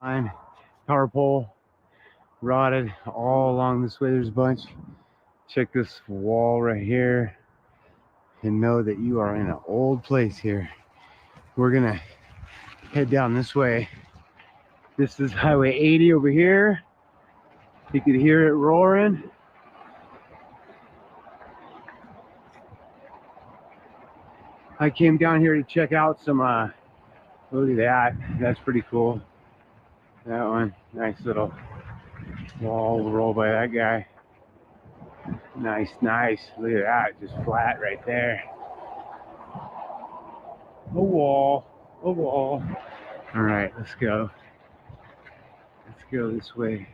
Line, power pole, rotted all along this way. There's a bunch. Check this wall right here and know that you are in an old place here. We're gonna head down this way. This is Highway 80 over here. You could hear it roaring. I came down here to check out some, look at that. That's pretty cool. That one, nice little wall roll by that guy. Nice, nice. Look at that, just flat right there. A wall, a wall. All right, let's go. Let's go this way.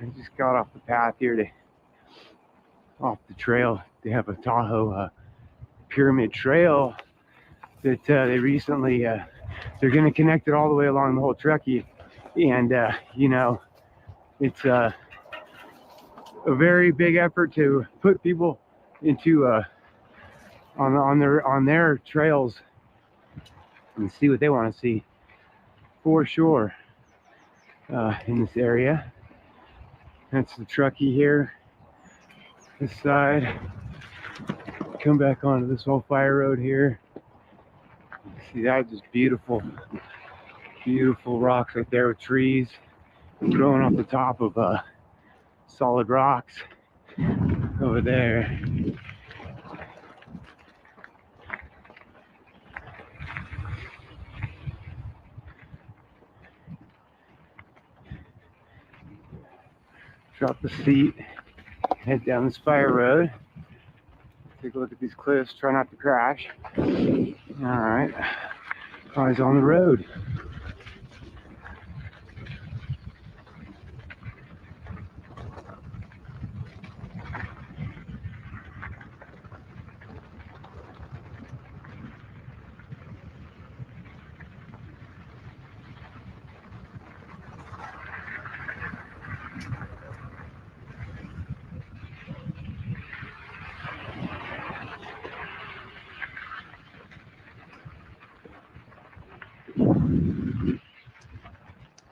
I just got off the path here off the trail. They have a Tahoe pyramid trail that they recently, they're going to connect it all the way along the whole Truckee. And, you know, it's a very big effort to put people into, on their trails and see what they want to see for sure in this area. That's the Truckee here. This side. Come back onto this whole fire road here. See that? Just beautiful, beautiful rocks right there with trees growing off the top of solid rocks over there. Drop the seat, head down this fire road. Take a look at these cliffs, try not to crash. All right, eyes on the road.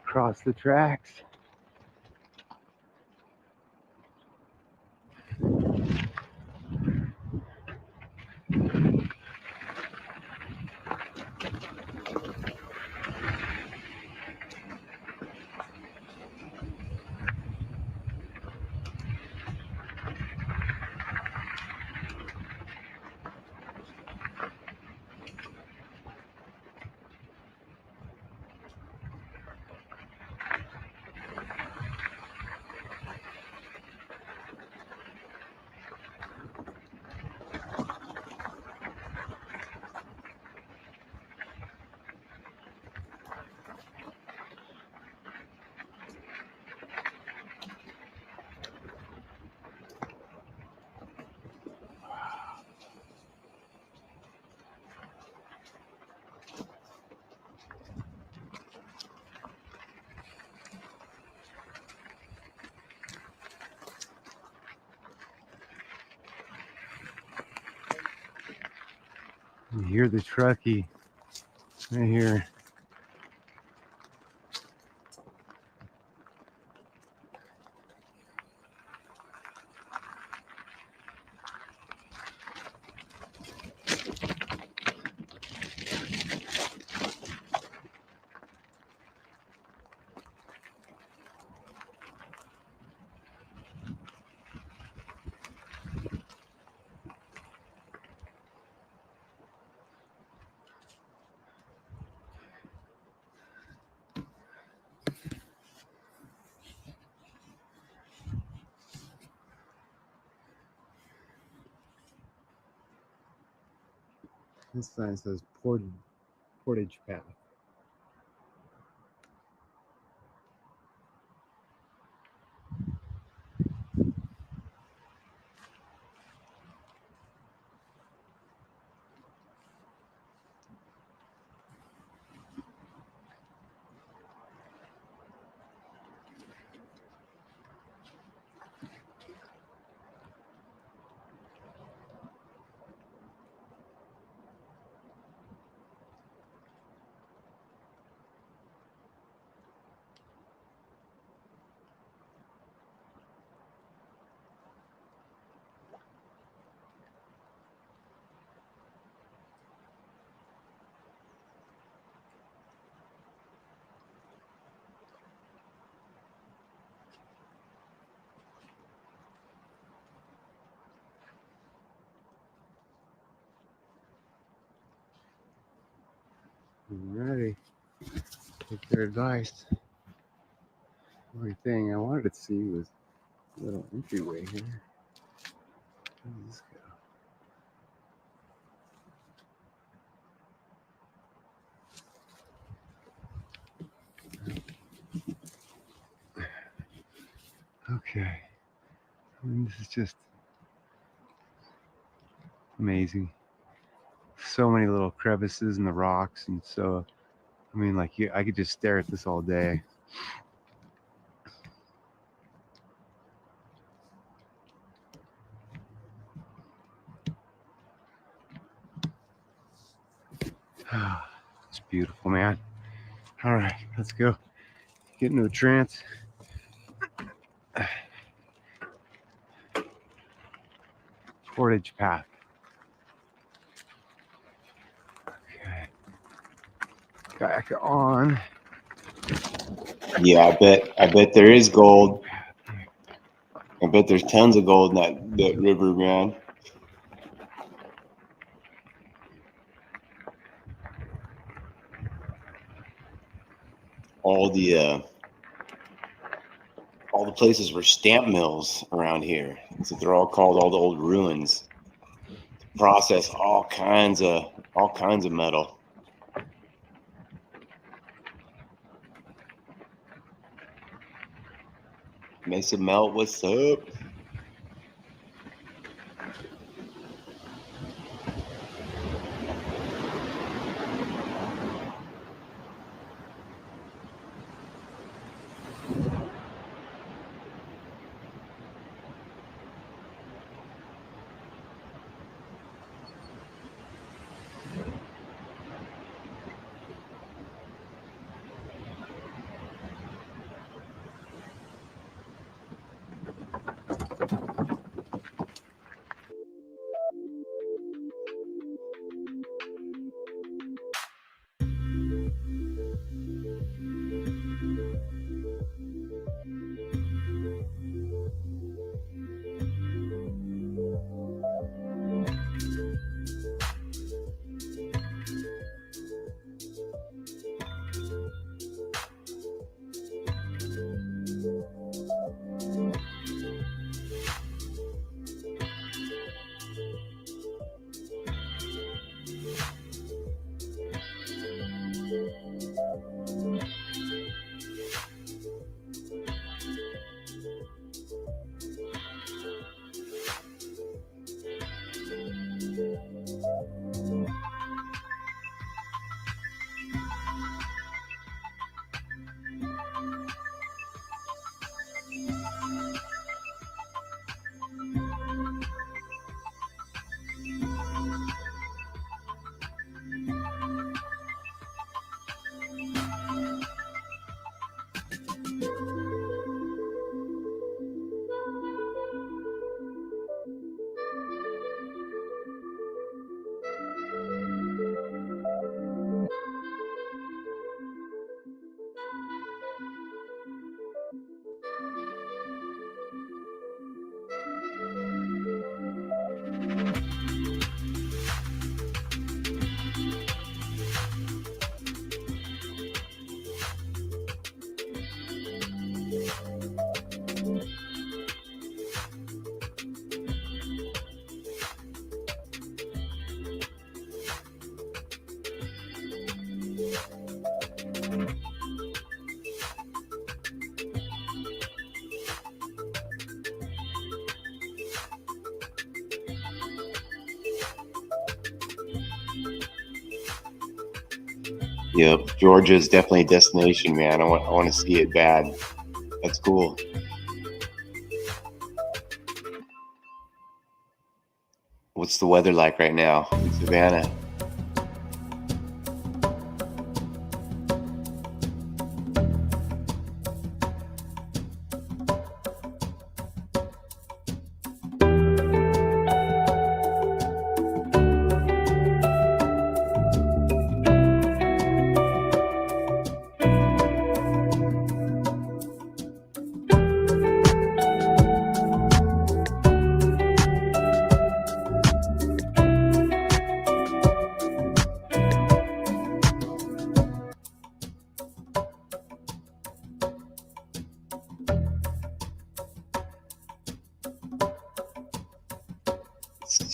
Across the tracks. You hear the Truckee right here. This sign says Portage Path. Alrighty. Take their advice. The only thing I wanted to see was a little entryway here. Where does this go? Okay. I mean, this is just amazing. So many little crevices in the rocks, and so, I mean, like, I could just stare at this all day. It's beautiful, man. All right, let's go. Get into a trance. Portage path. Okay. Back on. Yeah, I bet there is gold. I bet there's tons of gold in that river, man. All the places were stamp mills around here. So they're all called all the old ruins. Process all kinds of metal. Mesa Melt, what's up? Yep, Georgia is definitely a destination, man. I want to see it bad. That's cool. What's the weather like right now in Savannah?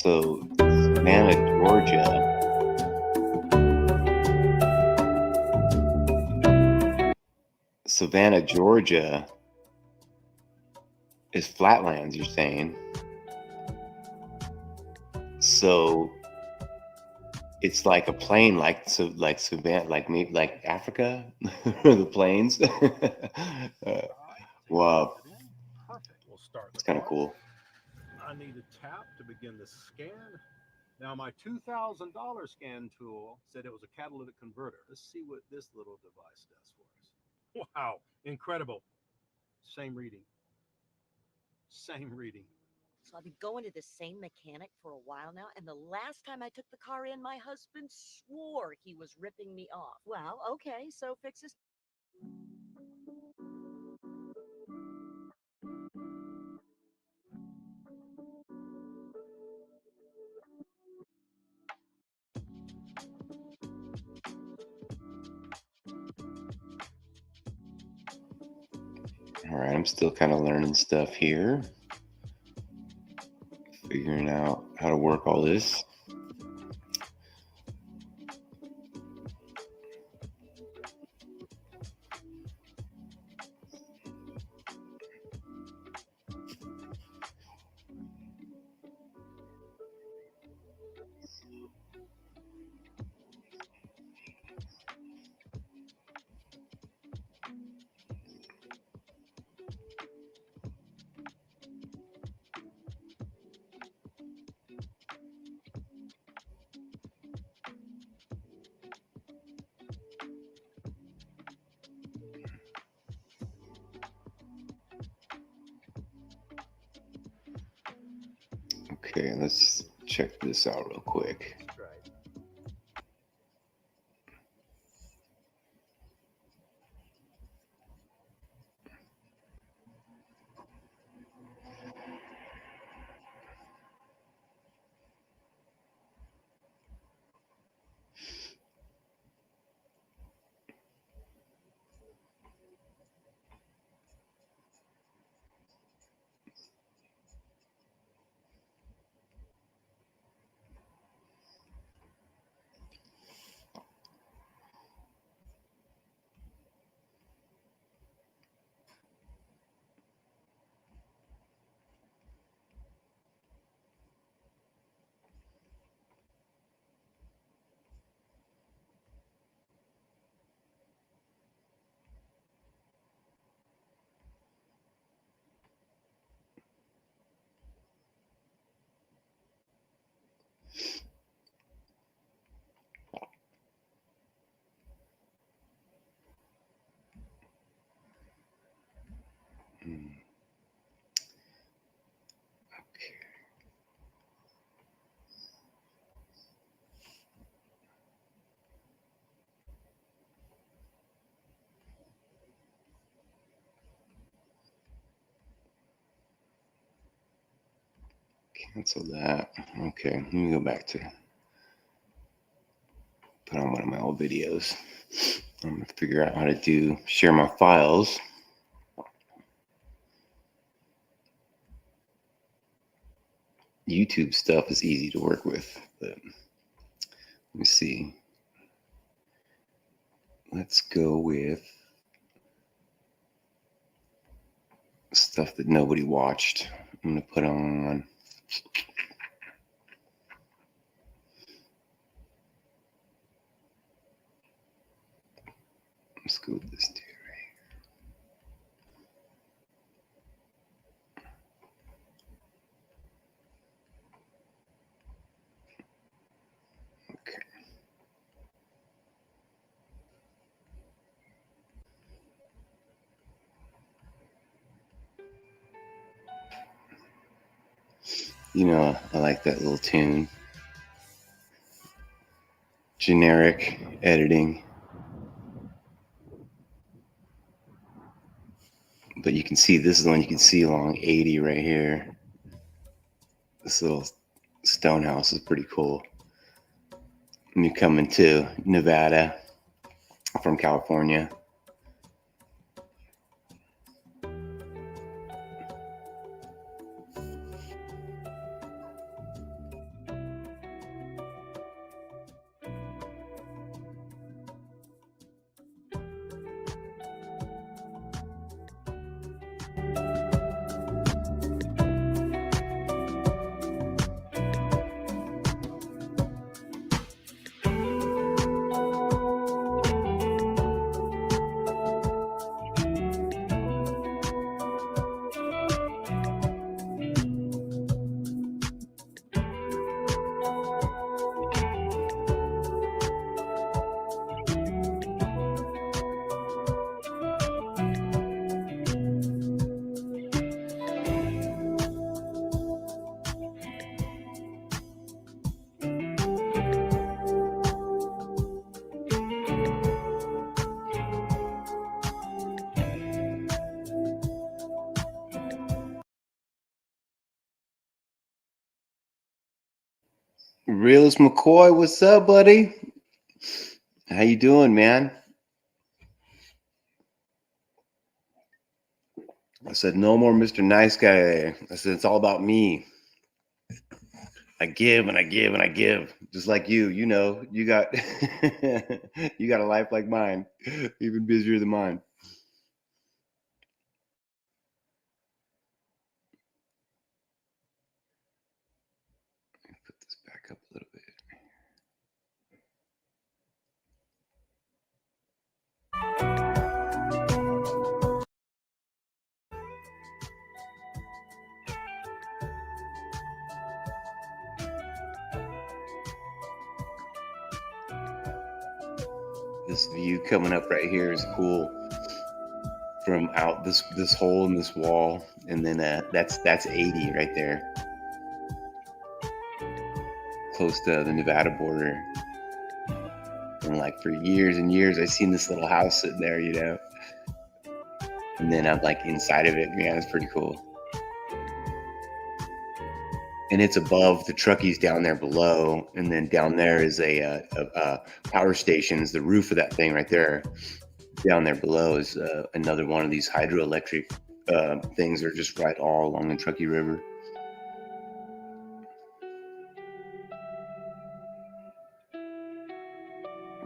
So Savannah, Georgia. Savannah, Georgia is flatlands, you're saying. So it's like a plain, like Savannah, like Africa, the plains. Wow, Perfect. We'll start. it's kind of cool. I need a tap to begin the scan. Now my $2,000 scan tool said it was a catalytic converter. Let's see what this little device does for us. Wow, incredible. Same reading. Same reading. So I've been going to the same mechanic for a while now, and the last time I took the car in, my husband swore he was ripping me off. Well, okay, so fix this. All right, I'm still kind of learning stuff here, figuring out how to work all this. Okay, let's check this out real quick. Cancel that. Okay, let me go back to put on one of my old videos. I'm gonna figure out how to share my files. YouTube stuff is easy to work with, but let me see. Let's go with stuff that nobody watched. I'm gonna put on. Let's go with this dude right here. Okay. You know, I like that little tune. Generic editing. But you can see, this is the one you can see along 80 right here. This little stone house is pretty cool. Me coming to Nevada from California. Realist McCoy, what's up, buddy? How you doing, man? I said, no more Mr. Nice Guy. I said, it's all about me. I give and I give and I give. Just like you, you know, you got you got a life like mine, even busier than mine. Put this back up a little bit. This view coming up right here is cool. From out this hole in this wall, and then that's 80 right there, close to the Nevada border. And like for years and years, I've seen this little house sitting there, you know. And then I'm like inside of it. Yeah, it's pretty cool. And it's above the Truckies down there below, and then down there is a power station. Is the roof of that thing right there. Down there below is another one of these hydroelectric things that are just right all along the Truckee River.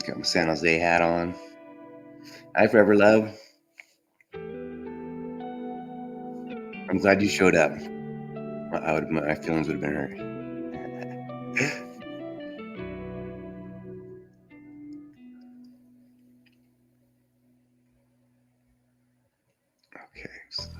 Got my San Jose hat on. Hi, Forever Love. I'm glad you showed up. My feelings would have been hurt. Okay, so.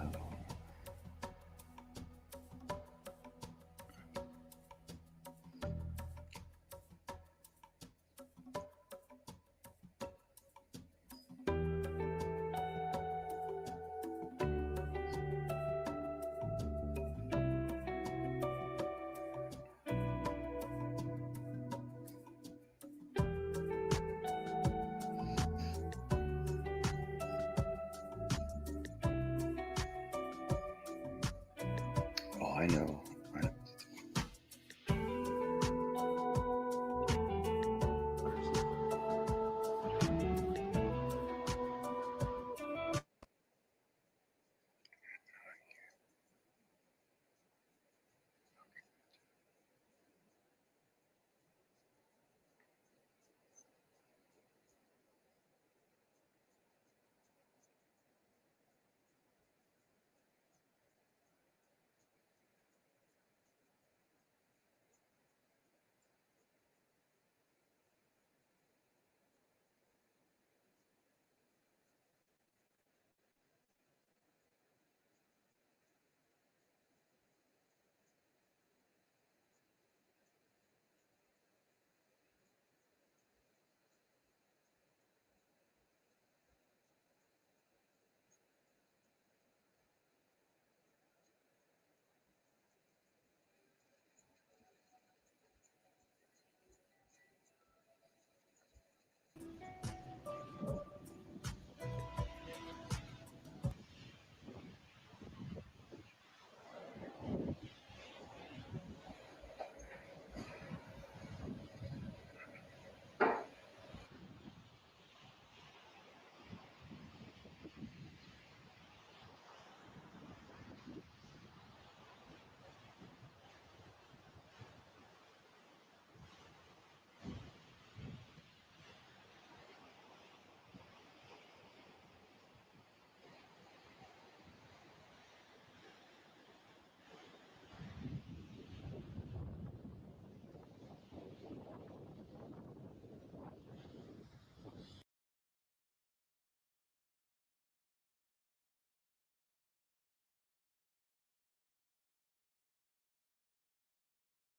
Oh, I know.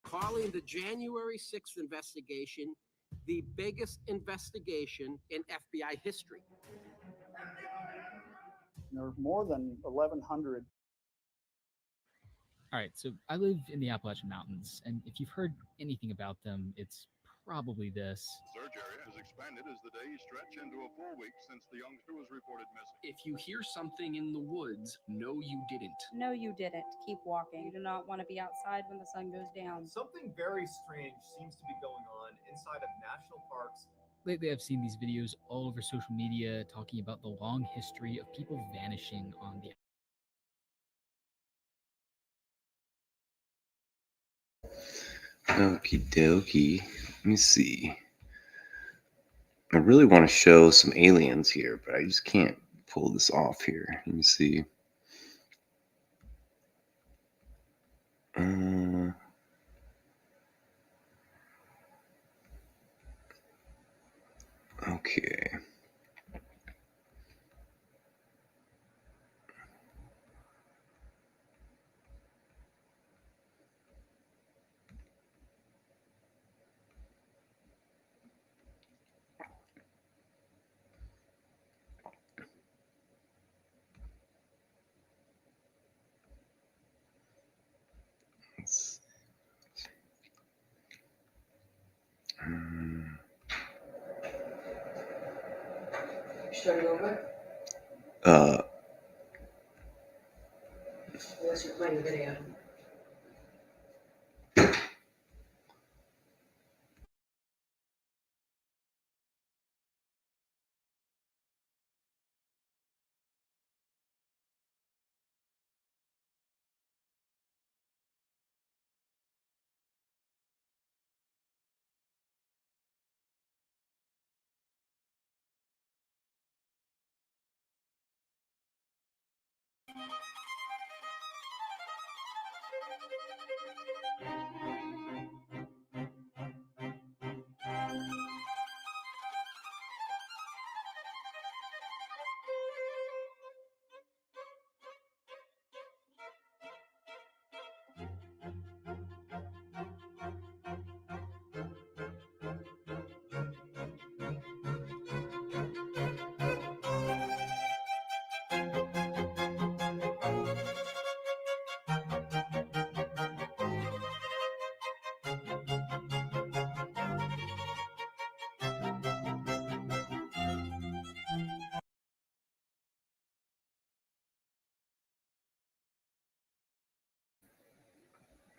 Calling the January 6th investigation the biggest investigation in FBI history. There are more than 1,100. All right, so I live in the Appalachian Mountains, and if you've heard anything about them, it's probably this. Search area has expanded as the days stretch into a full week since the youngster was reported missing. If you hear something in the woods, no, you didn't. No, you didn't. Keep walking. You do not want to be outside when the sun goes down. Something very strange seems to be going on inside of national parks. Lately, I've seen these videos all over social media talking about the long history of people vanishing on the Okie dokie. Let me see. I really want to show some aliens here, but I just can't pull this off here. Let me see. Okay. Starting over? Unless you're playing the video.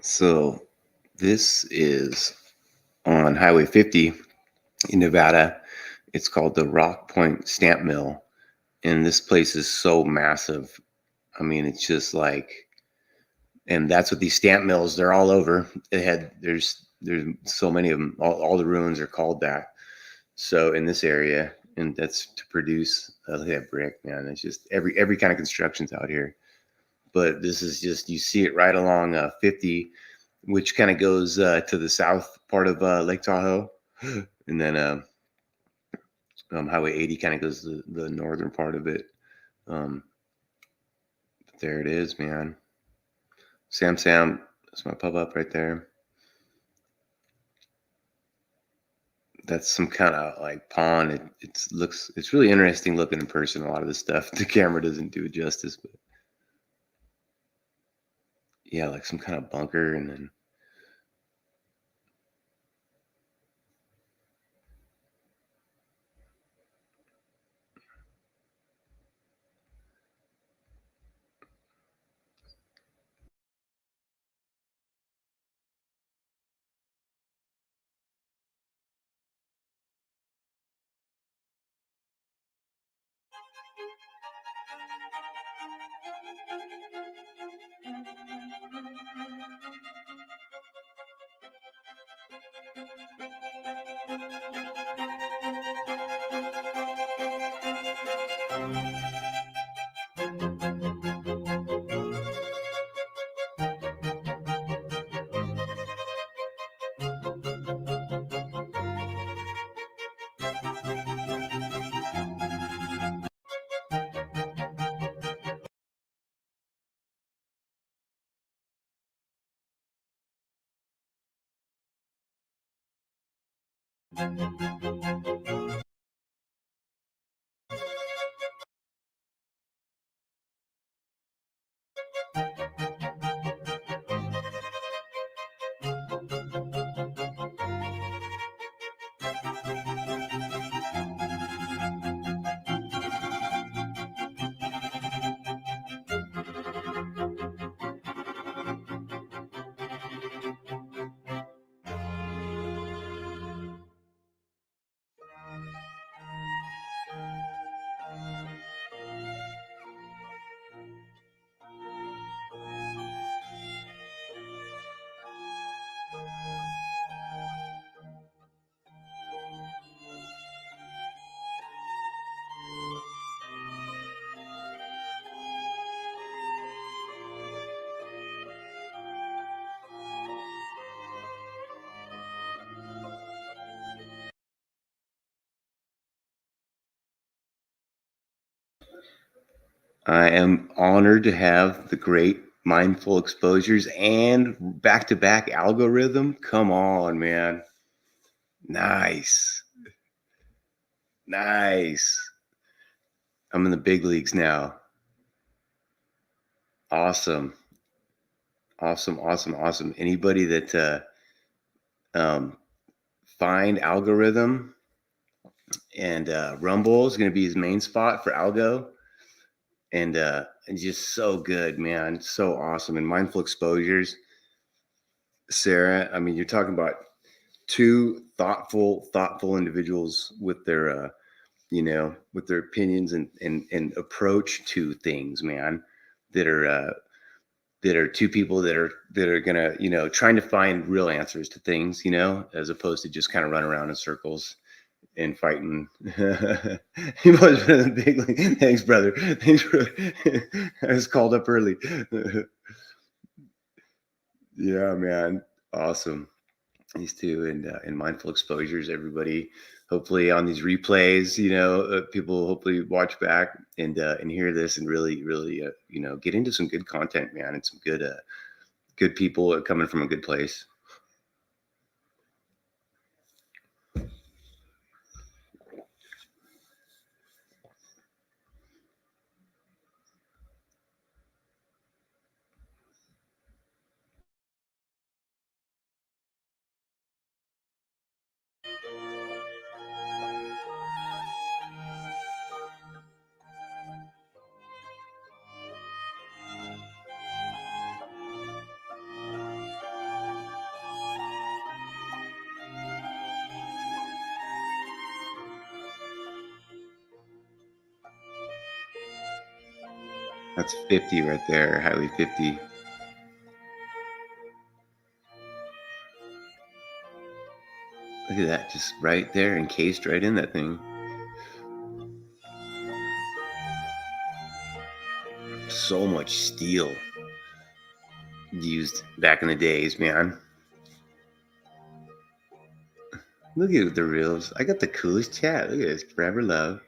So this is on Highway 50 in Nevada. It's called the Rock Point Stamp Mill. And this place is so massive. I mean, it's just like, and that's what these stamp mills, they're all over. There's so many of them. All the ruins are called that. So in this area, and that's to produce, look at that brick, man. It's just every kind of construction's out here. But this is just, you see it right along 50, which kind of goes to the south part of Lake Tahoe. And then Highway 80 kind of goes to the northern part of it. There it is, man. Sam, that's my pop-up right there. That's some kind of like pond. It's really interesting looking in person. A lot of the stuff the camera doesn't do it justice, but yeah, like some kind of bunker. And then I am honored to have the great mindful exposures and back-to-back algorithm. Come on, man. Nice. Nice. I'm in the big leagues now. Awesome. Awesome, awesome, awesome. Anybody that find algorithm and Rumble is going to be his main spot for algo. And just so good, man. So awesome. And mindful exposures. Sarah, I mean, you're talking about two thoughtful individuals with their with their opinions and approach to things, man, that are two people that are gonna, trying to find real answers to things, as opposed to just kind of run around in circles and fighting. He was been a big league. Thanks, brother. Thanks for I was called up early. Yeah, man. Awesome. These two and mindful exposures, everybody. Hopefully on these replays, people hopefully watch back and hear this and really, get into some good content, man, and some good people coming from a good place. That's 50 right there, highly 50. Look at that, just right there, encased right in that thing. So much steel used back in the days, man. Look at the reels. I got the coolest chat. Look at this, forever love.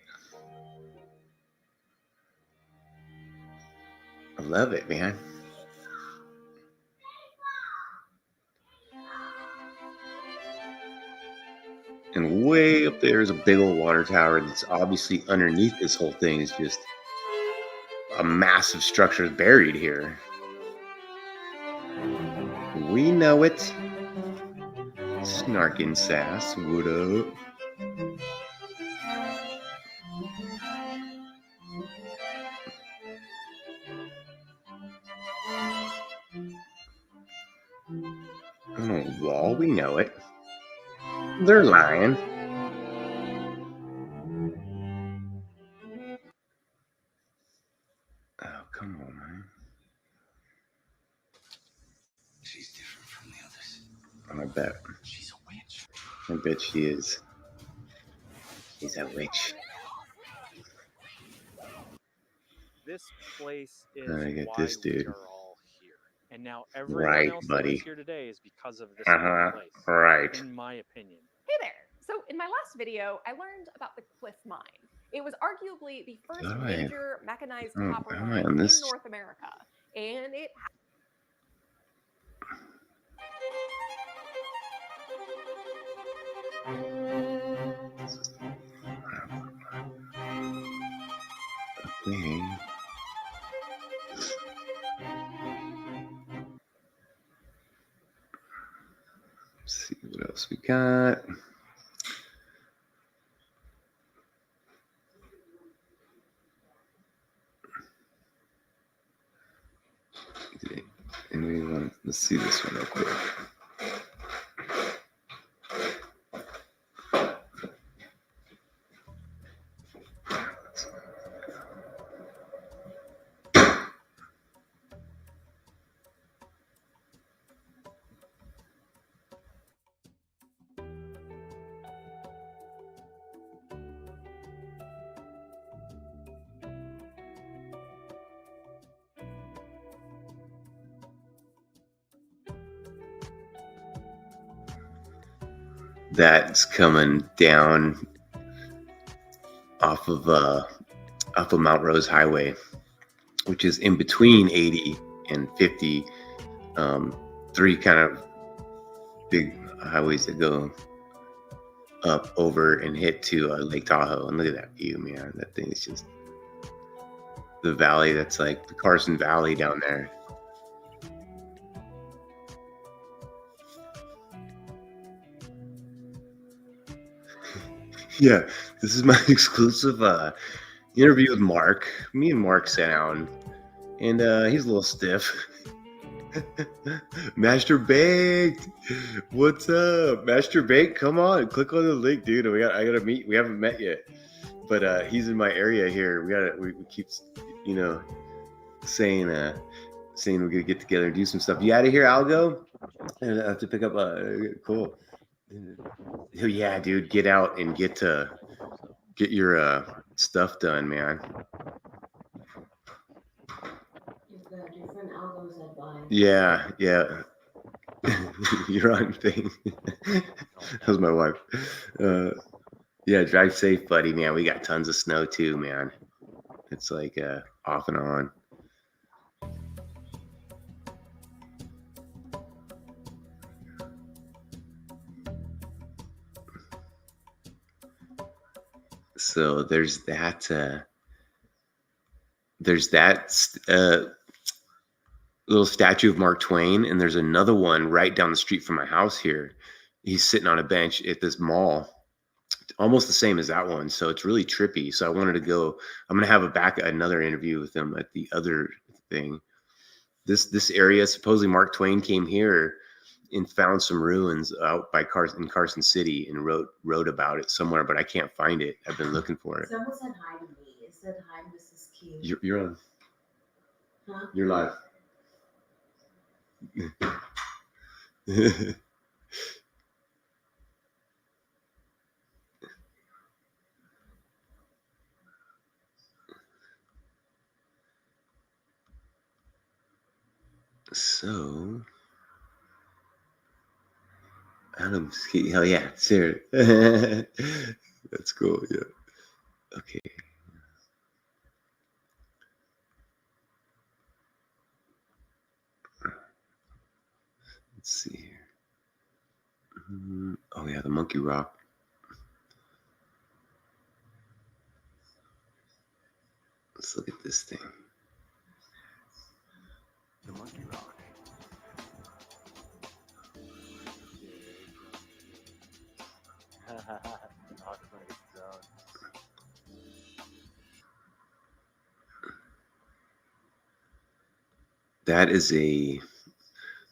I love it, man. And way up there is a big old water tower that's obviously underneath this whole thing is just a massive structure buried here. We know it. Snarkin' sass, what up? Oh, wall, we know it. They're lying. Oh, come on, man. She's different from the others. I bet. She's a witch. I bet she is. She's a witch. This place is I get why this dude. we are all here. And now everyone Right, else buddy. that is here today is because of this one place. Right. In my opinion. Hey there. So in my last video, I learned about the Cliff Mine. It was arguably the first major mechanized copper mine in North America. And it Okay. Let's see what else we got. And let's see this one real quick. That's coming down off of Mount Rose Highway which is in between 80 and 50. Three kind of big highways that go up over and hit to Lake Tahoe. And look at that view, man. That thing is just the valley. That's like the Carson Valley down there. Yeah, this is my exclusive interview with Mark. Me and Mark sat down, and he's a little stiff. Master Baked, what's up, Master Baked? Come on, click on the link, dude. I gotta meet. We haven't met yet, but he's in my area here. We keep, you know, saying we're gonna get together and do some stuff. You out of here, Algo? And I have to pick up. Cool. Yeah, dude, get out and get your stuff done, man. You've got different algos I buy. Yeah. You're on thing. That was my wife. Yeah, drive safe, buddy, man. We got tons of snow too, man. It's like off and on. So there's that little statue of Mark Twain, and there's another one right down the street from my house here. He's sitting on a bench at this mall, almost the same as that one. So it's really trippy. So I wanted to go. I'm gonna have another interview with him at the other thing. This area, supposedly Mark Twain came here and found some ruins out by Carson City and wrote about it somewhere, but I can't find it. I've been looking for it. Someone said hi to me. It said hi, Mrs. Keeley. You're on. Huh? You're live. So, Adam's key. Oh yeah, Sarah. That's cool. Yeah. Okay. Let's see here. Oh yeah, the Monkey Rock. Let's look at this thing. The Monkey Rock.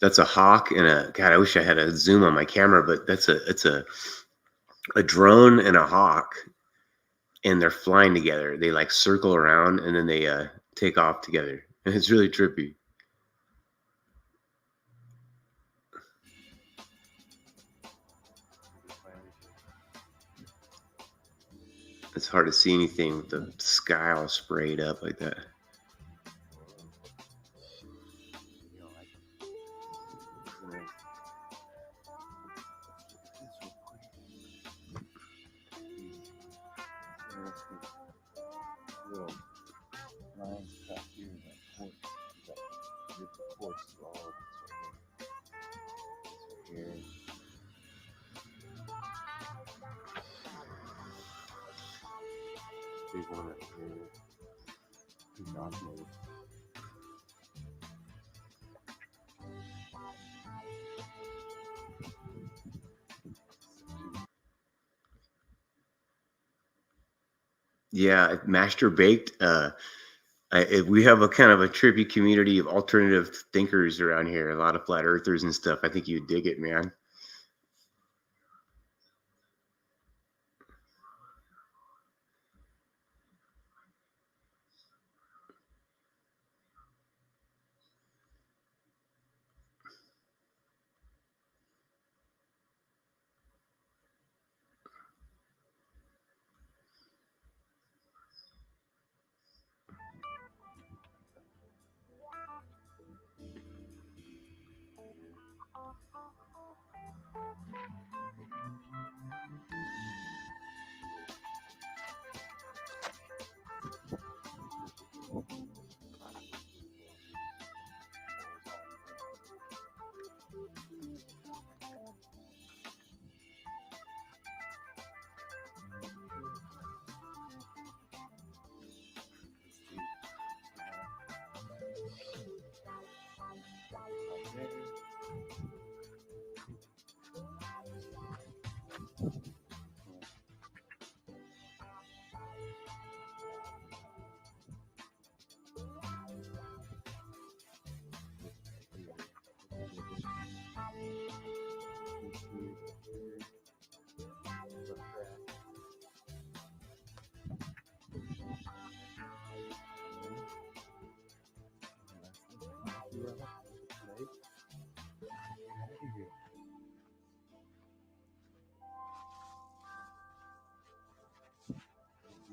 That's a hawk and a God. I wish I had a zoom on my camera, but it's a drone and a hawk, and they're flying together. They like circle around and then they take off together, and it's really trippy. It's hard to see anything with the sky all sprayed up like that. Yeah, Master Baked. We have a kind of a trippy community of alternative thinkers around here. A lot of flat earthers and stuff. I think you'd dig it, man.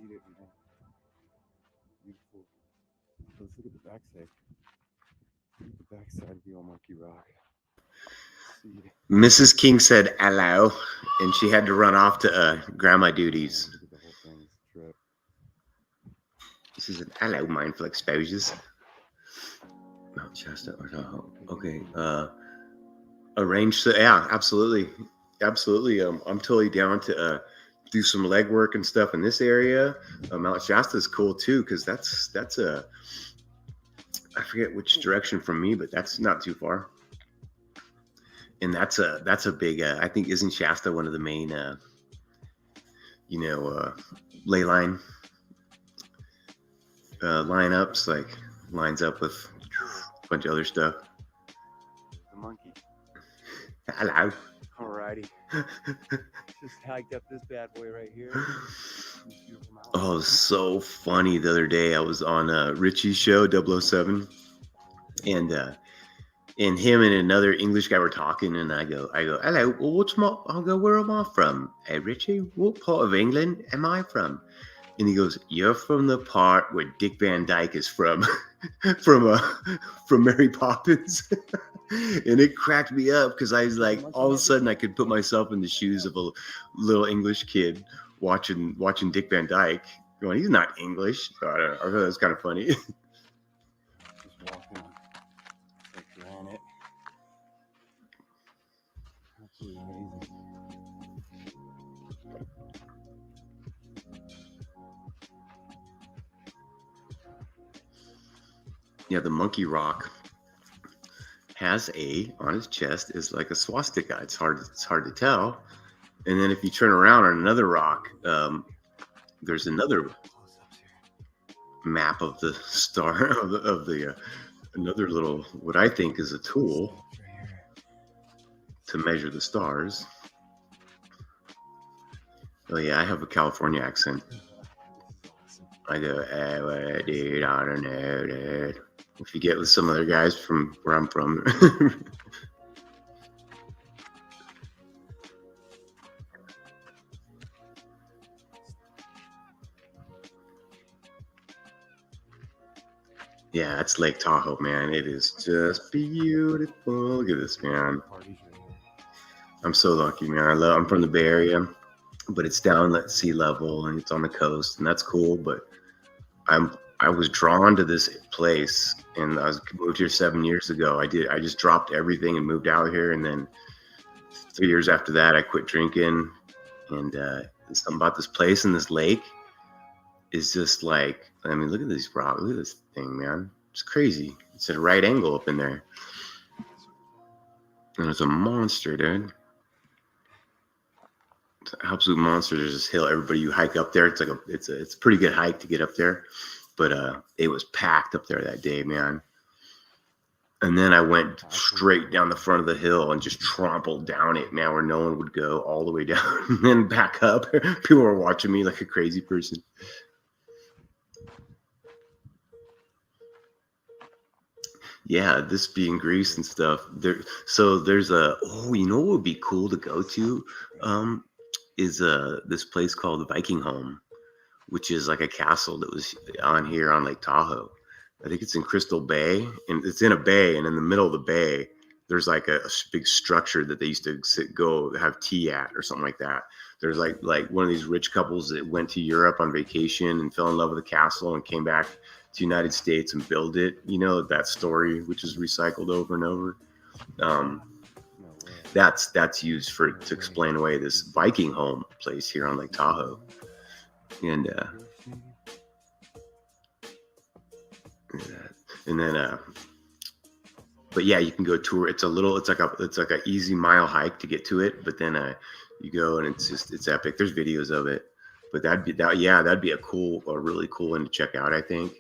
Beautiful. Let's look at the backside. Look at the backside of the old Monkey Rock. See. Mrs. King said hello, and she had to run off to grandma duties. Look at the whole thing. It's a trip. This is an hello, mindful exposures. Mount Shasta or Tahoe. Okay. Arrange. So yeah, absolutely, absolutely. I'm totally down to do some leg work and stuff in this area. Mount Shasta is cool too, because that's a, I forget which direction from me, but that's not too far. And that's a big. I think isn't Shasta one of the main, ley line lineups, like lines up with a bunch of other stuff. The monkey. Hello. Alrighty. Just hiked up this bad boy right here. Oh, so funny. The other day I was on Richie's show, 007, and him and another English guy were talking, and I go, hello, well, I'll go, where am I from? Hey, Richie, what part of England am I from? And he goes, you're from the part where Dick Van Dyke is from, from Mary Poppins. And it cracked me up because I was like, all of a sudden I could put myself in the shoes of a little English kid watching Dick Van Dyke, going, he's not English. So I don't know. I thought that was kind of funny. Just walking on like granite. Absolutely amazing. Yeah, the Monkey Rock has on his chest is like a swastika. It's hard to tell. And then if you turn around on another rock, there's another map of the star of the another little, what I think is a tool to measure the stars. Oh yeah, I have a California accent. I go, hey, well, dude, I don't know, dude. If you get with some other guys from where I'm from. Yeah, it's Lake Tahoe, man. It is just beautiful. Look at this, man. I'm so lucky, man. I'm from the Bay Area, but it's down at sea level and it's on the coast, and that's cool. But I was drawn to this place, and I moved here 7 years ago. I just dropped everything and moved out here, and then 3 years after that, I quit drinking. And something about this place and this lake is just like, I mean, look at these rocks. Look at this thing, man. It's crazy. It's at a right angle up in there, and it's a monster, dude. It's an absolute monster. There's this hill. Everybody, you hike up there. It's like it's a pretty good hike to get up there. But it was packed up there that day, man. And then I went straight down the front of the hill and just trampled down it, man, where no one would go, all the way down and then back up. People were watching me like a crazy person. Yeah, this being Greece and stuff. There's you know what would be cool to go to? Is this place called the Viking Home, which is like a castle that was on here on Lake Tahoe. I think it's in Crystal Bay, and it's in a bay, and in the middle of the bay, there's like a big structure that they used to go have tea at or something like that. There's like one of these rich couples that went to Europe on vacation and fell in love with the castle and came back to the United States and built it. You know, that story, which is recycled over and over. That's used to explain away this Viking home place here on Lake Tahoe. And then but yeah, you can go tour. It's like a easy mile hike to get to it, but then you go and it's epic. There's videos of it, but that'd be a really cool one to check out, I think.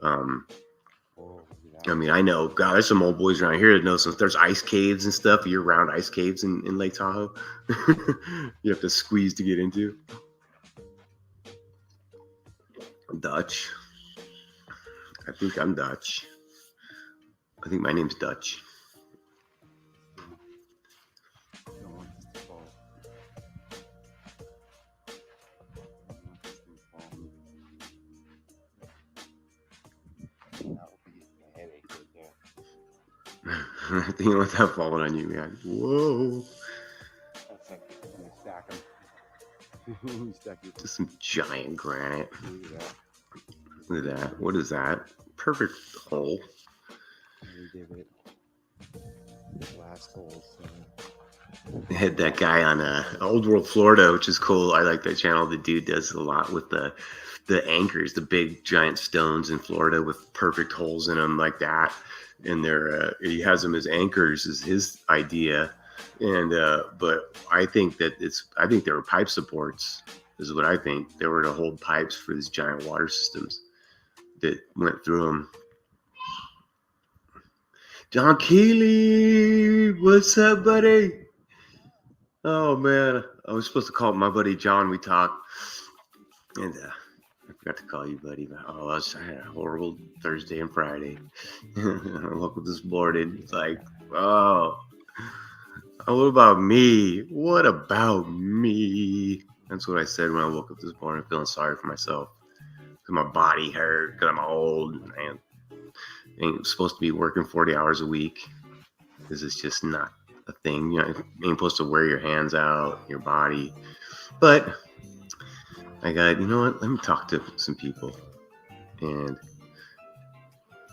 I mean, I know, God, there's some old boys around here that know there's ice caves and stuff, year-round ice caves in Lake Tahoe. You have to squeeze to get into. I'm Dutch. I think I'm Dutch. I think my name's Dutch. I think you want that falling on you, man. Whoa. That's like, I'm gonna stack them. Just some giant granite. Look at that. What is that? Perfect hole. We give it last hole. They had that guy on Old World Florida, which is cool. I like that channel. The dude does a lot with the anchors, the big giant stones in Florida with perfect holes in them like that. And he has them as anchors, is his idea. And but I think they were pipe supports, is what I think. They were to hold pipes for these giant water systems that went through them. John Keeley, what's up, buddy? Oh man, I was supposed to call my buddy John. We talked, and I forgot to call you, buddy. I had a horrible Thursday and Friday. I woke up this morning. It's like, what about me? What about me? That's what I said when I woke up this morning, feeling sorry for myself. Because my body hurt, because I'm old, and I ain't supposed to be working 40 hours a week. This is just not a thing. You ain't supposed to wear your hands out, your body. But I got, you know what? Let me talk to some people. And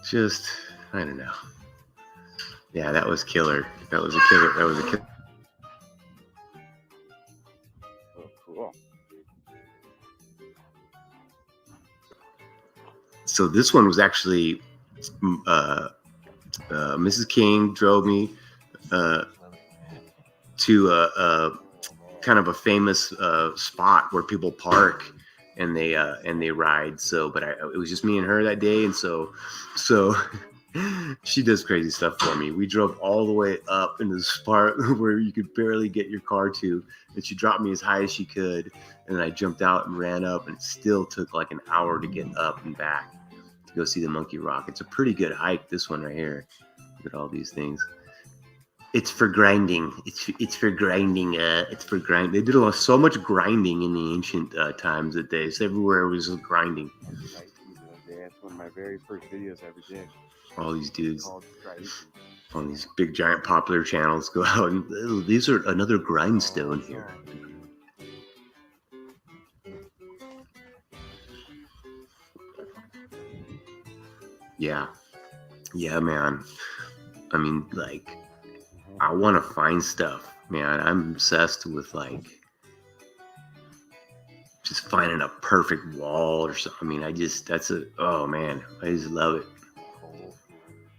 just, I don't know. Yeah, that was killer. That was a killer. Oh, cool. So this one was actually, Mrs. King drove me to a kind of a famous spot where people park and they ride. So, but it was just me and her that day, and so she does crazy stuff for me. We drove all the way up into this part where you could barely get your car to, and she dropped me as high as she could, and then I jumped out and ran up, and it still took like an hour to get up and back to go see the Monkey Rock. It's a pretty good hike, this one right here. Look at all these things. It's for grinding. It's for grinding. It's for grind. They did so much grinding in the ancient times that days. Everywhere was grinding. That's one of my very first videos I ever did. All these dudes on these big giant popular channels go out and these are another grindstone here. Yeah, man. I mean, like, I want to find stuff, man. I'm obsessed with like just finding a perfect wall or something. I mean, oh man, I just love it.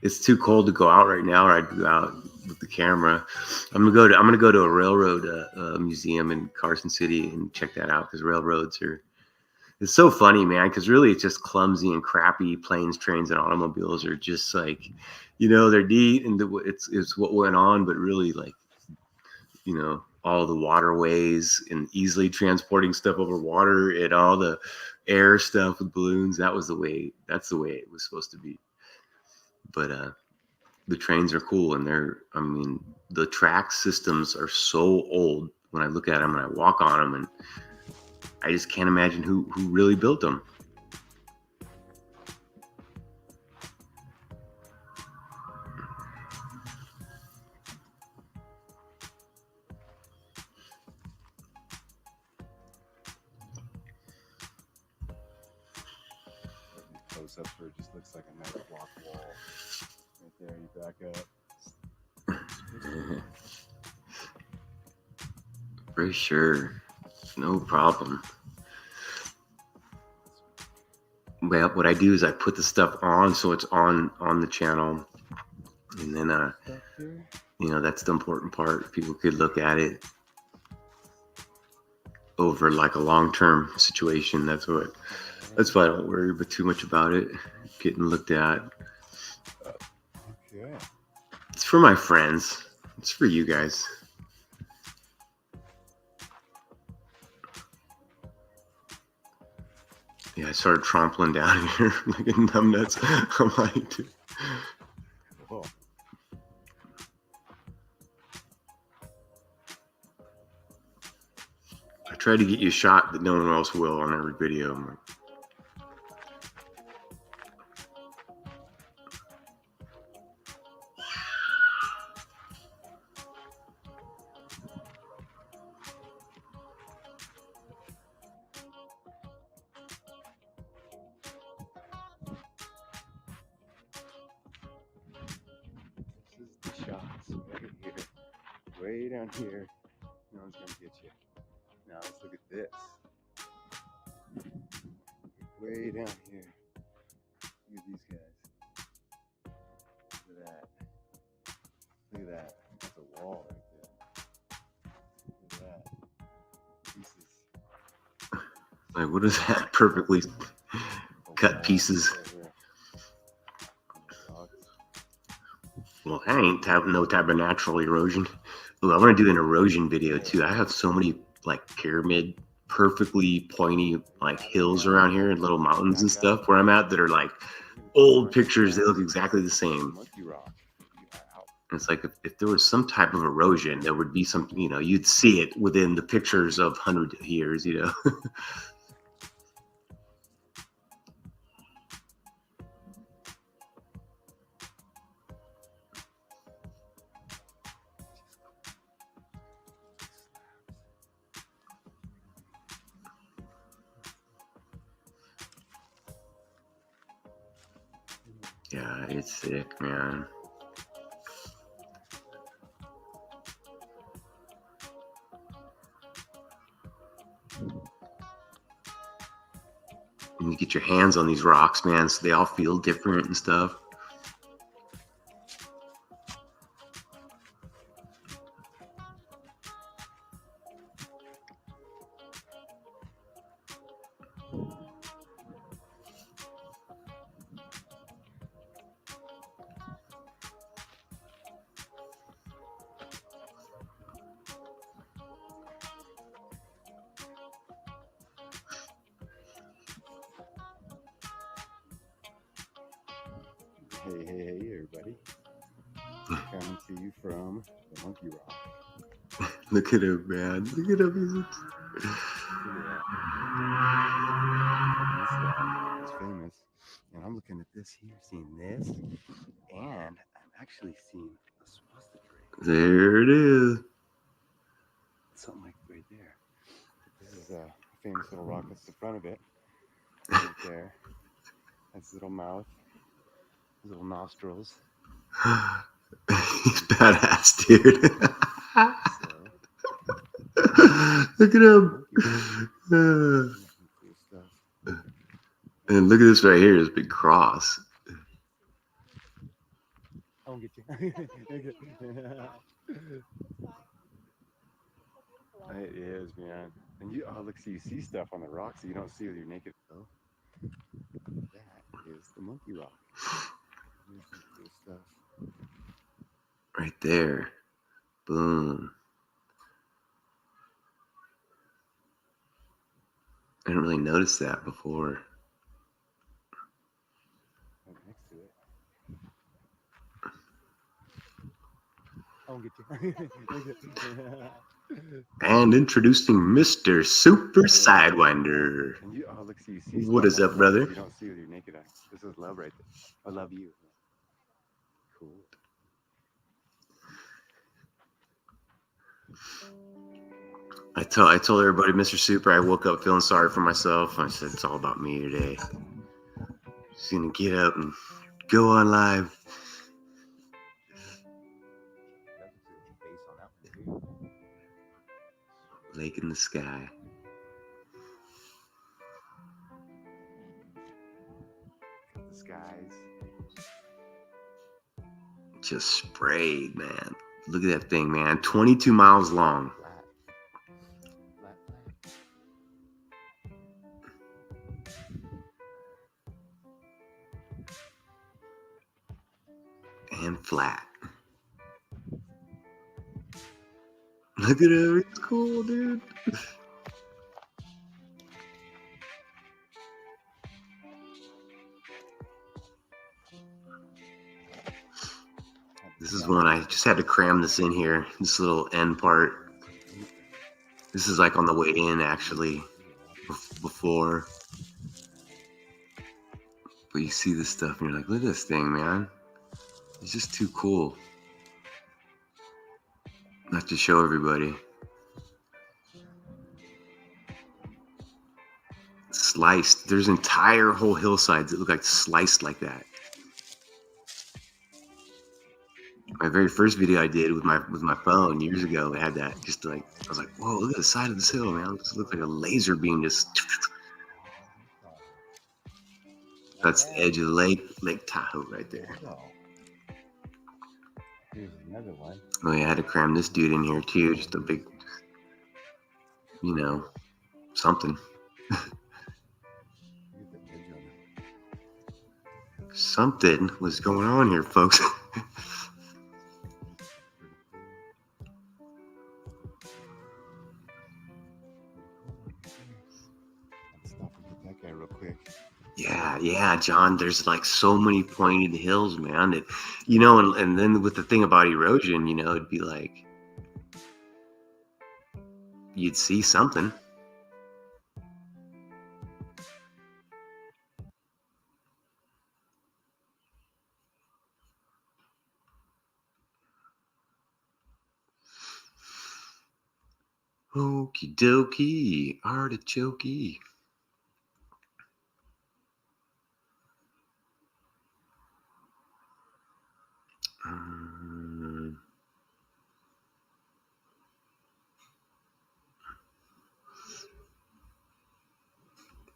It's too cold to go out right now, or I'd go out with the camera. I'm gonna go to a railroad museum in Carson City and check that out, because railroads are. It's so funny, man, because really it's just clumsy and crappy. Planes, trains, and automobiles are just like, they're neat and it's what went on, but really, like, all the waterways and easily transporting stuff over water and all the air stuff with balloons. That's the way it was supposed to be. But the trains are cool, and the track systems are so old. When I look at them and I walk on them, and I just can't imagine who really built them. Close up where it just looks like a nice block wall. Right there, you back up. For sure. No problem. Well, what I do is I put the stuff on so it's on the channel, And then, that's the important part. People could look at it over like a long-term situation. That's why I don't worry too much about it getting looked at. Okay. It's for my friends. It's for you guys. Yeah, I started trampling down here like a numbnuts. I'm like, dude. Whoa. I tried to get you a shot that no one else will on every video. I'm like, This is the shots right here. Way down here. No one's gonna get you. Now let's look at this. Way down here. Look at these guys. Look at that. Look at that. That's a wall right there. Look at that. Pieces. like, what is that? Perfectly cut pieces. Well, I ain't having no type of natural erosion. Ooh, I want to do an erosion video too. I have so many like pyramid, perfectly pointy like hills around here and little mountains and stuff where I'm at that are like old pictures. They look exactly the same. It's like if there was some type of erosion, there would be something, you'd see it within the pictures of 100 years, Yeah, it's sick, man. And you get your hands on these rocks, man, so they all feel different and stuff. Hey, everybody. Coming to you from the Monkey Rock. Look at him, man. Look at him. He's famous. And I'm looking at this here, seeing this. And I'm actually seeing a swastika. There it is. Something like right there. This is a famous little rock. That's the front of it. Right there. That's his little mouth. His little nostrils. He's badass, dude. Look at him. And look at this right here, this big cross. I won't get you. It is, man. And look, so you see stuff on the rocks that you don't see with your naked eye. That is the Monkey Rock. Here's some cool stuff. Right there. Boom. I didn't really notice that before. Right next to it. I won't get you. And introducing Mr. Super Sidewinder. And look, so you see What is up, brother? You don't see with your naked eye. This is love right there. I love you. Cool. I told everybody, Mr. Super, I woke up feeling sorry for myself. I said, it's all about me today. Just gonna get up and go on live. Lake in the sky. The skies. just sprayed, man. Look at that thing, man. 22 miles long. And flat. Look at it. It's cool, dude. This is one I just had to cram this in here. This little end part. This is like on the way in, actually, before. But you see this stuff and you're like, look at this thing, man. It's just too cool. Not to show everybody. Sliced. There's entire whole hillsides that look like sliced like that. My very first video I did with my phone years ago, it had that. Just like, I was like, whoa, look at the side of this hill, man. This looks like a laser beam just. That's the edge of the Lake Tahoe right there. Here's another one. Oh yeah, I had to cram this dude in here too. Just a big, you know, something. Something was going on here, folks. That guy real quick. Yeah, John. There's like so many pointed hills, man. That, you know, and then with the thing about erosion, you know, it'd be like you'd see something. Okie dokie, artichokey.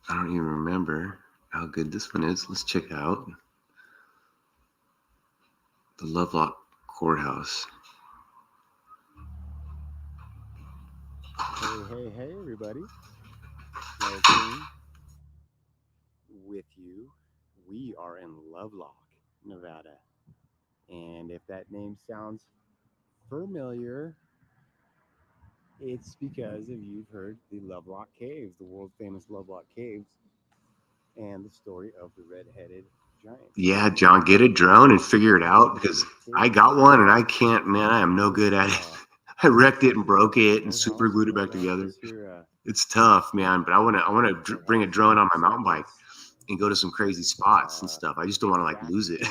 I don't even remember how good this one is. Let's check out the Lovelock Courthouse. Hey, everybody. Welcome with you. We are in Lovelock, Nevada. And if that name sounds familiar, it's because of you've heard the Lovelock Caves, the world famous Lovelock Caves, and the story of the red-headed giant. Yeah, John, get a drone and figure it out, because I got one and I can't, man, I am no good at it. I wrecked it and broke it and super glued it back together. It's tough, man, but I want to bring a drone on my mountain bike and go to some crazy spots and stuff. I just don't want to like lose it.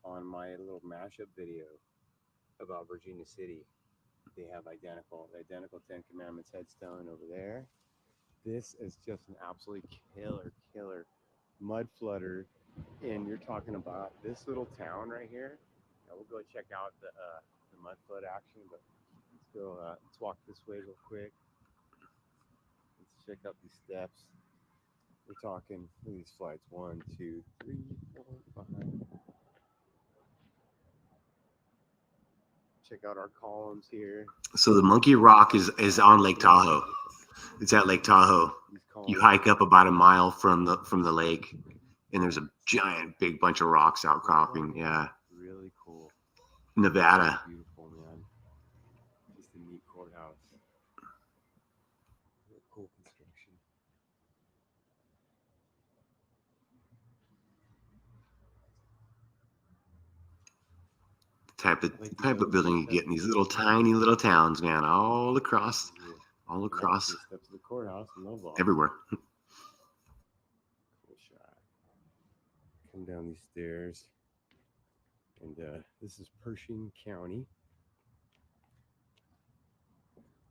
On my little mashup video about Virginia City, they have identical 10 Commandments headstone over there. This is just an absolutely killer mud flutter, and you're talking about this little town right here. Now we'll go check out the mud flood action, but let's go. Let's walk this way real quick. Let's check out these steps. We're talking, look at these flights. 1, 2, 3, 4, 5. Check out our columns here. So the Monkey Rock is on Lake Tahoe. It's at Lake Tahoe. You hike up about a mile from the lake, and there's a giant big bunch of rocks outcropping. Yeah. Really cool. Nevada. Beautiful, man. Just a neat courthouse. Real cool construction. The type of building you get in these little tiny little towns, man, all across Steps of the courthouse in Lovelock. everywhere. Cool shot. Come down these stairs, and this is Pershing County.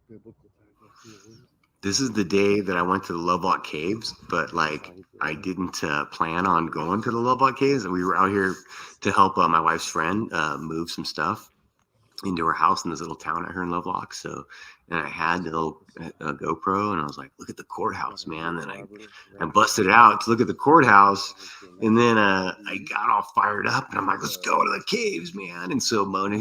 Biblical type of field. This is the day that I went to the Lovelock Caves, but like I didn't plan on going to the Lovelock Caves. We were out here to help my wife's friend move some stuff, into her house in this little town out here in Lovelock. So, and I had the little GoPro, and I was like, look at the courthouse, man. Then I busted it out to look at the courthouse, and then I got all fired up, and I'm like, let's go to the caves, man. And so Mona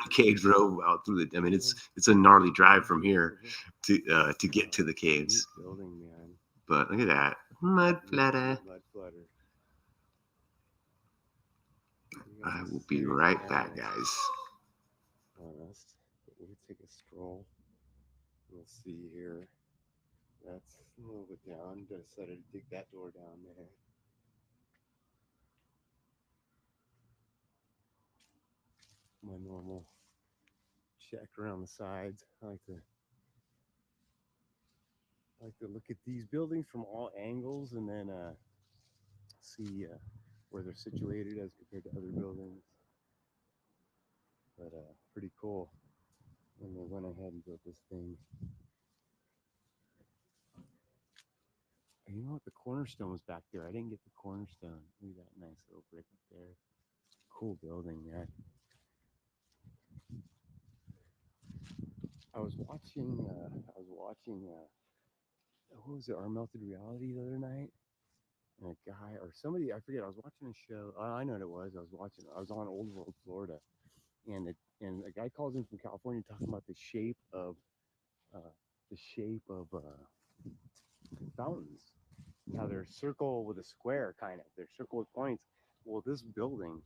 K drove out through the. I mean, it's a gnarly drive from here to get to the caves. Building, man. But look at that mud flutter. I will be right back, guys. Honest, but we'll take a stroll. We'll see here. That's a little bit down. Decided to dig that door down there. My normal check around the sides. I like to look at these buildings from all angles and then see where they're situated as compared to other buildings. But pretty cool. And they went ahead and built this thing. You know what? The cornerstone was back there. I didn't get the cornerstone. Look at that nice little brick up there. Cool building, man. I was watching what was it, Our Melted Reality the other night? And a guy or somebody, I forget, I was watching a show. I know what it was. I was on Old World, Florida. And a guy calls in from California talking about the shape of fountains. Now they're circle with a square, kind of. They're circle with points. Well, this building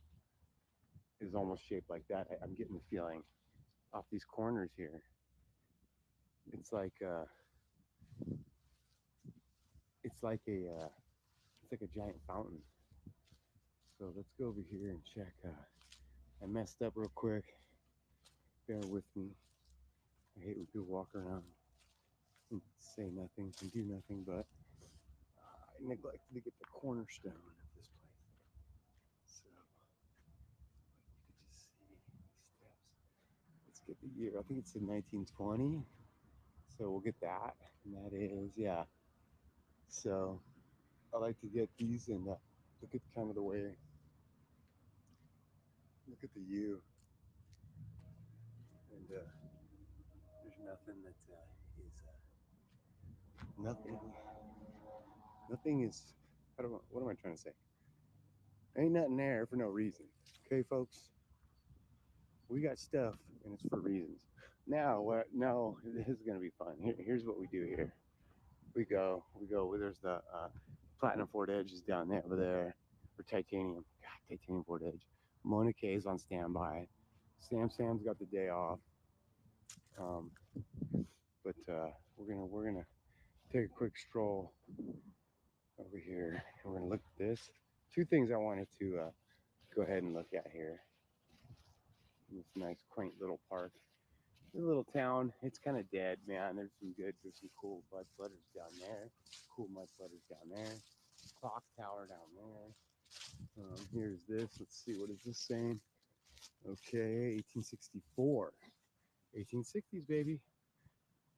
is almost shaped like that. I'm getting the feeling off these corners here. It's like a giant fountain. So let's go over here and check. I messed up real quick. Bear with me. I hate when people walk around and say nothing and do nothing, but I neglected to get the cornerstone of this place. So you can just see the steps. Let's get the year. I think it's in 1920. So we'll get that. And that is, yeah. So I like to get these and look at kind of the way. Look at the U. And there's nothing that is nothing is. What am I trying to say? Ain't nothing there for no reason. Okay, folks. We got stuff, and it's for reasons. Now, what? No, this is gonna be fun. Here's what we do here. We go. There's the Platinum Ford Edge is down there over there, or Titanium. God, Titanium Ford Edge. Mona K is on standby. Sam's got the day off. But we're gonna take a quick stroll over here. We're gonna look at this. Two things I wanted to go ahead and look at here. This nice, quaint little park. This little town. It's kind of dead, man. There's some cool mud flutters down there. Cool mud flutters down there. Clock tower down there. Here's this. Let's see. What is this saying? Okay, 1864. 1860s, baby.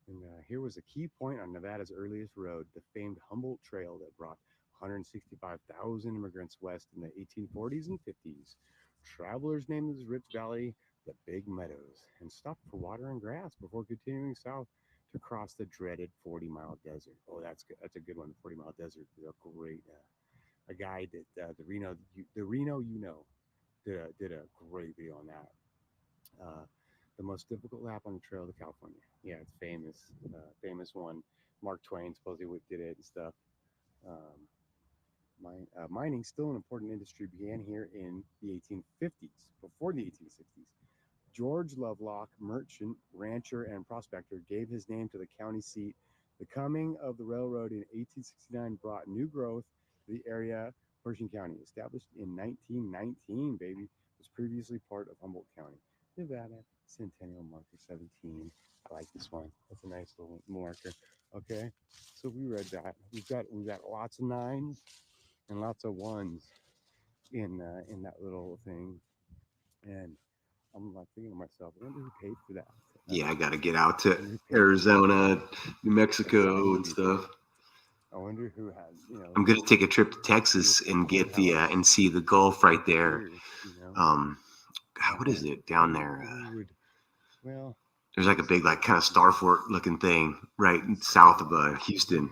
And here was a key point on Nevada's earliest road, the famed Humboldt Trail that brought 165,000 immigrants west in the 1840s and 50s. Travelers named this rich valley the Big Meadows and stopped for water and grass before continuing south to cross the dreaded 40-mile desert. Oh, that's good. That's a good one. The 40-mile desert is a great. A guy did the Reno did a great video on that. The most difficult lap on the trail to California. Yeah, it's famous. Famous one. Mark Twain supposedly did it and stuff. Mining, still an important industry, began here in the 1850s, before the 1860s. George Lovelock, merchant, rancher, and prospector, gave his name to the county seat. The coming of the railroad in 1869 brought new growth to the area. Pershing County, established in 1919, baby, was previously part of Humboldt County, Nevada. Centennial marker 17. I like this one. That's a nice little marker. Okay, so we read that. We've got lots of 9s and lots of 1s in that little thing, and I'm like thinking to myself, I wonder who paid for that. Yeah, I got to get out to Arizona, New Mexico, and stuff. I wonder who had. I'm gonna take a trip to Texas and get the and see the Gulf right there. What is it down there? Well, there's like a big, like kind of Star Fort looking thing right south of Houston.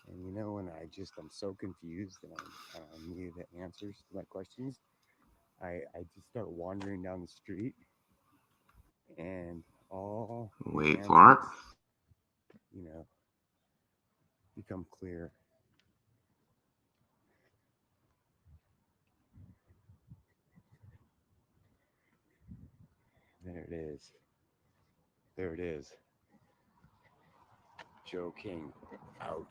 And you know, when I'm so confused and I need the answers to my questions, I just start wandering down the street, and all the Wait for it. answers, you know, become clear. There it is. There it is. Joe King out.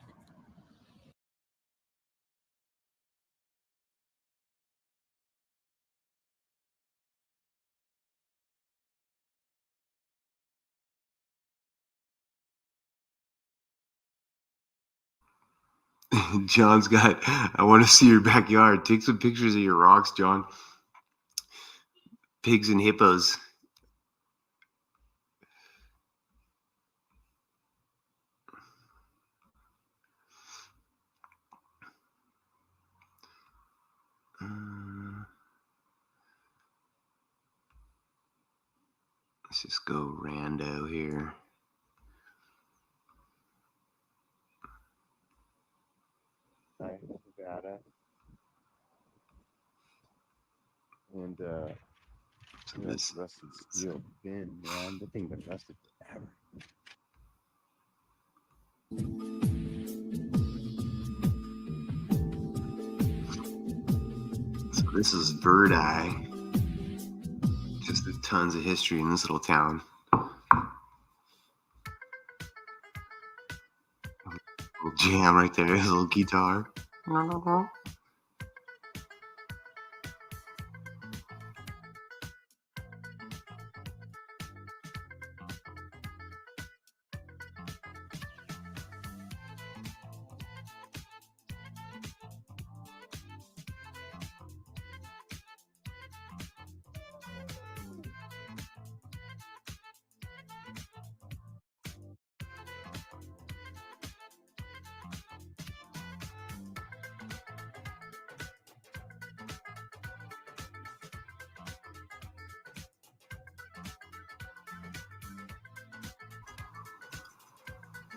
John's got, I want to see your backyard. Take some pictures of your rocks, John. Pigs and hippos. Let's just go rando here. Nevada. And this rusted steel bin, man. The thing been rusted forever. So this is Bird Eye. Just tons of history in this little town. Little jam right there, his little guitar.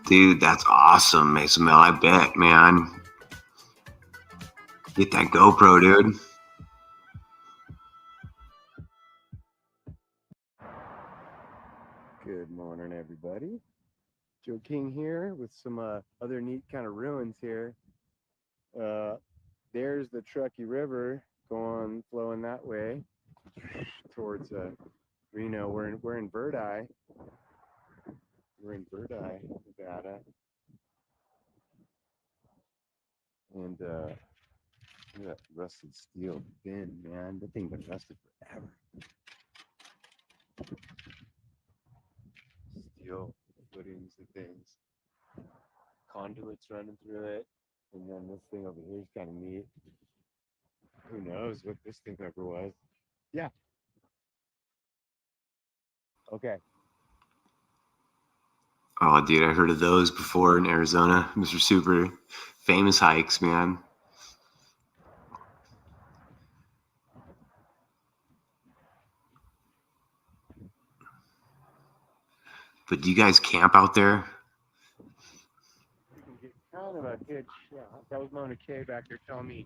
Dude, that's awesome, Mason Mel. I bet, man. Get that GoPro, dude. Good morning, everybody. Joe King here with some other neat kind of ruins here. There's the Truckee River flowing that way towards Reno. We're in Bird Eye. We're in Bird Eye, Nevada. And look at that rusted steel bin, man. That thing been rusted forever. Steel footings and things. Conduits running through it. And then this thing over here is kind of neat. Who knows what this thing ever was? Yeah. Okay. Oh, dude, I heard of those before in Arizona. Mr. Super. Famous hikes, man. But do you guys camp out there? You can get kind of a good shot. That was Mona K back there telling me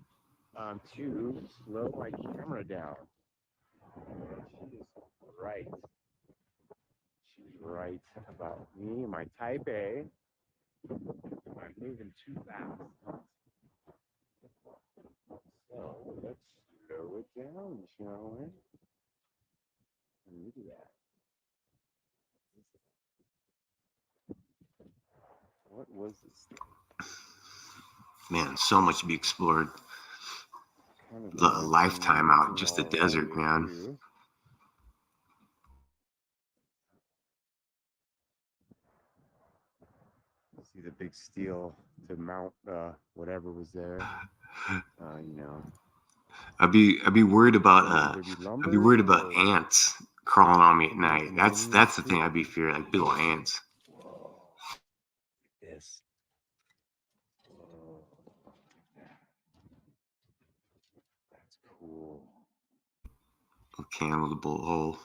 to slow my camera down. She is right. She's right about me, my type A. I'm moving too fast. So let's slow it down, shall we? Look at that. What was this? Man, so much to be explored. A lifetime out, just the desert, man. See the big steel to mount whatever was there. You know. I'd be worried about ants crawling on me at night. That's the thing I'd be fearing, like big old ants. This. That's cool. A can with a bullet hole.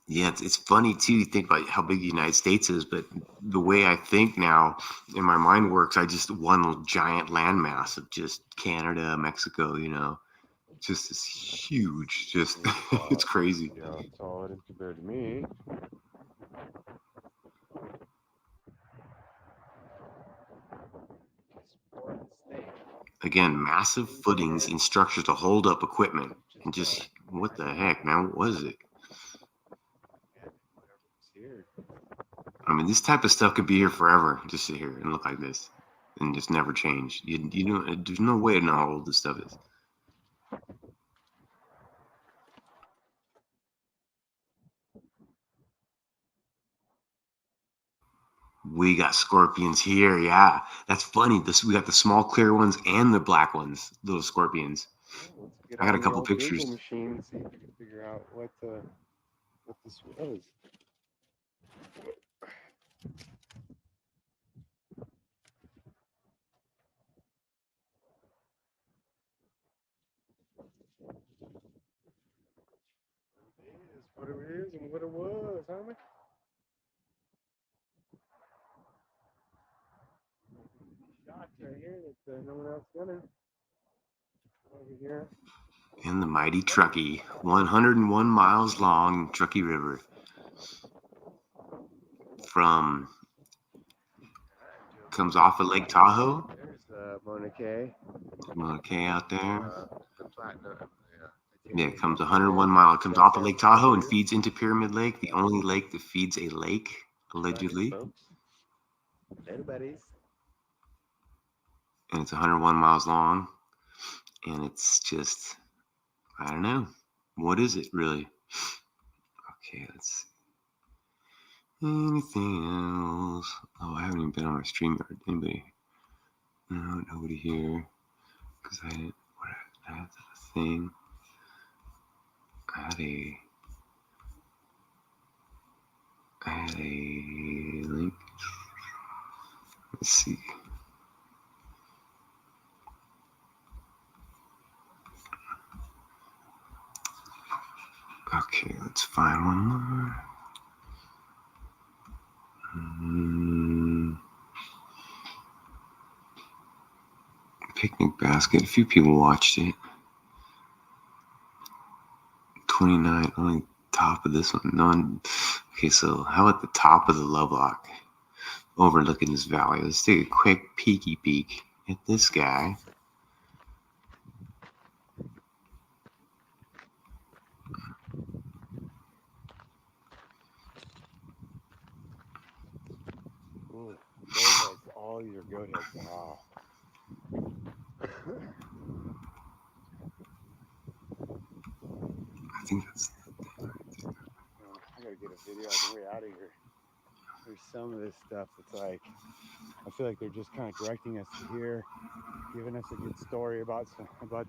Yeah, it's funny too. You think about how big the United States is, but the way I think now in my mind works, I just one giant landmass of just Canada, Mexico, just this huge, just it's crazy. Yeah, that's all it is compared to me. Again, massive footings and structures to hold up equipment, and just what the heck, man? What was it? I mean, this type of stuff could be here forever. Just sit here and look like this, and just never change. You know, there's no way to know how old this stuff is. We got scorpions here. Yeah, that's funny. We got the small clear ones and the black ones, little scorpions. I got a couple pictures. Google machine and see if we can figure out what this was. What it is and what it was, homie. Shots right here that no one else gunning over here. And the mighty Truckee, 101 miles long Truckee River. Comes off of Lake Tahoe. There's Mauna Kea. Mauna Kea out there. The platinum. Yeah, it comes 101 miles. Comes off of Lake Tahoe and feeds into Pyramid Lake, the only lake that feeds a lake, allegedly. Later, buddies. And it's 101 miles long. And it's just, I don't know. What is it, really? Okay, let's see. Anything else? Oh, I haven't even been on my StreamYard. Anybody? No, nobody here. Because I didn't. I had a thing. I had a link. Let's see. Okay, let's find one more. Picnic basket. A few people watched it. 29. Only top of this one. None. Okay, so how about the top of the Lovelock? Overlooking this valley. Let's take a quick peeky peek at this guy. Ooh, goat heads. All these are goat heads. Wow. I think that's. I gotta get a video on the way out of here. There's some of this stuff that's like, I feel like they're just kind of directing us to here, giving us a good story about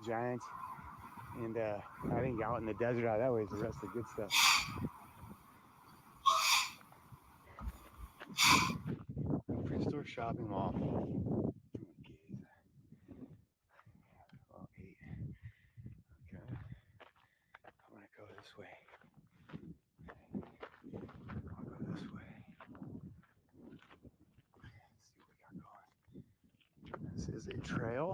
giants. And I think out in the desert out that way is the rest of the good stuff. Pre-store shopping mall. Okay. Well, 8. Okay. I'm gonna go this way. I'll go this way. Let's see what we got going. This is a trail.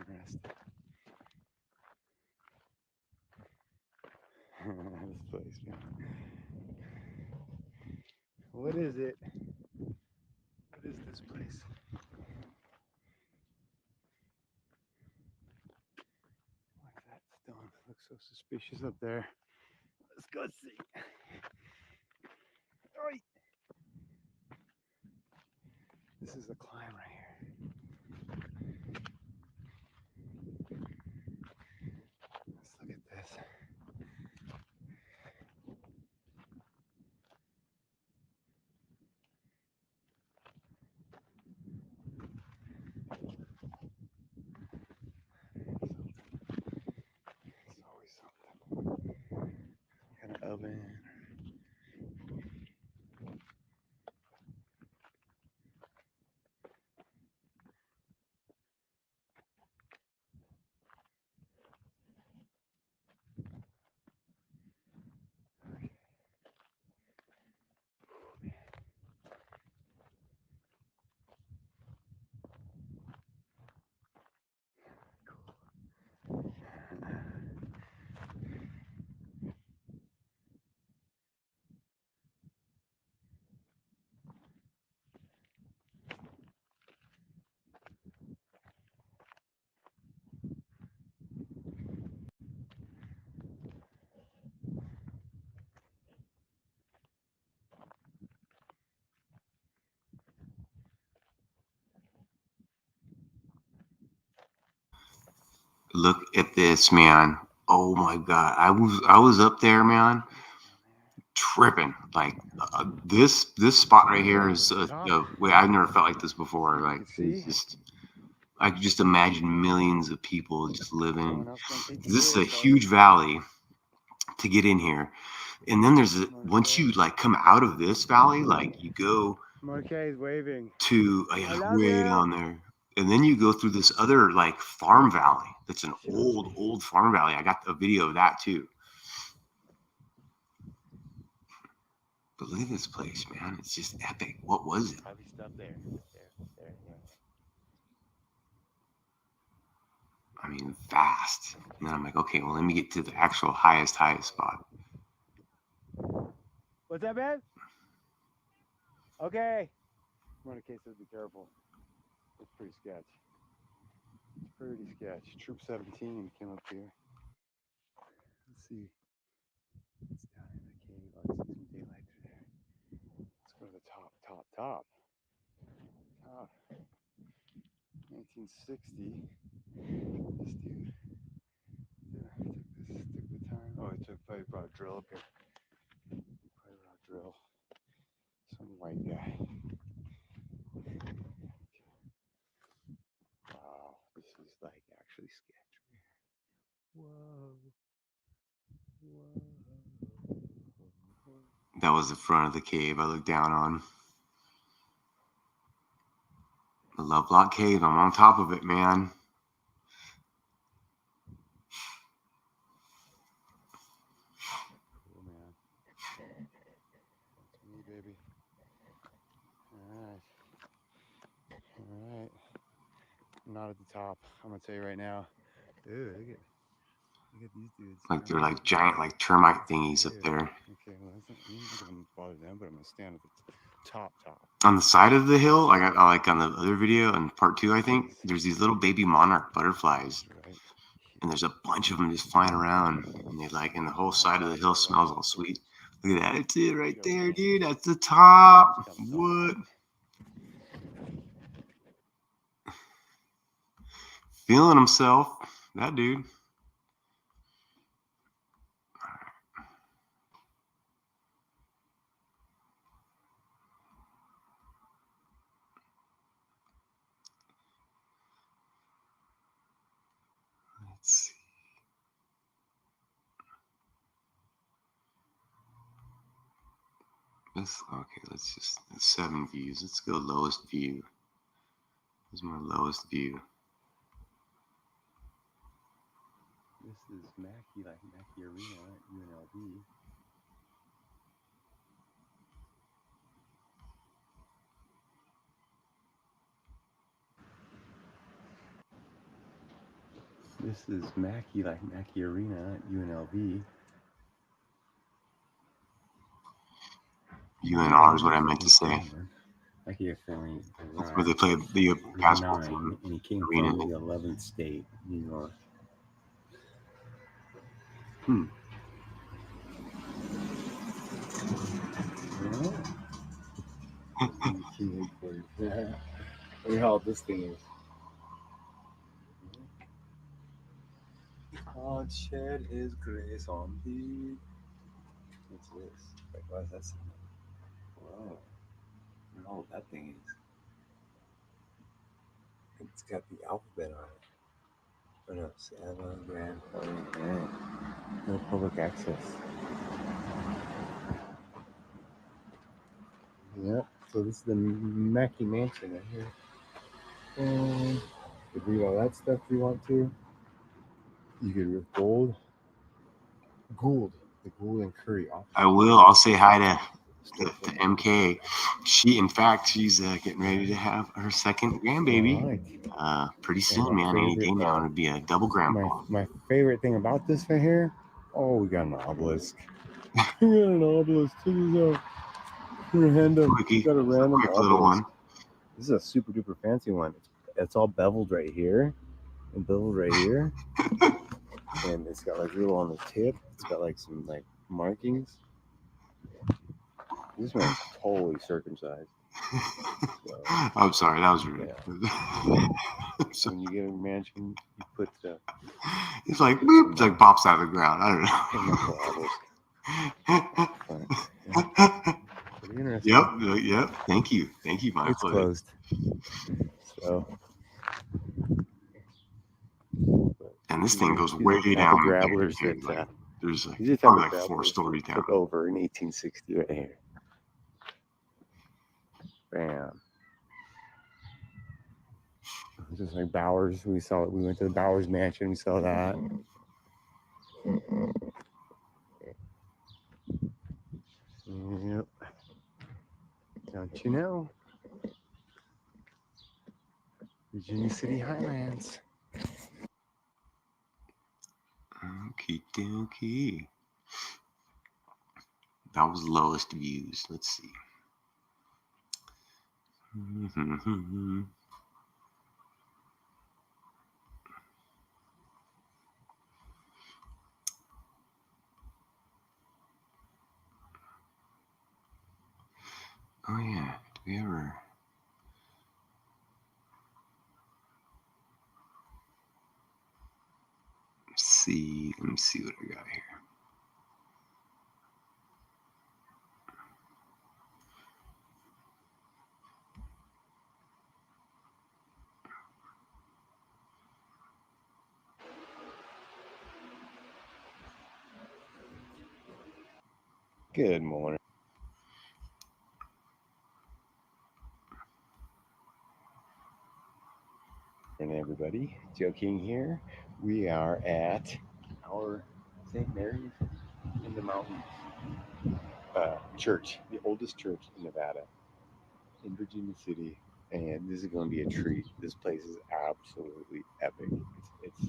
Rest. This place, man. What is it? What is this place? What's that stone? Looks so suspicious up there. Let's go see. Oi. is the climb right here. Let's look at this. It's always something. Some kind of oven. Look at this, man. Oh my God. I was up there, man, tripping. Like this spot right here is way I've never felt like this before. Like it's just, I could just imagine millions of people just living. This is a huge valley to get in here. And then there's once you like come out of this valley, like you go Marquez waving to way down there. And then you go through this other like farm valley. That's an old farm valley. I got a video of that too. But look at this place, man. It's just epic. What was it? Probably stuff there. I mean, vast. And then I'm like, okay, well, let me get to the actual highest spot. What's that, man? Okay. Marquez says be careful. It's pretty sketch. It's pretty sketch. Troop 17 came up here. Let's see. It's down in the cave. Oh, I see some daylight through there. Let's go to the top. 1960. This dude took the time. Oh, he probably brought a drill up here. Some white guy. Wow, this is like actually sketch. Whoa. That was the front of the cave I looked down on. The Lovelock Cave. I'm on top of it, man. Cool, man. That's me, baby. All right. I'm not at the top. I'm gonna tell you right now. Dude, look at these dudes. Like they're like giant, like termite thingies up there. Okay, well, I'm not gonna bother them, but I'm gonna stand at the top. On the side of the hill, I like on the other video in part 2, I think, there's these little baby monarch butterflies. And there's a bunch of them just flying around. And they like, and the whole side of the hill smells all sweet. Look at that. It's it right there, dude. That's the top. What? Feeling himself. That dude. Let's see. Okay, let's just 7 views. Let's go lowest view. Here's my lowest view. This is Mackey, like Mackey Arena at UNLV. This is Mackey, like Mackey Arena at UNLV. UNR is what I meant to say. Mackey family. That's where they play the basketball team. And he came Arena. from the 11th state, New York. Look how this thing is. God shed his grace on thee. What's this? Like, why is that something? Whoa. I don't know what that thing is. It's got the alphabet on it. Oh no, 7 grand. No public access. Yep, so this is the Mackey Mansion right here. And you could read all that stuff if you want to. You could read Gould, the Gould and Curry office. I will. I'll say hi to MK. She's getting ready to have her second grandbaby. Pretty soon, man. Any day now, it'll be a double grandpa. My favorite thing about this right here, oh, we got an obelisk. We got an obelisk. Check this out. Random. Quickie, Got a random quick little one. This is a super duper fancy one. It's all beveled right here and beveled right here. And it's got like a little on the tip. It's got like some like markings. This one's totally circumcised. So, I'm sorry, that was rude. Yeah. So when you get a mansion, you put the. It's like boop, it's like pops out of the ground. I don't know. Pretty interesting. Yep. Thank you, my It's closed. So. And this thing goes way down. Grabblers like, there's like these probably like 4 stories down. Took over in 1860 right here. Bam. Just like Bowers, we went to the Bowers mansion, we saw that. Yep. Don't you know? Virginia City Highlands. Okie dokie. That was lowest views. Let's see. Oh yeah, do we ever? Let me see what I got here. Good morning. And everybody, Joe King here. We are at our St. Mary's in the Mountains church, the oldest church in Nevada, in Virginia City, and this is going to be a treat. This place is absolutely epic. It's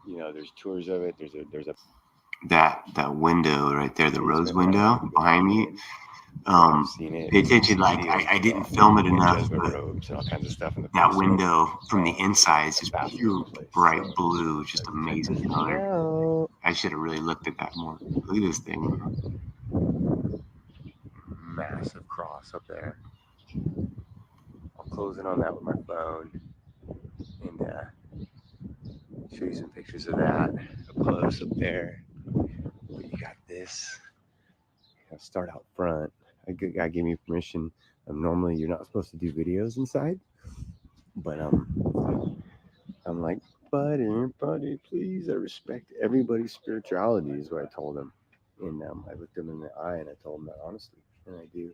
there's tours of it. There's a that window right there, the rose window behind me. Pay attention, like I didn't film it enough, but all kinds of stuff in the that window from the inside is just pure bright blue, just amazing color. I should have really looked at that more. Look at this thing. Massive cross up there. I'll close in on that with my phone and show you some pictures of that up close up there. But you got this. I'll start out front. A good guy gave me permission. Normally you're not supposed to do videos inside, but I'm like, buddy, please, I respect everybody's spirituality is what I told him. And I looked him in the eye and I told him that honestly, and I do.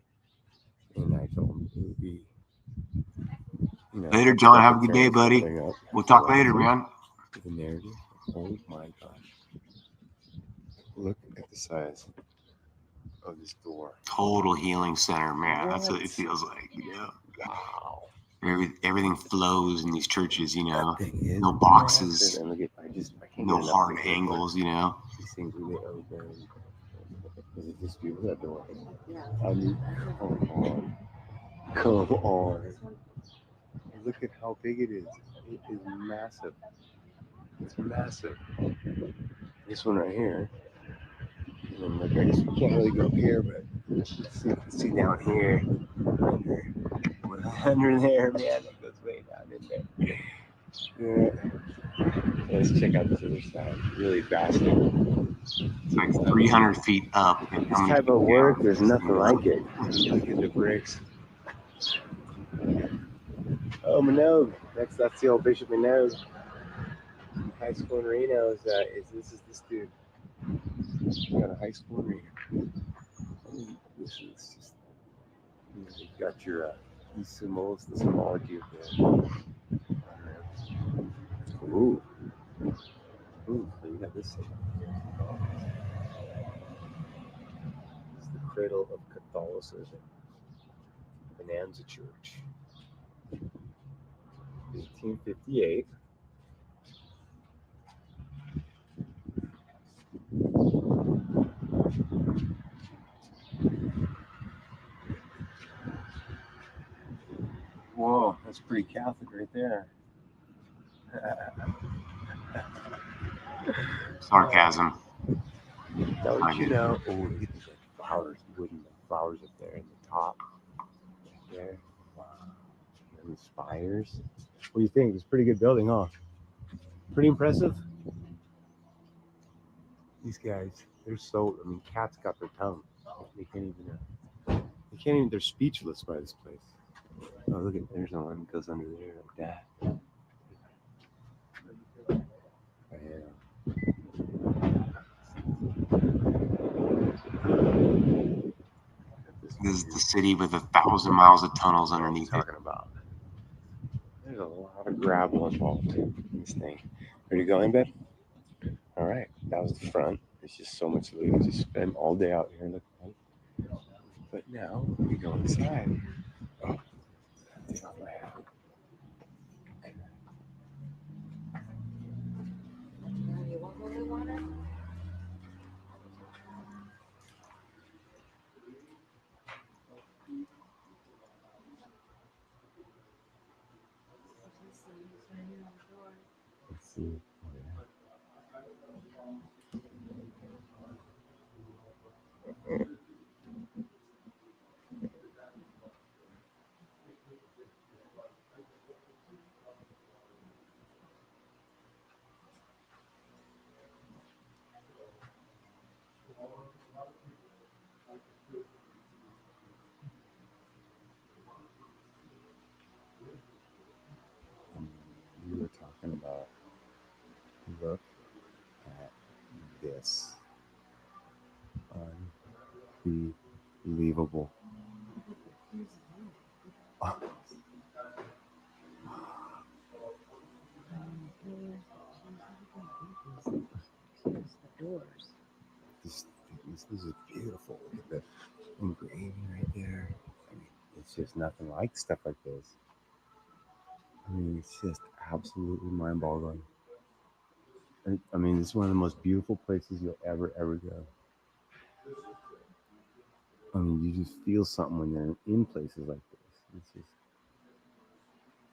And I told him it would be, later, John. Have a good day, buddy. We'll talk later, man. The narrative. Oh my gosh! Look at the size of this door. Total healing center, man. That's what it feels like, Wow. Everything flows in these churches, no boxes, no hard angles, These things really open. Is it just beautiful, that door? Yeah. I mean, come on. Look at how big it is. It is massive. It's massive. This one right here. And look, I guess we can't really go up here, but let's see down here. Under there, man. That goes way Yeah. Let's check out this other side. Really fascinating. It's like 300 feet up. And This type of work, there's nothing like it. Look at the bricks. Oh, Minogue. That's the old Bishop Minogue. High school in Reno is this dude. You got a high school in Reno. This is just, you've got your these symbols, the symbology of the. Ooh, so you got this thing. It's the cradle of Catholicism. Bonanza Church. 1858. Whoa, that's pretty Catholic right there. Sarcasm. Don't you know? Oh, look at these flowers, wooden flowers up there in the top. Right there. Wow. And the spires. What do you think? It's a pretty good building, huh? Pretty impressive. These guys, they're so, I mean, cats got their tongue. They can't even, they're speechless by this place. Oh, look at, there's one that goes under there like that. Yeah. This is the city with 1,000 miles of tunnels underneath it. Talking about. There's a lot of gravel involved in this thing. Ready to go in bed? All right, that was the front. There's just so much to do. Just spend all day out here looking. But now we go inside. Oh, take off my hat. You want holy water? Let's see. We were talking about, look at this. Unbelievable. Oh. This is beautiful. Look at the engraving right there. I mean, it's just nothing like stuff like this. I mean, it's just absolutely mind-boggling. I mean, it's one of the most beautiful places you'll ever go. I mean, you just feel something when you're in places like this. It's just,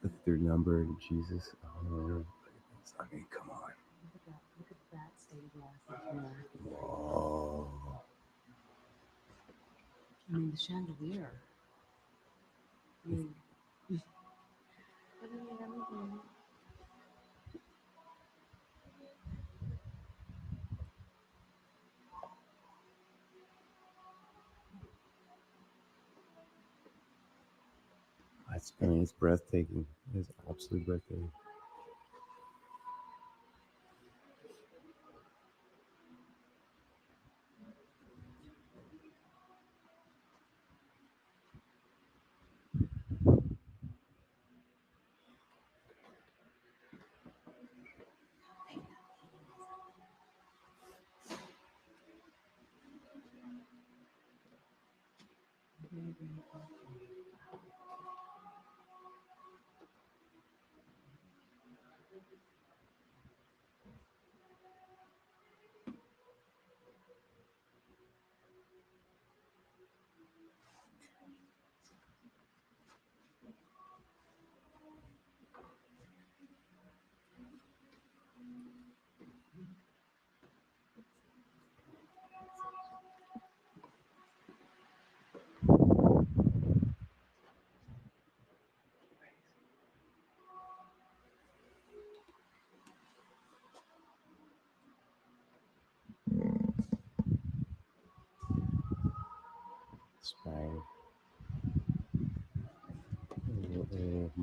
look at their number and Jesus. Oh, I mean, come on. Look at that stained glass in there. Whoa. I mean, the chandelier. I mean, everything. I mean, it's breathtaking. It's absolutely breathtaking.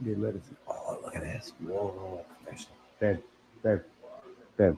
They let us. Oh, look at this. Whoa, professional. Babe, babe, babe.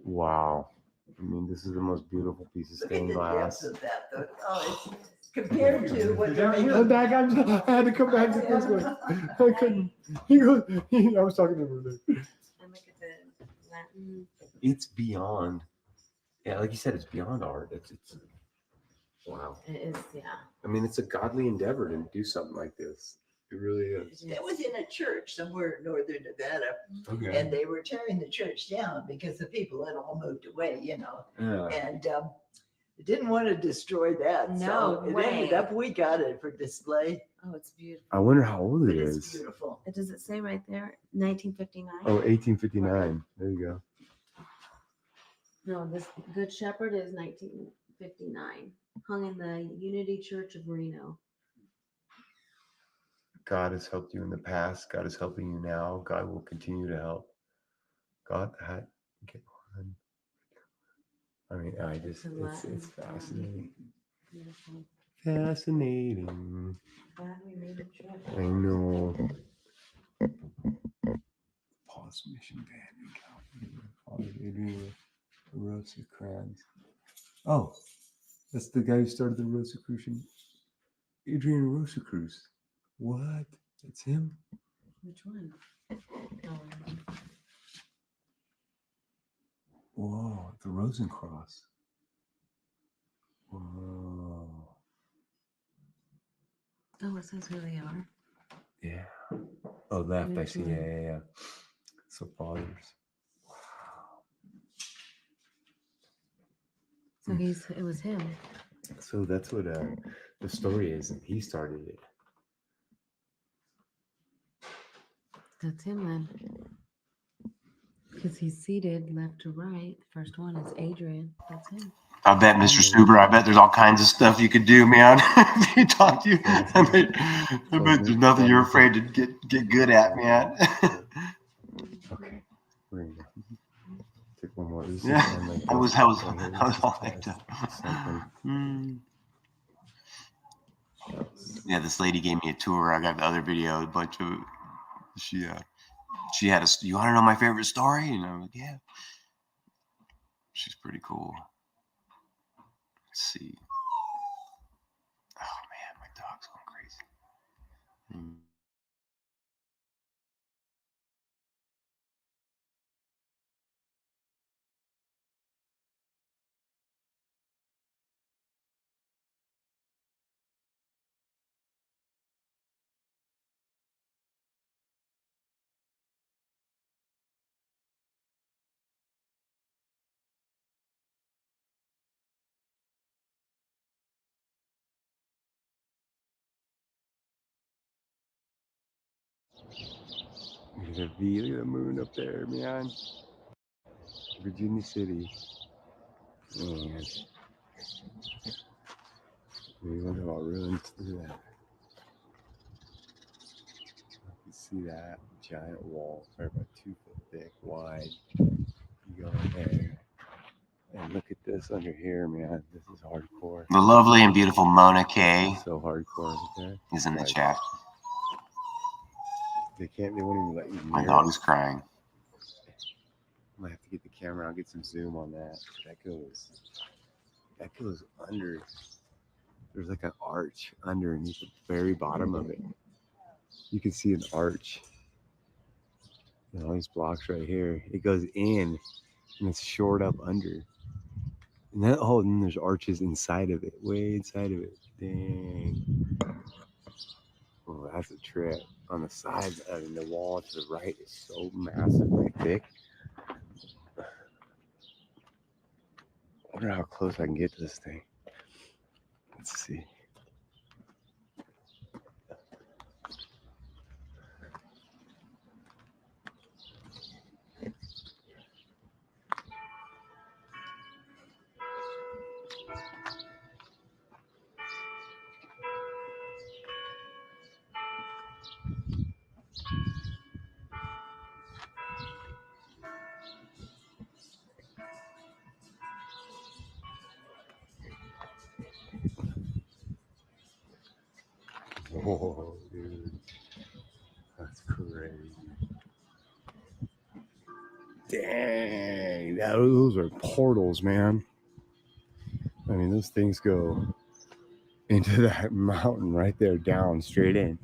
Wow. I mean, this is the most beautiful piece of stained glass. Of that, though. Oh, it's compared to what they're making. I'm back. I had to come back to this one. I couldn't. He goes. I was talking to him over there. And look at the Latin. It's beyond. Yeah, like you said, it's beyond art. It's wow. It is, yeah. I mean, it's a godly endeavor to do something like this. It really is. It was in a church somewhere in northern Nevada, Okay. and they were tearing the church down because the people had all moved away, you know. Yeah. And didn't want to destroy that. No so it way. ended up, we got it for display. Oh, it's beautiful. I wonder how old it It's is. beautiful. Does it say right there? 1959? Oh, 1859. There you go. No, this Good Shepherd is 1959. Hung in the Unity Church of Reno. God has helped you in the past. God is helping you now. God will continue to help. God had get on. I mean, it's fascinating. Beautiful. Fascinating. Glad we made a trip. I know. Paul's mission band. Father Adrian Rosicrucians. Oh, that's the guy who started the Rosicrucian. Adrian Rosicrucians. What? That's him? Which one? Oh, Whoa, the Rosencross. Whoa. oh, it says who they are. Yeah. Oh, left, I see. Which one? Yeah. So fathers. So it was him. So that's what the story is, and he started it. That's him then. Because he's seated left to right. The first one is Adrian. That's him. I bet, Mr. Stuber, I bet there's all kinds of stuff you could do, man. If you talk to you, I bet there's nothing you're afraid to get good at, man. Okay. We're gonna take one more. This Yeah, is like I was all hyped up. Yeah, this lady gave me a tour. I got the other video, a bunch of she had you want to know my favorite story? And I'm like, yeah. She's pretty cool. Let's see. Oh man, my dog's going crazy. Look at the V, look at the moon up there, man. Virginia City. Man. We went to our ruins. Look at that. You can see that giant wall, probably about 2 foot thick, wide. You go in there. And look at this under here, man. This is hardcore. The lovely and beautiful Mona Kay So hardcore, okay? is in the chat. They won't even let you My near dog it. is crying. I might have to get the camera. I'll get some zoom on that. That goes under. There's like an arch underneath the very bottom of it. You can see an arch. And all these blocks right here. It goes in And it's shored up under. And then, oh, and then there's arches inside of it, way inside of it. Dang. Oh, that's a trip. On the sides, I mean, the wall to the right is so massively thick. I wonder how close I can get to this thing. Let's see. Oh, dude. That's crazy. Dang. Those are portals, man. I mean, those things go into that mountain right there, down, straight in.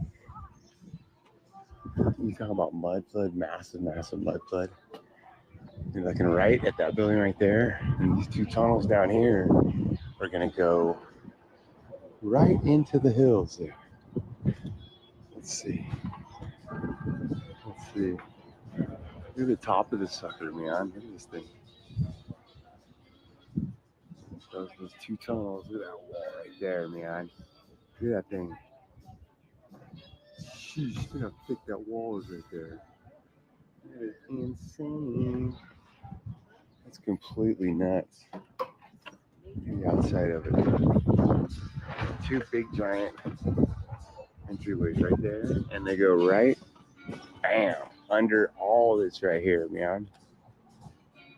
You talk about mud flood, massive, massive mud flood. You're looking right at that building right there. And these two tunnels down here are going to go right into the hills there. Let's see. Let's see. Look at the top of this sucker, man. Look at this thing. Those two tunnels. Look at that wall right there, man. Look at that thing. Sheesh, look how thick that wall is right there. That is insane. That's completely nuts. The outside of it. Two big giant entryways right there. And they go right, bam, under all this right here, man.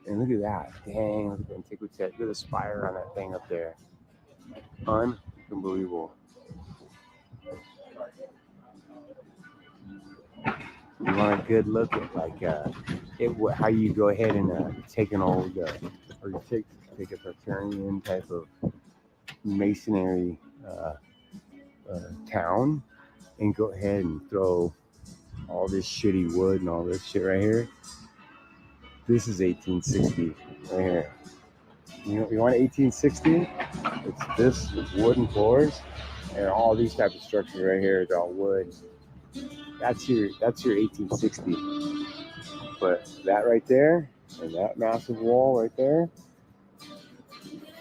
And look at that. Dang, look at the antiquity. Look at the spire on that thing up there. Unbelievable. You want a good look at like how you go ahead and take an old or you take a Tartarian type of masonry town and go ahead and throw all this shitty wood and all this shit right here. This is 1860 right here. You want 1860? It's this with wooden floors and all these type of structures right here. It's all wood. That's your 1860. But that right there and that massive wall right there,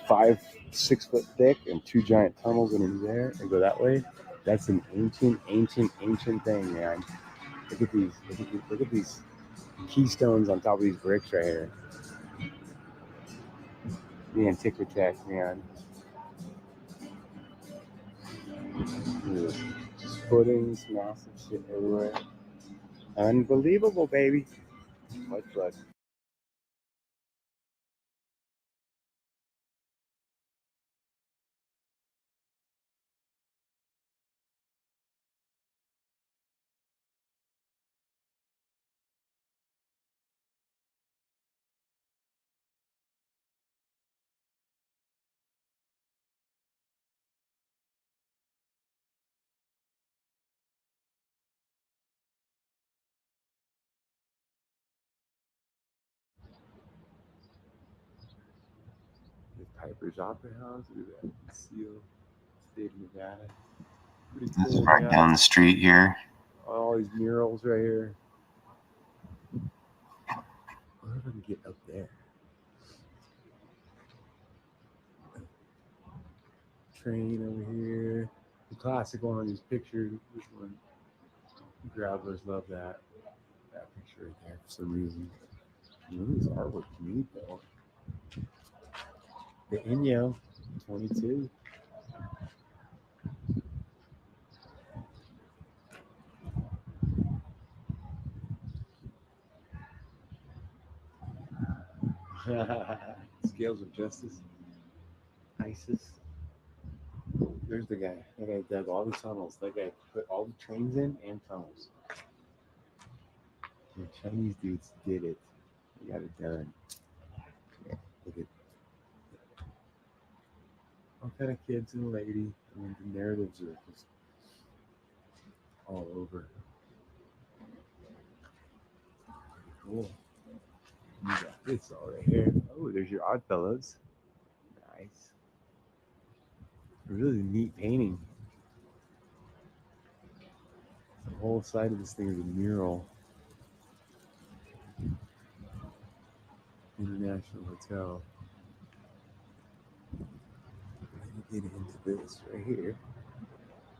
5-6 foot thick and two giant tunnels in there and go that way. That's an ancient thing, man. Look at these. Look at these keystones on top of these bricks right here. The Antiquitech, man. Just footings, massive shit everywhere. Unbelievable, baby. Mud flood. The Piper's Opera House. Look at that. Seal. State of Nevada. Pretty cool. This is right down the street here. All these murals right here. I wonder if I can get up there. Train over here. The classic one on these pictures. This one. Gravelers love that picture right there for some reason. Look at this artwork to me, though. The Inyo 22. Scales of Justice. ISIS. There's the guy. That guy dug all the tunnels. That guy put all the trains in and tunnels. The Chinese dudes did it. They got it done. Look at all kind of kids and a lady. I mean, the narratives are just all over. Cool. You got this all right here. Oh, there's your Oddfellows. Nice. Really neat painting. The whole side of this thing is a mural. International Hotel. Let me get into this right here.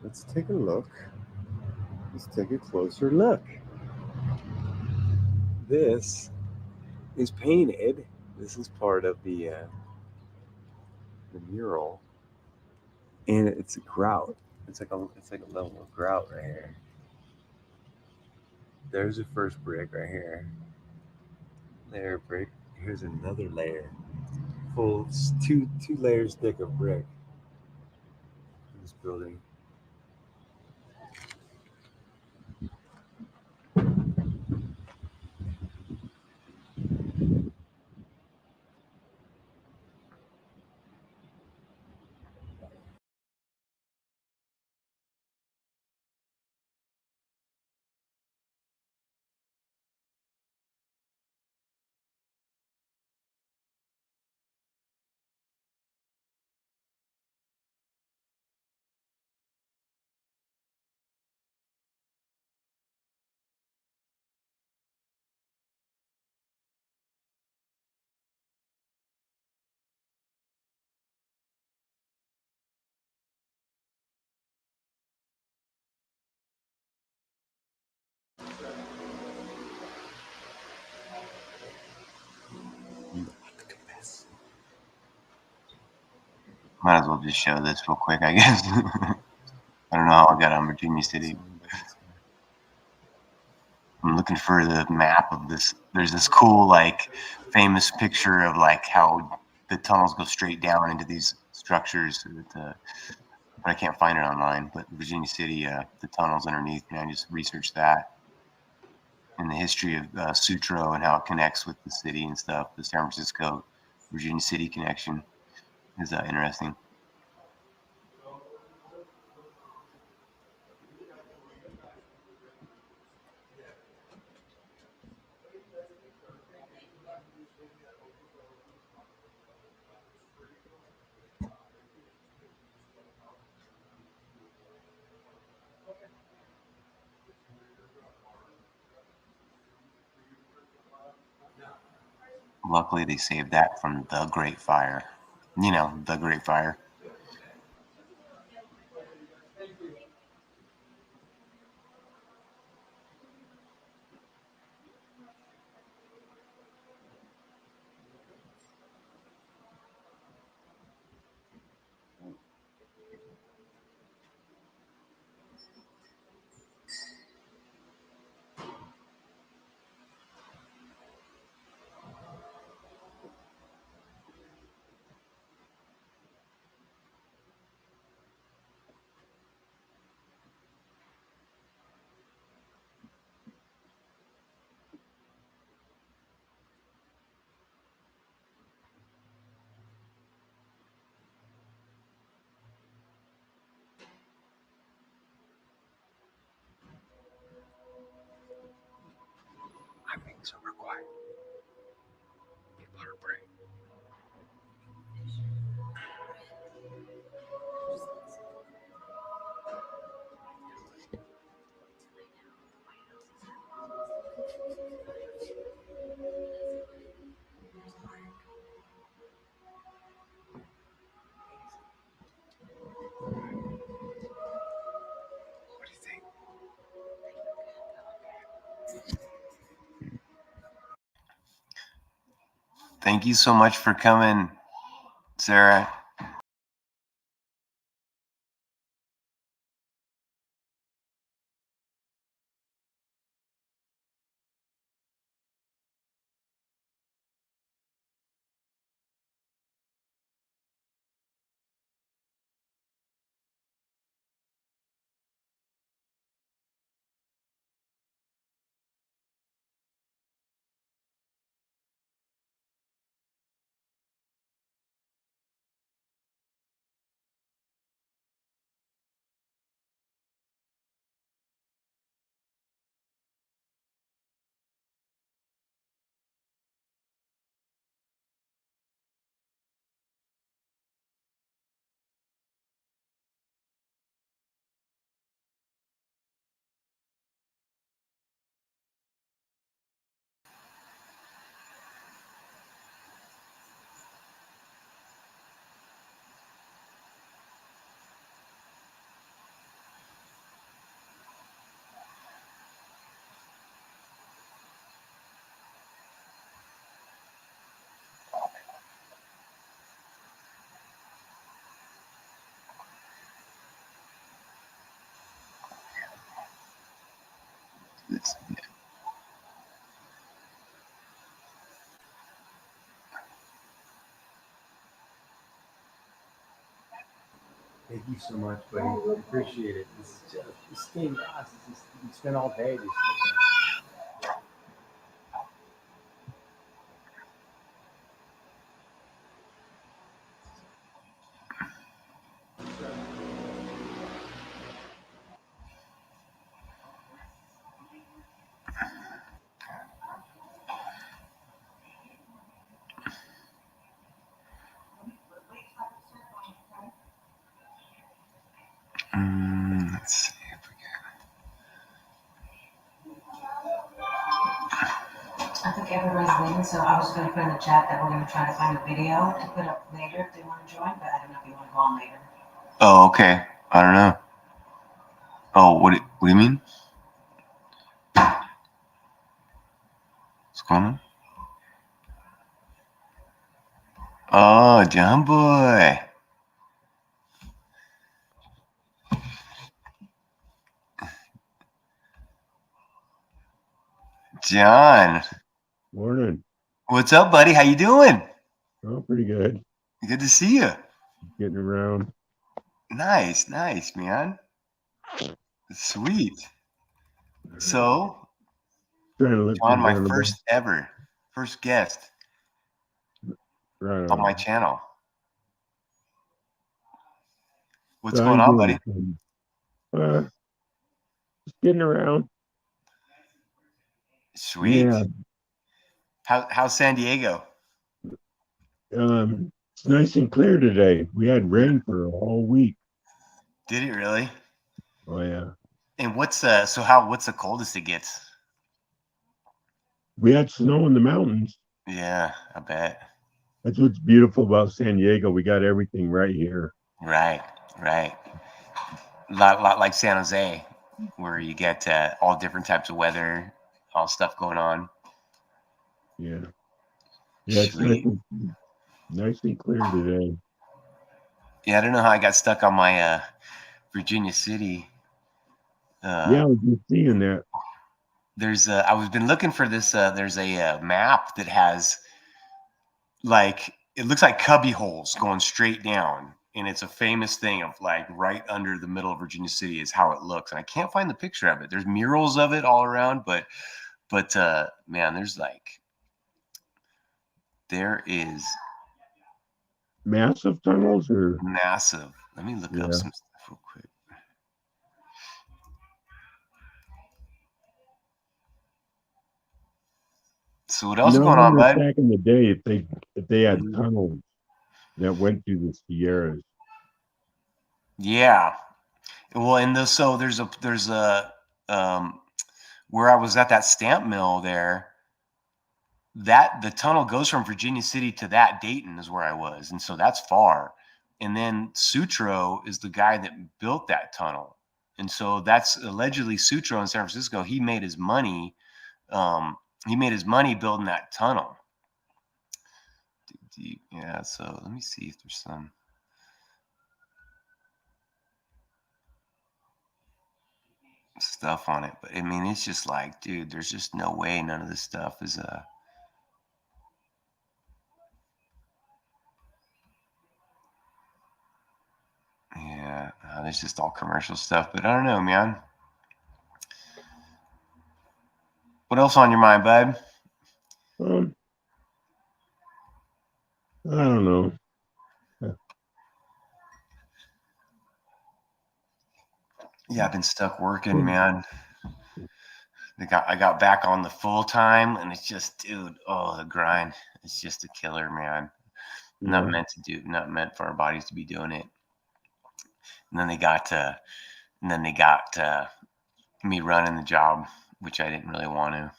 Let's take a look. Let's take a closer look. This is painted. This is part of the mural, and it's a grout. It's like a level of grout right here. There's the first brick right here. Layer of brick. Here's another layer. Full two layers thick of brick. In this building. Might as well just show this real quick, I guess. I don't know how I got on Virginia City. I'm looking for the map of this. There's this cool, like, famous picture of, like, how the tunnels go straight down into these structures. But I can't find it online. But Virginia City, the tunnels underneath, and I just researched that. And the history of Sutro and how it connects with the city and stuff. The San Francisco, Virginia City connection is interesting. Luckily, they saved that from the Great Fire. You know, the Great Fire. I'm being super quiet. People are praying. What do you think? Thank you so much for coming, Sarah. Thank you so much, buddy. I appreciate it. This is just this stained glass. Just, you can spend all day just Let's see if we I think everybody's waiting, so I was going to put in the chat that we're going to try to find a video to put up later if they want to join, but I don't know if you want to go on later. Oh, okay. I don't know. Oh, what do you mean? What's going on? Oh, John boy. John. Morning. What's up, buddy? How you doing? Oh, pretty good. Good to see you. Getting around. Nice, man. Sweet. So, Trying to lift John, my down first guest right on my channel. What's So going how on, you buddy? doing? Just getting around. Sweet. Yeah. How's San Diego? It's nice and clear today. We had rain for a whole week. Did it really? Oh yeah. And what's the coldest it gets? We had snow in the mountains. Yeah, I bet. That's what's beautiful about San Diego. We got everything right here. Right. Lot like San Jose, where you get all different types of weather, all stuff going on. Yeah. Yeah, it's nice and clear today. Yeah, I don't know how I got stuck on my Virginia City. Yeah, I was just seeing that. I was been looking for this. There's a map that has like it looks like cubby holes going straight down, and it's a famous thing of like right under the middle of Virginia City is how it looks. And I can't find the picture of it. There's murals of it all around, but man, there is massive tunnels or massive. Let me look up some stuff real quick. So what else is going on, bud? Back in the day, if they had tunnels that went through the Sierras. Yeah. Well, there's a where I was at that stamp mill there, that the tunnel goes from Virginia City to that Dayton is where I was. And so that's far. And then Sutro is the guy that built that tunnel. And so that's allegedly Sutro in San Francisco. He made his money. Building that tunnel. Yeah. So let me see if there's some. Stuff on it, but I mean it's just like, dude, there's just no way none of this stuff is yeah, there's just all commercial stuff, but I don't know, man. What else on your mind, bud? I don't know. Yeah, I've been stuck working, man. I got back on the full time, and it's just, dude, the grind. It's just a killer, man. Yeah. Not meant for our bodies to be doing it. And then they got me running the job, which I didn't really want to.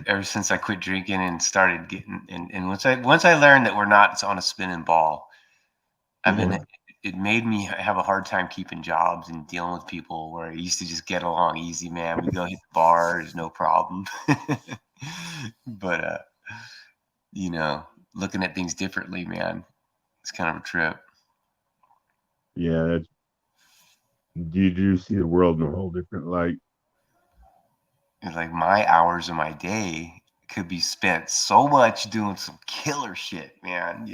Ever since I quit drinking and started getting, and once I learned that we're not on a spinning ball, it made me have a hard time keeping jobs and dealing with people where I used to just get along easy, man. We go hit the bars, no problem. But looking at things differently, man, it's kind of a trip. Yeah, you do see the world in a whole different light. It's like my hours of my day could be spent so much doing some killer shit, man,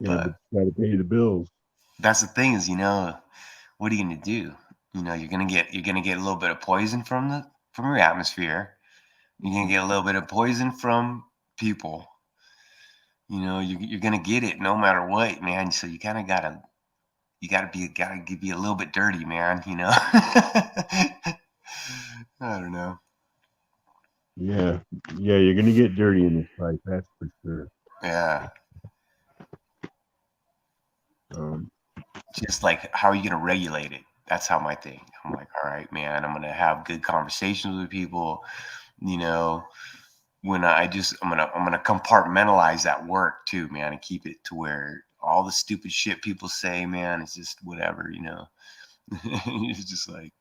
Yeah, but you got to pay the bills. That's the thing is, what are you gonna do? You're gonna get a little bit of poison from your atmosphere. You're gonna get a little bit of poison from people. You're gonna get it no matter what, man. So you kind of gotta be a little bit dirty, man. I don't know. Yeah, you're gonna get dirty in this life, that's for sure. Yeah. Just like, how are you gonna regulate it? That's how my thing. I'm like, all right, man, I'm gonna have good conversations with people. When I'm gonna compartmentalize that work too, man, and keep it to where all the stupid shit people say, man, it's just whatever, It's just like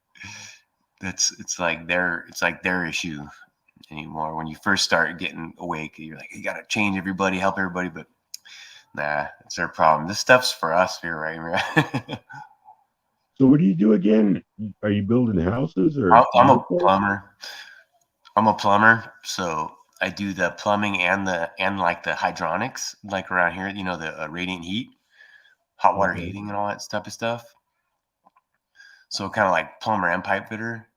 it's like their issue anymore. When you first start getting awake, you're like, you gotta change everybody, help everybody, but nah, it's their problem. This stuff's for us here, right, man? So what do you do again? Are you building houses or? I'm a plumber. So I do the plumbing and like the hydronics, like around here, the radiant heat, hot water heating, and all that type of stuff. So kind of like plumber and pipe fitter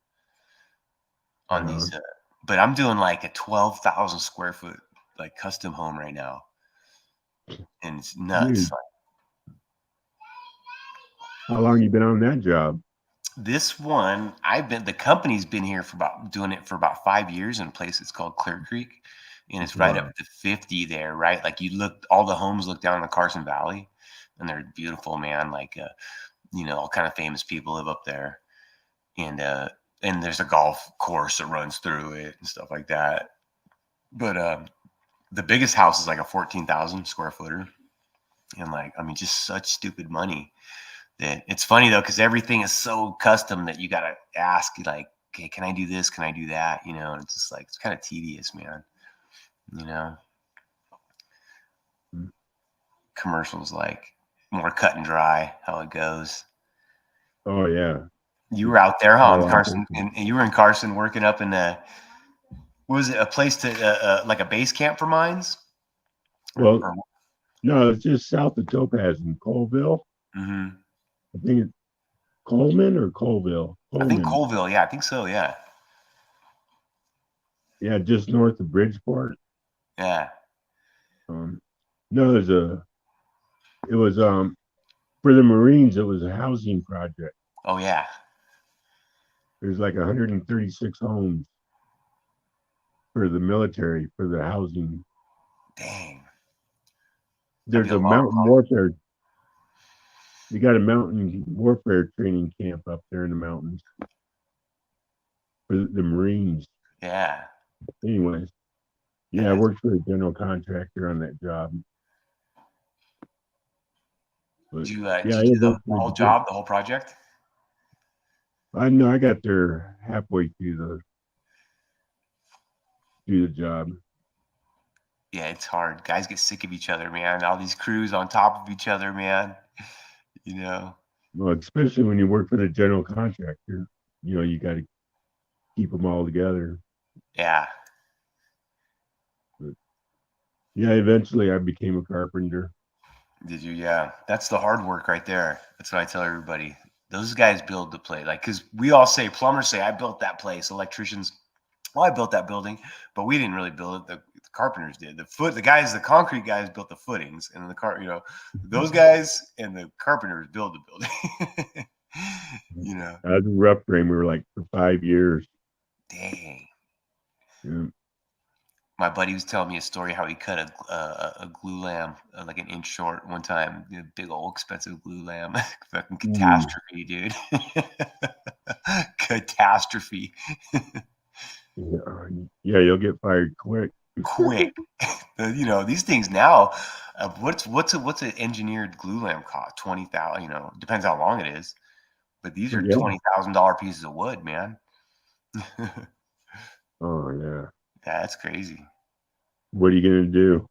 on these. But I'm doing like a 12,000 square foot like custom home right now, and it's nuts. How long you been on that job? This one, the company's been here doing it for about 5 years in a place that's called Clear Creek, and it's right up to 50 there, right? Like all the homes look down the Carson Valley, and they're beautiful, man. Like, all kind of famous people live up there, and there's a golf course that runs through it and stuff like that. But the biggest house is like a 14,000 square footer, and just such stupid money. It's funny though, because everything is so custom that you gotta ask, like, okay, can I do this? Can I do that? And it's just like, it's kind of tedious, man. Commercials, like, more cut and dry how it goes. Oh yeah. You were out there, huh, Carson? And you were in Carson working up in what was it, a place to like a base camp for mines? Well, no, it's just south of Topaz in Colville. Mm-hmm. I think it's Coleman or Colville. I think Colville. Yeah, I think so. Yeah. Yeah, just north of Bridgeport. Yeah. No, it was for the Marines. It was a housing project. Oh yeah. There's like 136 homes for the military for the housing. Dang. There's a mountain warfare. You got a mountain warfare training camp up there in the mountains for the Marines. Yeah. Anyways, yeah, I worked for a general contractor on that job. But, did you do the whole job, the whole project? I know I got there halfway through the job. Yeah, it's hard. Guys get sick of each other, man. All these crews on top of each other, man. Well, especially when you work for the general contractor, you got to keep them all together. Yeah. But, yeah, eventually I became a carpenter. Did you? Yeah. That's the hard work right there. That's what I tell everybody. Those guys build the place. Like, because we all say, plumbers say, I built that place. Electricians, well, I built that building, but we didn't really build it. The carpenters did. The concrete guys built the footings, and those guys and the carpenters build the building. I was a rough frame. We were like for 5 years. Dang. Yeah. My buddy was telling me a story how he cut a glue lamp like an inch short one time. A big old expensive glue lamp. Fucking catastrophe, dude. Catastrophe. Yeah, you'll get fired quick. These things now. What's an engineered glue lamp cost? 20,000. Depends how long it is. But these are $20,000 pieces of wood, man. Oh yeah. That's crazy. What are you gonna do?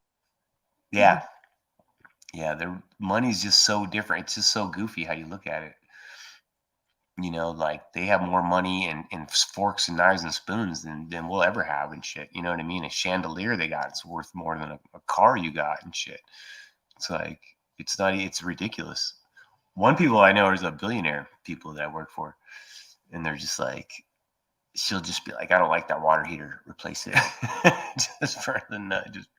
Yeah. Their money's just so different. It's just so goofy how you look at it. Like they have more money in forks and knives and spoons than we'll ever have and shit. A chandelier they got, it's worth more than a car you got and shit. It's like, It's not. It's ridiculous. One people I know is a billionaire people that I work for, and they're just like, she'll just be like, I don't like that water heater. Replace it. Just for the nut. Just,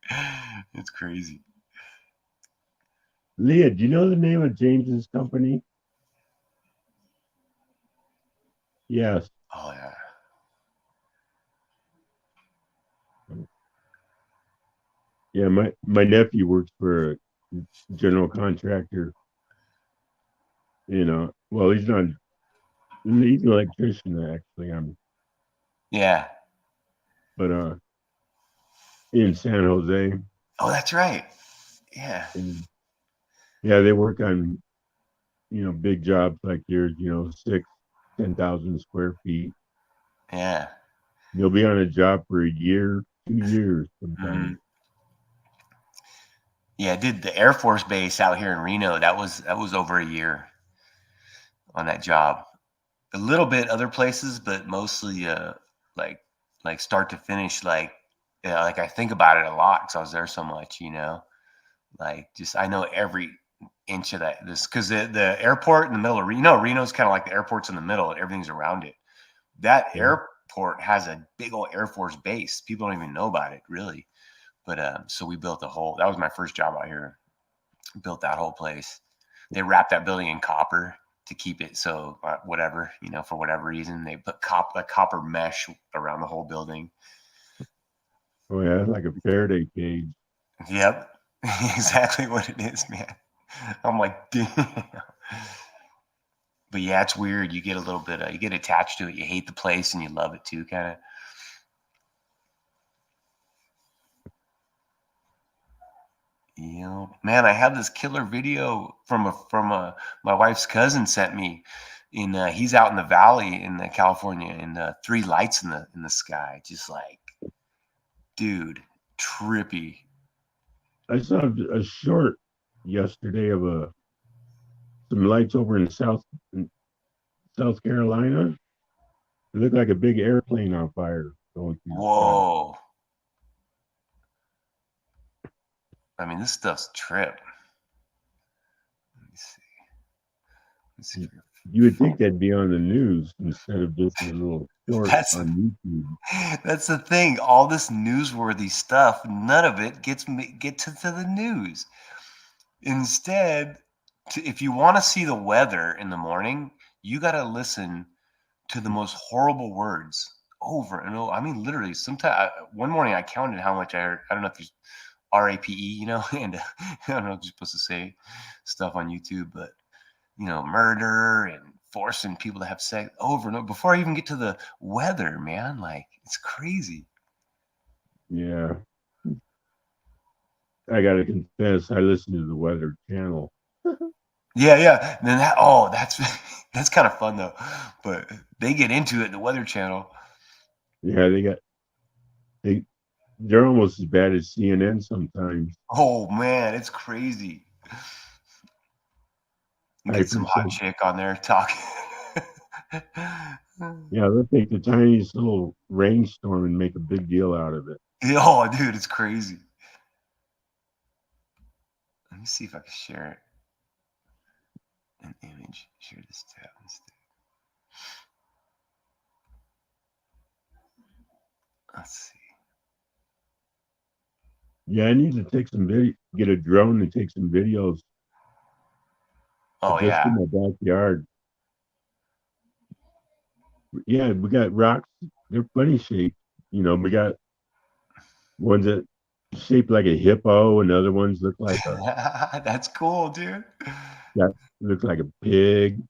it's crazy. Leah, do you know the name of James's company? Yes. Oh yeah. Yeah, my nephew works for a general contractor. You know, well, he's not. He's an electrician, actually. Yeah. But in San Jose. Oh, that's right. Yeah. And yeah, they work on, big jobs like yours. 10,000 square feet. Yeah. You'll be on a job for a year, 2 years sometimes. Yeah, did the Air Force Base out here in Reno. That was over a year on that job. A little bit other places, but mostly like start to finish. Like I think about it a lot because I was there so much. Like just I know every inch of that. This because the airport in the middle of Reno's kind of like the airport's in the middle and everything's around it. That airport has a big old Air Force base. People don't even know about it really. But so we built that was my first job out here. Built that whole place. They wrapped that building in copper to keep it so whatever, for whatever reason, they put a copper mesh around the whole building. Oh yeah, it's like a Faraday cage. Yep. Exactly what it is, man. I'm like, damn. But yeah, it's weird. You get a little bit, you get attached to it. You hate the place and you love it too, kind of. Man, I have this killer video from my wife's cousin sent me. He's out in the valley in California, and 3 lights in the sky, just like, dude, trippy. I saw a short yesterday of some lights over in South Carolina. It looked like a big airplane on fire going through. Whoa. I mean, this stuff's trip. Let me see. You would think that'd be on the news instead of just a little short on YouTube. That's the thing. All this newsworthy stuff, none of it get to the news. Instead, if you want to see the weather in the morning, you got to listen to the most horrible words over and over. I mean, literally, sometimes one morning I counted how much I heard. I don't know if there's RAPE, and I don't know if you're supposed to say stuff on YouTube, but murder and forcing people to have sex over and over before I even get to the weather, man. Like, it's crazy. Yeah. I gotta confess, I listen to the Weather Channel. Yeah. And then that's kind of fun though. But they get into it, the Weather Channel. Yeah, they're almost as bad as CNN sometimes. Oh man, it's crazy. Get some hot chick on there talking. Yeah, they'll take the tiniest little rainstorm and make a big deal out of it. Oh, dude, it's crazy. Let me see if I can share it. An image. Share this tab instead. Let's see. Yeah, I need to take some video, get a drone and take some videos. Oh, just yeah. in my backyard. Yeah, we got rocks. They're funny shaped. We got ones that shaped like a hippo, and other ones look like a. That's cool, dude. That looks like a pig,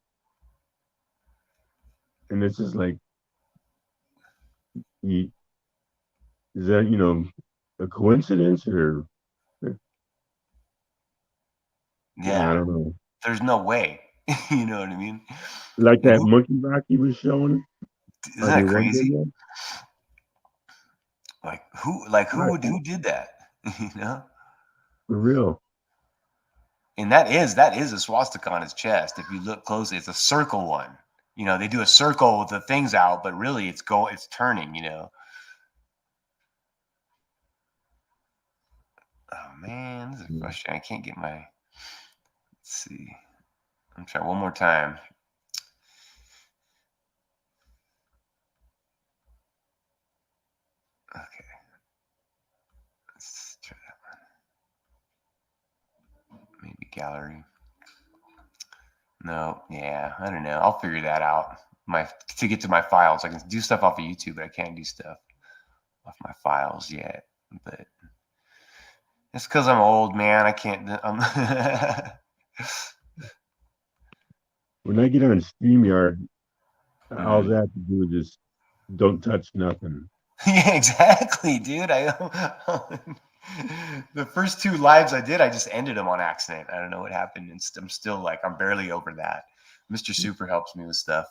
and it's just like, is that a coincidence or? Yeah, I don't know. There's no way. You know what I mean? Like that monkey rock he was showing. Isn't that crazy? Who did that? For real. And that is a swastika on his chest. If you look closely, it's a circle one. They do a circle with the things out, but really it's turning. Oh man, this is frustrating. I can't get my see. I'm trying one more time. Okay. Let's try that one. Maybe gallery. No, yeah, I don't know. I'll figure that out. To get to my files, I can do stuff off of YouTube, but I can't do stuff off my files yet. But it's because I'm old, man. I can't. When I get on StreamYard, all I have to do is just don't touch nothing. Yeah, exactly, dude. The first 2 lives I did, I just ended them on accident. I don't know what happened. I'm still like, I'm barely over that. Mr. Super helps me with stuff.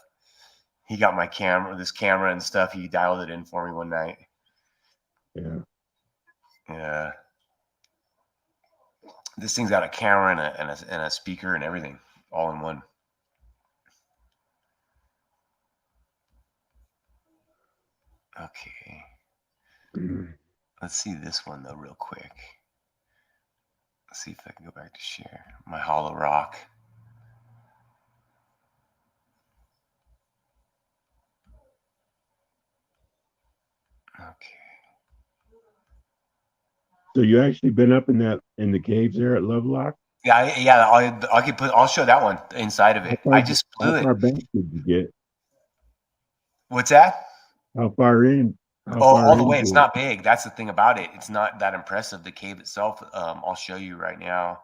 He got my camera, this camera and stuff. He dialed it in for me one night. Yeah. Yeah. This thing's got a camera and a speaker and everything all in one. Okay. Let's see this one though real quick. Let's see if I can go back to share my hollow rock. Okay. So you actually been up in the caves there at Lovelock? Yeah. I'll show that one inside of it. I just blew it. How far back did you get? What's that? How far in? All the way. It's not big. That's the thing about it. It's not that impressive. The cave itself. I'll show you right now.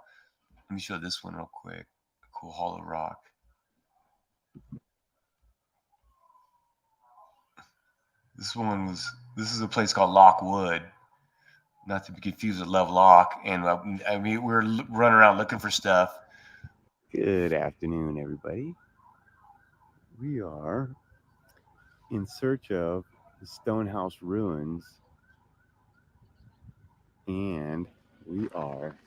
Let me show this one real quick. Cool hollow rock. This is a place called Lockwood. Not to be confused with Lovelock. And I mean, we're running around looking for stuff. Good afternoon, everybody. We are in search of the Stonehouse ruins, and we are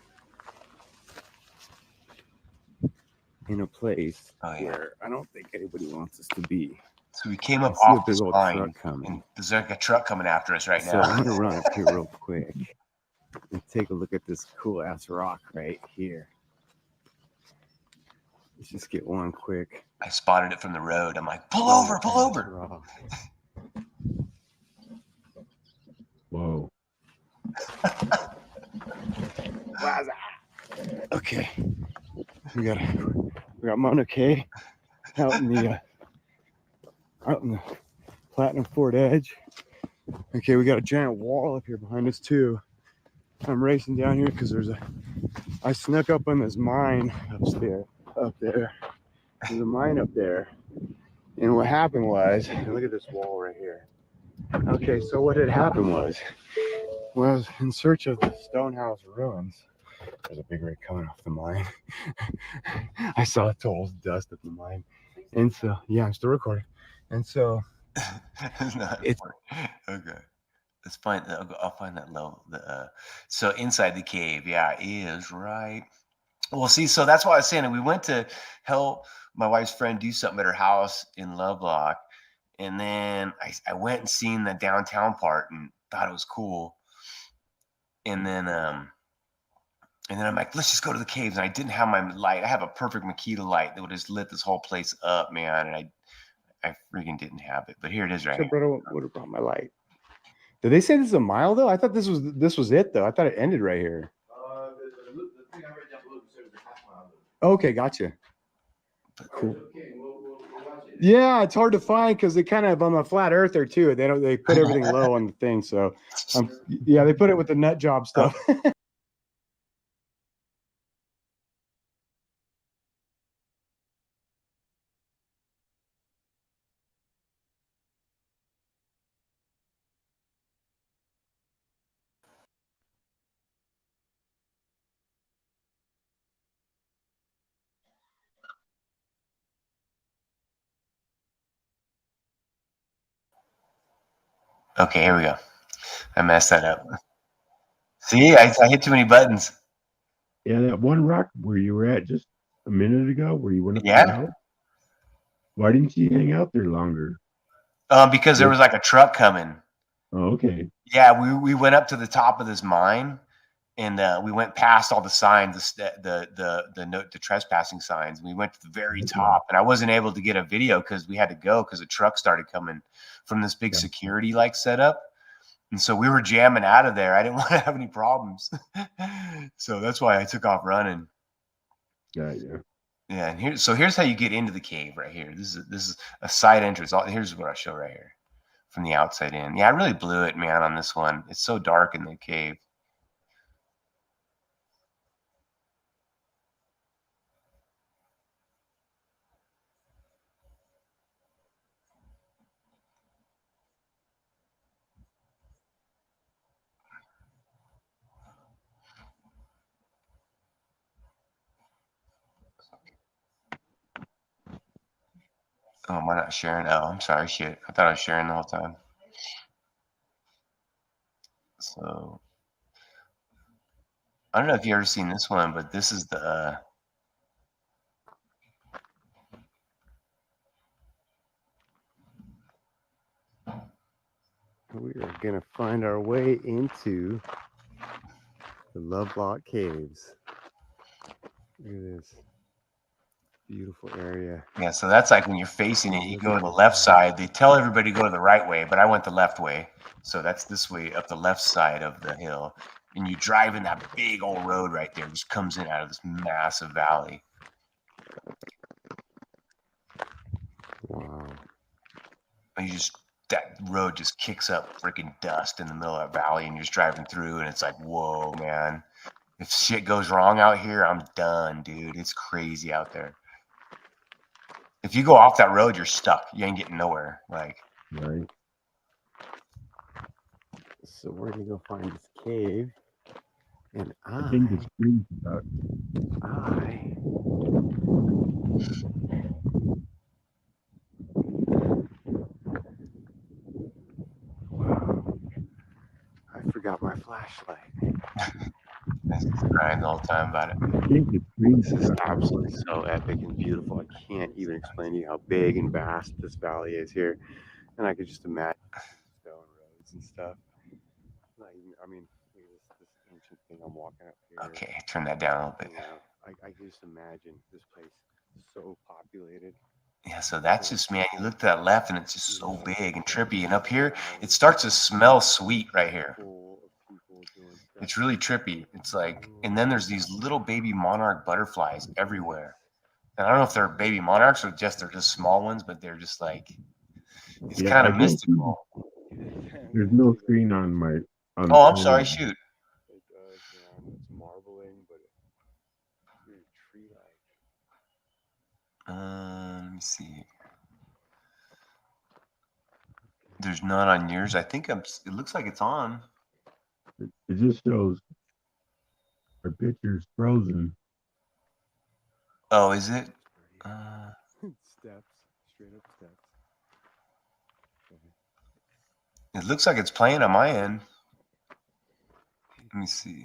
in a place where I don't think anybody wants us to be. So we came up off this line, and there's like a truck coming after us right now. So I'm gonna run up here real quick and take a look at this cool ass rock right here. Let's just get one quick. I spotted it from the road. I'm like, pull over, pull over. Whoa. Okay. We got Mauna Kea out in the Platinum Fort Edge. Okay, we got a giant wall up here behind us too. I'm racing down here because I snuck up on this mine up there. There's a mine up there. And what happened was, look at this wall right here. Okay, so what had happened was I was in search of the Stonehouse ruins. There's a big rig coming off the mine. I saw tolls dust at the mine. And so, yeah, I'm still recording. And so, it's okay. Let's find. I'll find that low. So inside the cave, yeah, is right. Well, see, so that's why I was saying that we went to help my wife's friend do something at her house in Lovelock, and then I went and seen the downtown part and thought it was cool, and then I'm like, let's just go to the caves. And I didn't have my light. I have a perfect Makita light that would just lit this whole place up, man. And I freaking didn't have it. But here it is right so here. brother would have brought my light. Did they say this is a mile though? I thought this was it though. I thought it ended right here. The thing I read down below said it was a half mile. Okay, gotcha. Cool. Yeah, it's hard to find because they kind of on the flat earther too. They put everything low on the thing. So yeah, they put it with the nut job stuff. Okay, here we go. I messed that up. See, I hit too many buttons. Yeah, that one rock where you were at just a minute ago, where you went up Yeah. the hill. Why didn't you hang out there longer? Because there was like a truck coming. Oh, okay. Yeah, we went up to the top of this mine, And we went past all the signs, the trespassing signs. We went to the very top, and I wasn't able to get a video because we had to go because a truck started coming from this big security like setup, and so we were jamming out of there. I didn't want to have any problems, so that's why I took off running. Yeah. And here's how you get into the cave right here. This is a side entrance. Here's what I show right here from the outside in. Yeah, I really blew it, man, on this one. It's so dark in the cave. Oh, am I not sharing? Oh, I'm sorry. Shit. I thought I was sharing the whole time. So, I don't know if you've ever seen this one, but this is the... We are going to find our way into the Lovelock Caves. Look at this beautiful area. Yeah, so that's like when you're facing it, you go to the left side. They tell everybody to go the right way, but I went the left way. So that's this way up the left side of the hill. And you drive in that big old road right there, which comes in out of this massive valley. Wow. And that road just kicks up freaking dust in the middle of that valley, and you're just driving through, and it's like, whoa, man. If shit goes wrong out here, I'm done, dude. It's crazy out there. If you go off that road, you're stuck. You ain't getting nowhere. Like, right. So we're gonna go find this cave, and I think the screen's about. Wow. I forgot my flashlight. I was crying the whole time about it. I think the screen's This is absolutely so epic and beautiful. I can't even explain to you how big and vast this valley is here. And I could just imagine stone roads and stuff. Not even, I mean, look at this ancient thing I'm walking up here. Okay, turn that down a little bit. You know, I can just imagine this place so populated. Yeah, so that's just, man, you look to that left and it's just so big and trippy. And up here, it starts to smell sweet right here. It's really trippy. It's like, and then there's these little baby monarch butterflies everywhere. And I don't know if they're baby monarchs or they're just small ones, but they're just like, it's kind of mystical. There's no screen on my. On Oh, I'm sorry. Shoot. It does, yeah. It's marbling, but it's very tree-like. Let me see. There's none on yours. I think it looks like it's on. It just shows our picture's frozen. Oh, is it? Steps, straight up steps. It looks like it's playing on my end. Let me see.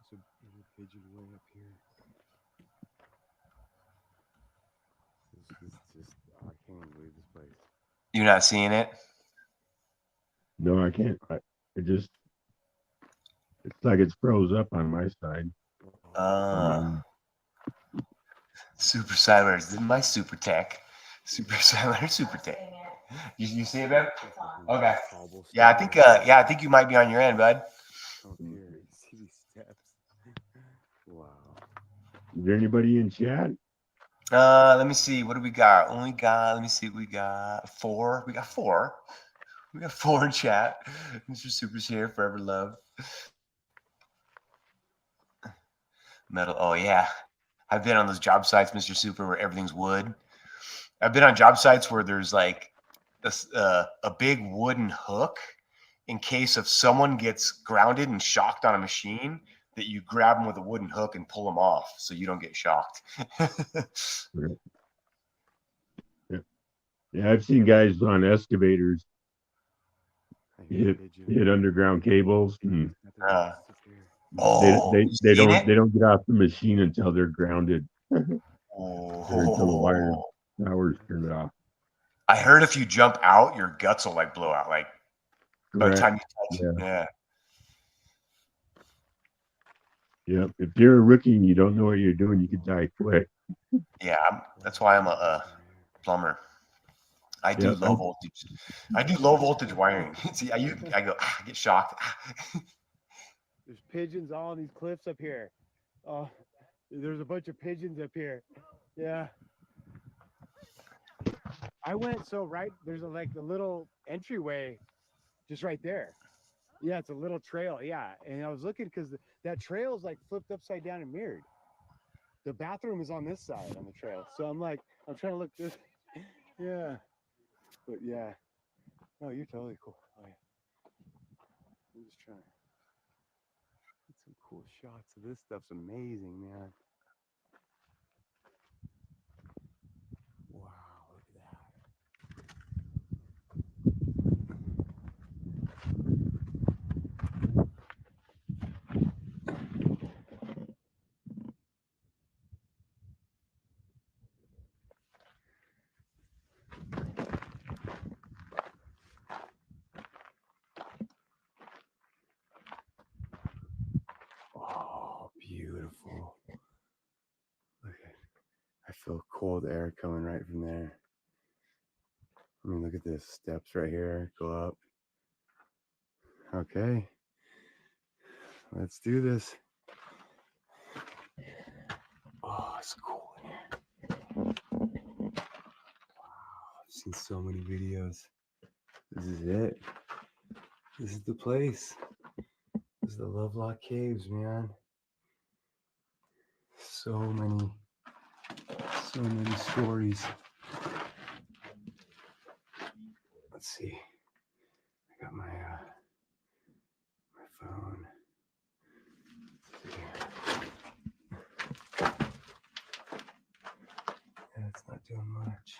There's a pigeon way up here. This is just, I can't even believe this place. You're not seeing it? No, I can't. It's like it's froze up on my side. Super Sidewinder. My super tech. Super Sidewinder, super tech. You see it, babe? Okay. Yeah, I think you might be on your end, bud. Oh, here, you see these steps. Wow. Is there anybody in chat? Let me see. What do we got? Let me see. We got 4. We got 4. We got 4 in chat. Mr. Super's here. Forever love. Metal. Oh, yeah. I've been on those job sites, Mr. Super, where everything's wood. I've been on job sites where there's like a big wooden hook in case if someone gets grounded and shocked on a machine, that you grab them with a wooden hook and pull them off so you don't get shocked. Yeah, I've seen guys on excavators hit underground cables. And they don't get off the machine until they're grounded. Or until the wire towers turn it off. I heard if you jump out, your guts will like blow out. Like by the time you touch it. Yeah. Yep. If you're a rookie and you don't know what you're doing, you could die quick. Yeah, that's why I'm a plumber. I do Yep. low voltage. I do low voltage wiring. See, I go, I get shocked. There's pigeons all on these cliffs up here. Oh, there's a bunch of pigeons up here. Yeah. I went so right. There's like the little entryway, just right there. Yeah, it's a little trail. Yeah, and I was looking because that trail is like flipped upside down and mirrored. The bathroom is on this side on the trail, so I'm like, I'm trying to look this. Yeah, but yeah, no, you're totally cool. Oh yeah, I'm just trying to get some cool shots of this stuff's amazing, man. Wow, look at that. Oh, beautiful. Look at, I feel cold air coming right from there. I mean, look at this. Steps right here. Go up. Okay. Let's do this. Oh, it's cool in here. Wow. I've seen so many videos. This is it. This is the place. This is the Lovelock Caves, man. So many stories. Let's see. I got my phone. Yeah, it's not doing much.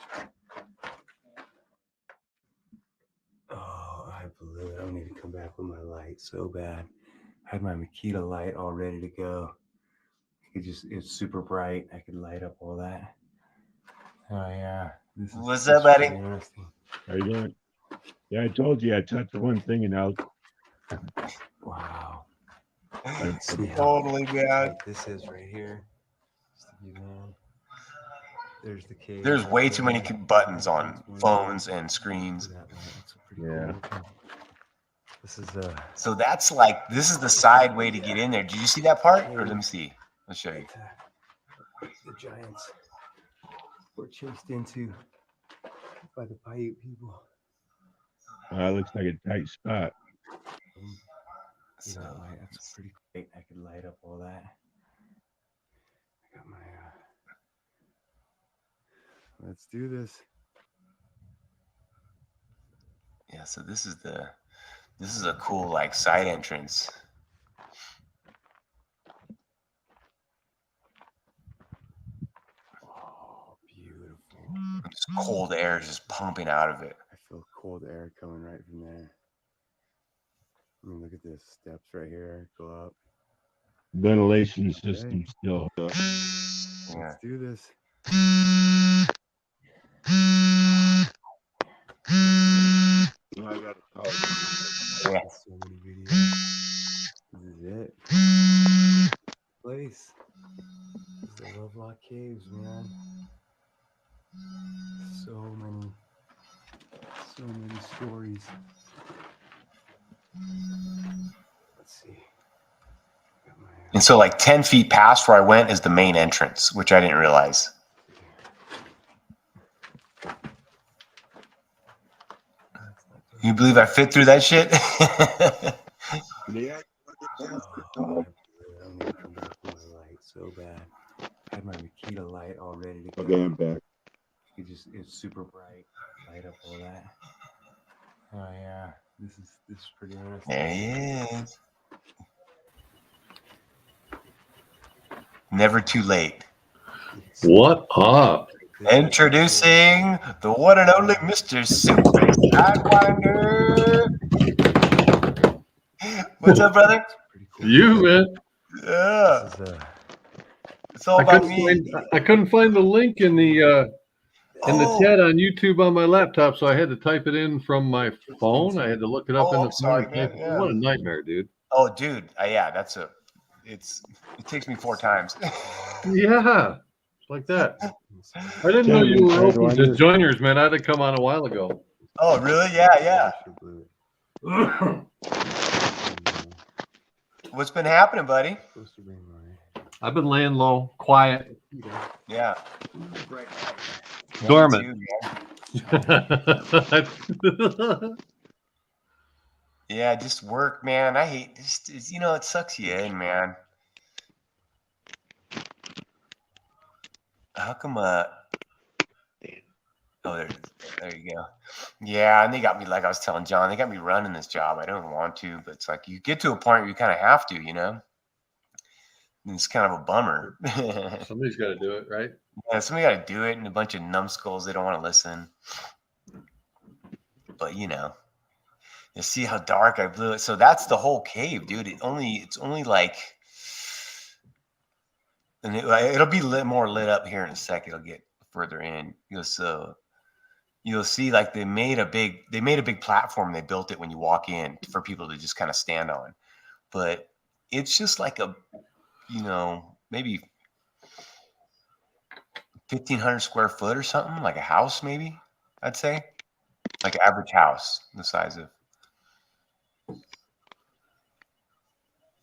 Oh, I blew it. I need to come back with my light so bad. I had my Makita light all ready to go. It's super bright. I could light up all that. Oh yeah. What's up, buddy? Interesting. How you doing? Yeah, I told you I touched one thing and now. Wow. Totally, man. This is right here. There's the cave. There's way too many buttons on phones and screens. Yeah. This is So that's like, this is the side way to get in there. Did you see that part? Or let me see. Let's show you. the giants were chased into by the Paiute people. Looks like a tight spot. So that's pretty great. I could light up all that. I got my let's do this. Yeah, so this is a cool like side entrance. Oh, beautiful. This cold air is just pumping out of it. I feel cold air coming right from there. I mean, look at this. Steps right here. Go up. Ventilation system still. Let's do this. I got Yeah. So many videos. This is it. Place. This is the Lovelock Caves, man. So many stories. Let's see. Got my, And so like 10 feet past where I went is the main entrance, which I didn't realize. You believe I fit through that shit? Yeah. I need to come back with my light so bad. I had my Makita light all ready to go. Okay, I'm back. It's super bright. Light up all that. Oh yeah, this is pretty interesting. There he is. Never too late. What up? Introducing the one and only Mr. Sidewinder. What's up, brother? You, man. Yeah. It's all about me. I couldn't find the link in the chat on YouTube on my laptop, so I had to type it in from my phone. I had to look it up in the phone. Man, yeah. What a nightmare, dude. Oh, dude. Yeah, it takes me 4 times. Yeah, like that. I didn't know you were open to joiners, man. I had to come on a while ago. Oh, really? Yeah. What's been happening, buddy? I've been laying low, quiet. Yeah. Dormant. Yeah, just work, man. I hate this. It sucks you in, man. How come? Oh, there you go. Yeah, and they got me, like I was telling John, they got me running this job. I don't want to, but it's like you get to a point where you kind of have to, And it's kind of a bummer. Somebody's got to do it, right? Yeah, somebody got to do it, and a bunch of numbskulls, they don't want to listen. But you see how dark I blew it. So that's the whole cave, dude. It's only like, and it'll be more lit up here in a second. It'll get further in. So you'll see, like they made a big platform. They built it when you walk in for people to just kind of stand on. But it's just like a, maybe 1,500 square foot or something, like a house, maybe I'd say, like an average house, the size of.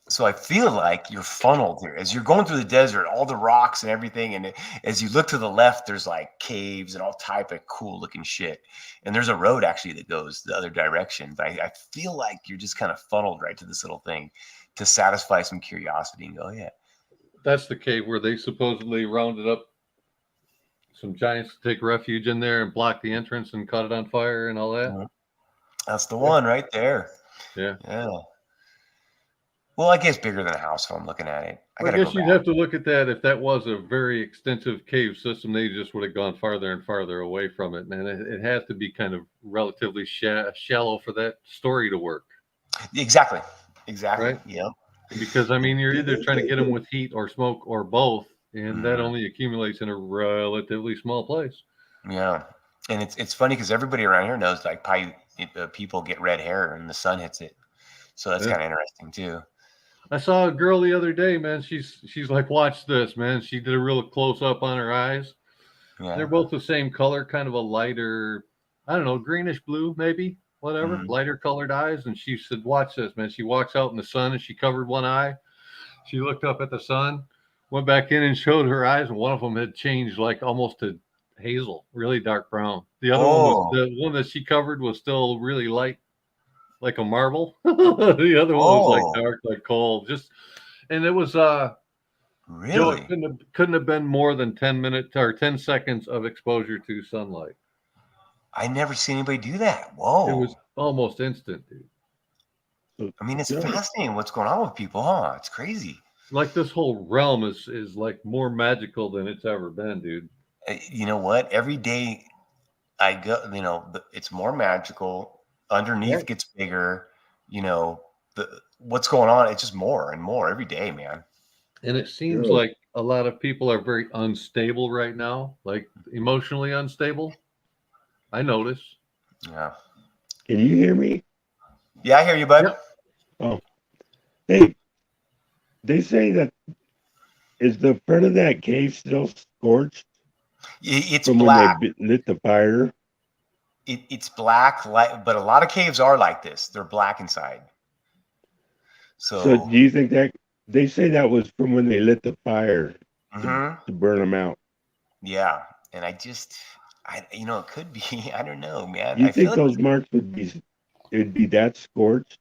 So I feel like you're funneled here as you're going through the desert, all the rocks and everything. And as you look to the left, there's like caves and all type of cool looking shit. And there's a road actually that goes the other direction. But I feel like you're just kind of funneled right to this little thing to satisfy some curiosity and go, yeah. That's the cave where they supposedly rounded up some giants to take refuge in there and block the entrance and caught it on fire and all that. That's the one right there. Yeah. Well, I guess bigger than a house if I'm looking at it. I guess you'd have to look at that. If that was a very extensive cave system, they just would have gone farther and farther away from it, man. It has to be kind of relatively shallow for that story to work. Exactly. Right? Yeah. Because, you're either trying to get them with heat or smoke or both, and that only accumulates in a relatively small place. Yeah. And it's funny because everybody around here knows, like, people get red hair and the sun hits it. So that's kind of interesting, too. I saw a girl the other day, man. She's like, watch this, man. She did a real close up on her eyes. Yeah. They're both the same color, kind of a lighter, I don't know, greenish blue, maybe, whatever, lighter colored eyes. And she said, watch this, man. She walks out in the sun and she covered one eye. She looked up at the sun, went back in and showed her eyes. And one of them had changed like almost to hazel, really dark brown. The other the one that she covered was still really light, like a marble. The other one was like dark, like coal. And it was really it couldn't have been more than 10 minutes or 10 seconds of exposure to sunlight. I never seen anybody do that. Whoa. It was almost instant, dude. It's fascinating what's going on with people, huh? It's crazy. Like this whole realm is like more magical than it's ever been, dude. You know what? Every day I go, it's more magical. Underneath gets bigger, what's going on? It's just more and more every day, man. And it seems like a lot of people are very unstable right now, like emotionally unstable. I notice. Yeah. Can you hear me? Yeah, I hear you, bud. Yep. Oh, hey, they say that is the front of that cave still scorched? It's from black. When they lit the fire. It's black, but a lot of caves are like this. They're black inside. So do you think that they say that was from when they lit the fire to burn them out? Yeah, and it could be. I don't know, man. You think those marks would be that scorched?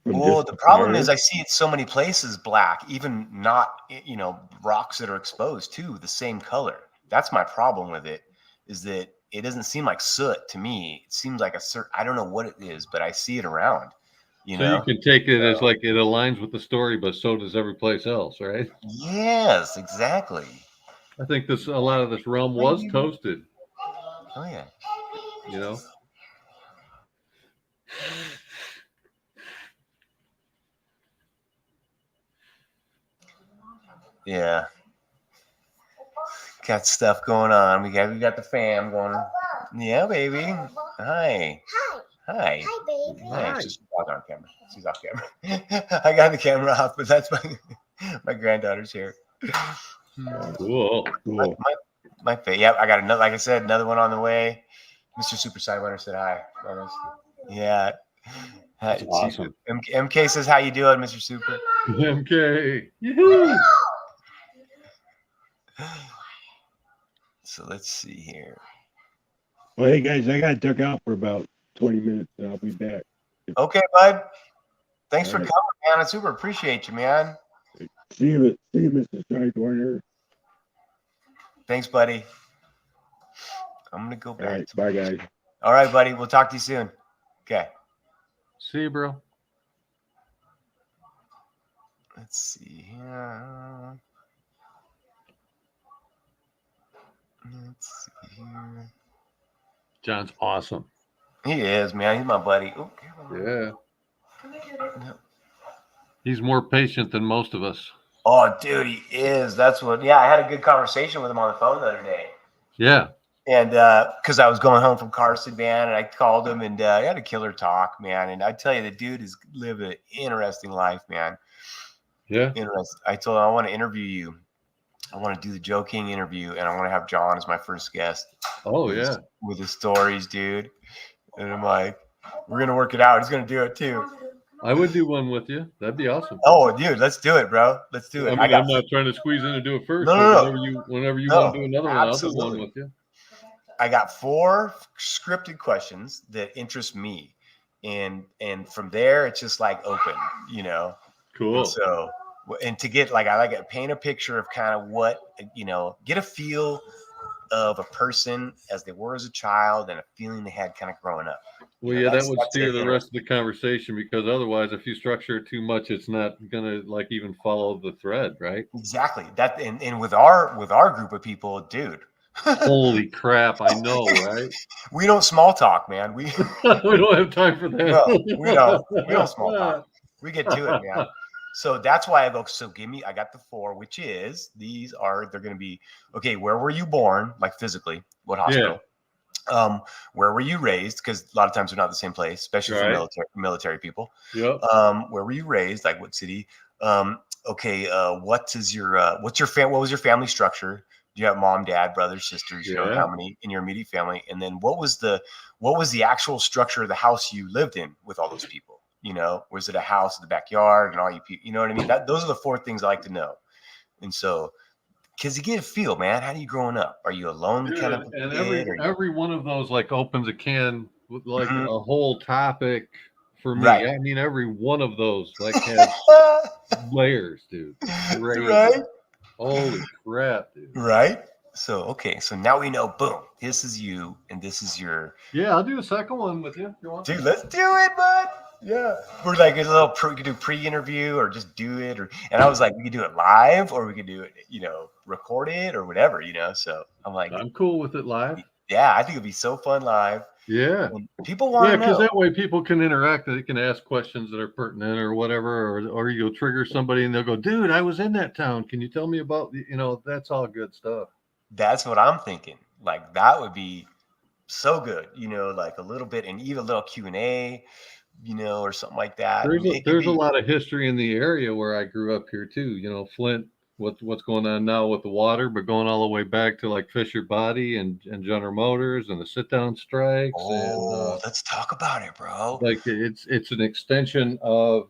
Well, the problem is I see it so many places black, even not rocks that are exposed too, the same color. That's my problem with it. Is that it doesn't seem like soot to me. It seems like I don't know what it is, but I see it around. You can take it as like it aligns with the story, but so does every place else, right? Yes, exactly. I think a lot of this realm was toasted. Oh yeah. Yeah. Got stuff going on. We got the fam going. Yeah, baby. Hi. Hi. Hi, baby. Hi. She's on camera. She's off camera. I got the camera off, but that's fine. My granddaughter's here. Cool. My yep, I got another. Like I said, another one on the way. Mr. Super Sidewinder said hi. Yeah. That's awesome. MK says, "How you doing, Mr. Super?" MK. Yoo-hoo. So let's see here. Well, hey guys, I got duck out for about 20 minutes, and I'll be back. Okay, bud. Thanks All for right. coming, man. I super appreciate you, man. See you, Mr. Sidewinder. Thanks, buddy. I'm gonna go back. All right, bye, guys. All right, buddy. We'll talk to you soon. Okay. See you, bro. Let's see here. Let's see here. John's awesome. He is, man. He's my buddy. Ooh, Yeah. He's more patient than most of us. Oh, dude, he is. That's what. Yeah, I had a good conversation with him on the phone the other day. Yeah. And because I was going home from Carson, man, and I called him, and I had a killer talk, man. And I tell you, the dude has lived an interesting life, man. Yeah. Interesting. I told him I want to interview you. I want to do the Joe King interview, and I want to have John as my first guest. Oh, yeah. With his stories, dude. And I'm like, we're gonna work it out. He's gonna do it too. I would do one with you. That'd be awesome. Oh, dude, let's do it, bro. Let's do it. I mean, I'm not trying to squeeze in and do it first. No. Whenever you want to do another one, absolutely. I'll do one with you. I got 4 scripted questions that interest me, and from there it's just like open, you know. Cool. And so, and to get like, I like to paint a picture of kind of what, you know, get a feel of a person as they were as a child and a feeling they had kind of growing up. Well, yeah, that would steer the rest of the conversation, because otherwise, if you structure it too much, it's not gonna like even follow the thread, right? Exactly. That and with our group of people, dude. Holy crap! I know, right? We don't small talk, man. We don't have time for that. No, we don't small talk. We get to it, man. So that's why I go, so I got the 4, which is, they're going to be, okay, where were you born? Like physically, what hospital? Yeah. Where were you raised? Because a lot of times they're not the same place, especially for military people. Yep. Where were you raised? Like what city? Okay. What was your family structure? Do you have mom, dad, brothers, sisters? You know, how many in your immediate family? And then what was the actual structure of the house you lived in with all those people? You know, was it a house in the backyard and all you people? You know what I mean? Those are the 4 things I like to know. And so, because you get a feel, man. How are you growing up? Are you alone? Dude, kind of and every one of those like opens a can with like a whole topic for me. Right. I mean, every one of those like has layers, dude. Crazy. Right? Holy crap, dude. Right? So, okay. So now we know, boom, this is you and this is your. Yeah, I'll do a second one with you if you want. Dude, let's do it, bud. Yeah. We're like a little we could do pre-interview or just do it. And I was like, we could do it live or we could do it, you know, record it or whatever, you know. So I'm like, I'm cool with it live. Yeah, I think it'd be so fun live. Yeah. And people want to know. Because that way people can interact. They can ask questions that are pertinent or whatever, or you'll trigger somebody and they'll go, dude, I was in that town. Can you tell me about, you know, that's all good stuff. That's what I'm thinking. Like that would be so good, you know, like a little bit and even a little Q&A, you know, or something like that. There's a lot of history in the area where I grew up here too. You know, Flint, what's going on now with the water, but going all the way back to like Fisher Body and General Motors and the sit down strikes. Oh, and, let's talk about it, bro. Like it's an extension of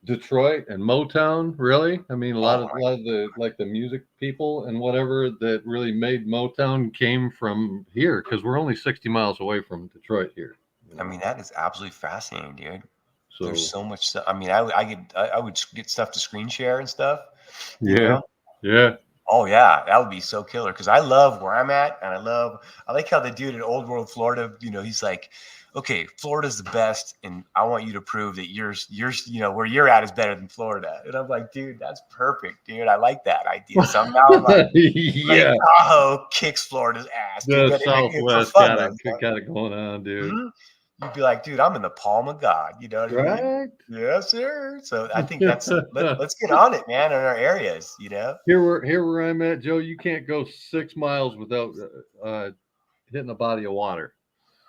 Detroit and Motown, really. I mean, a lot of the like the music people and whatever that really made Motown came from here, because we're only 60 miles away from Detroit here. I mean, that is absolutely fascinating, dude. So there's so much stuff. I mean, I would get stuff to screen share and stuff. Yeah. Know? Yeah. Oh yeah, that would be so killer. Because I love where I'm at, and I like how the dude in Old World, Florida, you know, he's like, okay, Florida's the best, and I want you to prove that yours, you know, where you're at is better than Florida. And I'm like, dude, that's perfect, dude. I like that idea. So now I'm like, yeah, Tahoe kicks Florida's ass. The dude. Southwest got it going on, dude. Mm-hmm. You'd be like, dude, I'm in the palm of God. You know what I mean? Yes, sir. So I think that's let's get on it, man, in our areas. You know, here where I'm at, Joe. You can't go 6 miles without hitting a body of water.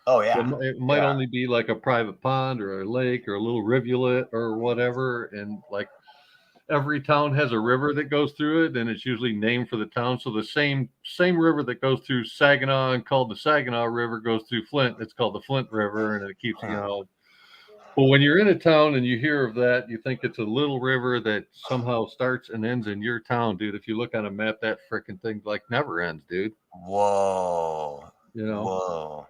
Oh yeah, it might only be like a private pond or a lake or a little rivulet or whatever, and like every town has a river that goes through it, and it's usually named for the town. So the same river that goes through Saginaw and called the Saginaw River goes through Flint. It's called the Flint River, and it keeps, you know. But when you're in a town and you hear of that, you think it's a little river that somehow starts and ends in your town, dude. If you look on a map, that freaking thing like never ends, dude. Whoa. You know. Whoa.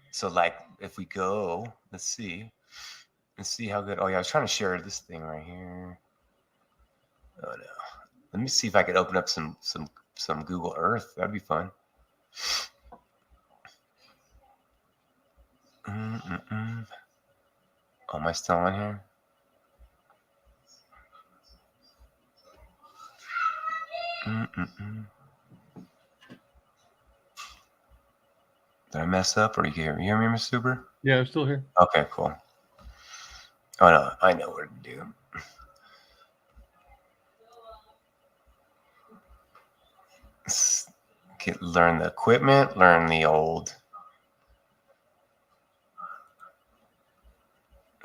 So like if we go, let's see how good. Oh yeah, I was trying to share this thing right here. Oh no. Let me see if I could open up some Google Earth. That'd be fun. Oh, am I still on here? Did I mess up, or you hear me, Mr. Super? Yeah, I'm still here. Okay, cool. Oh no, I know what to do. Learn the equipment, learn the old.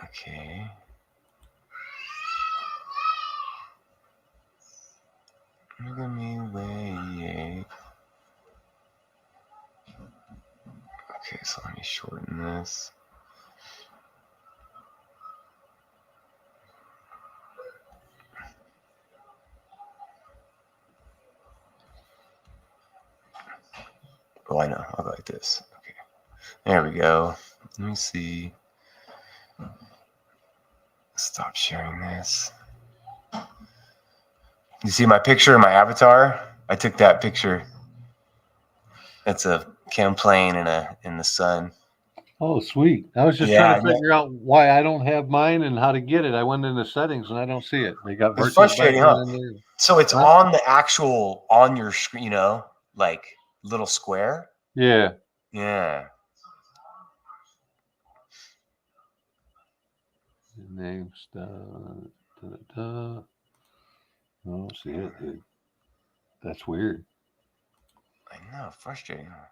Okay. Look at me way. Okay, so let me shorten this. Oh, I know. I'll go like this. Okay. There we go. Let me see. Stop sharing this. You see my picture, my avatar? I took that picture. That's a cam plane in the sun. Oh, sweet. I was just trying to figure out why I don't have mine and how to get it. I went into settings and I don't see it. They got It's virtual frustrating, background huh? in there. So it's on the actual, on your screen, you know, like little square? Yeah. Yeah. Name stuff. Oh, see it, dude. That's weird. I know, frustrating, huh?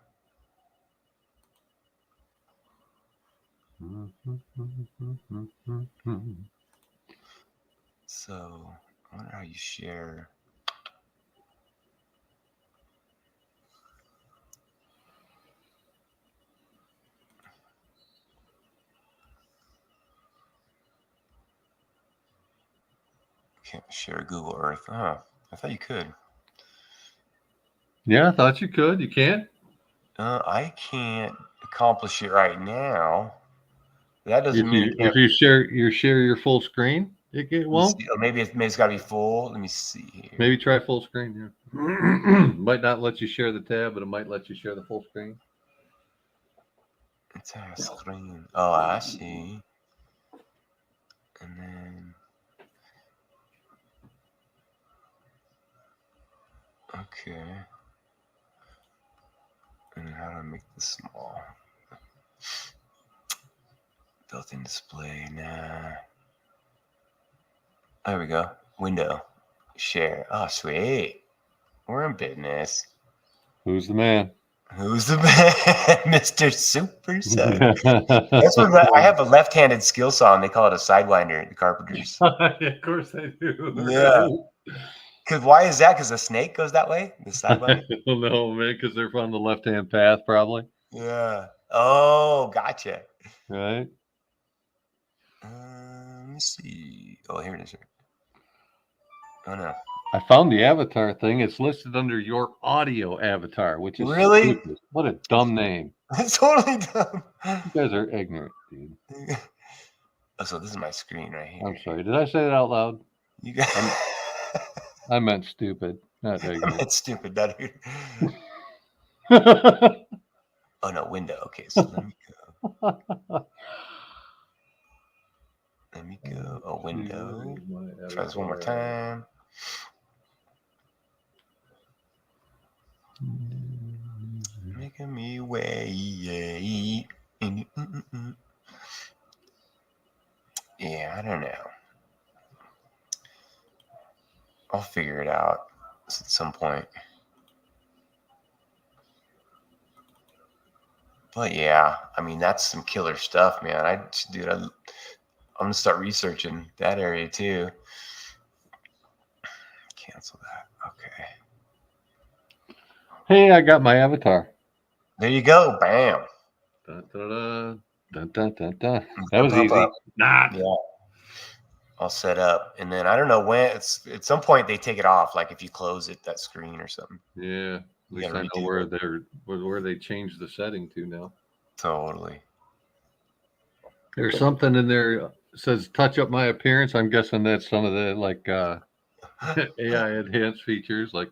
So, I wonder how you share. Can't share Google Earth. Oh, I thought you could. Yeah, I thought you could. You can't? I can't accomplish it right now. That doesn't mean if you share your full screen, it won't. Oh, maybe it's got to be full. Let me see here. Maybe try full screen. Yeah, might not let you share the tab, but it might let you share the full screen. It's a screen. Oh, I see. And then okay. And then how do I make this small? Built-in display. Nah. There we go. Window. Share. Oh, sweet. We're in business. Who's the man? Who's the man? Mr. Supersidewinder. That's what I have a left-handed skill saw, and they call it a sidewinder at the carpenters. Yeah, of course they do. Yeah. Because why is that? Because the snake goes that way? The sidewinder? I don't know, man, because they're on the left-hand path, probably. Yeah. Oh, gotcha. Right. Let me see. Oh, here it is. Oh, no. I found the avatar thing. It's listed under your audio avatar, which is really stupid. What a dumb name. It's totally dumb. You guys are ignorant, dude. Oh, so this is my screen right here. I'm sorry. Did I say that out loud? You guys. I meant stupid, not ignorant. I meant stupid, not ignorant. Oh no, window. Okay, so let me go. Let me go. Oh, window. Try this one more time. Making me way. Yeah, I don't know. I'll figure it out at some point. But yeah, I mean, that's some killer stuff, man. I'm gonna start researching that area too. Cancel that. Okay. Hey, I got my avatar. There you go. Bam. Dun, dun, dun, dun, dun, dun, dun. That was Pop easy. up. Nah. Yeah. All set up. And then I don't know when it's at some point they take it off, like if you close it, that screen or something. Yeah. At You least gotta I know redo where they changed the setting to now. Totally. There's something in there that says touch up my appearance. I'm guessing that's some of the like AI enhanced features like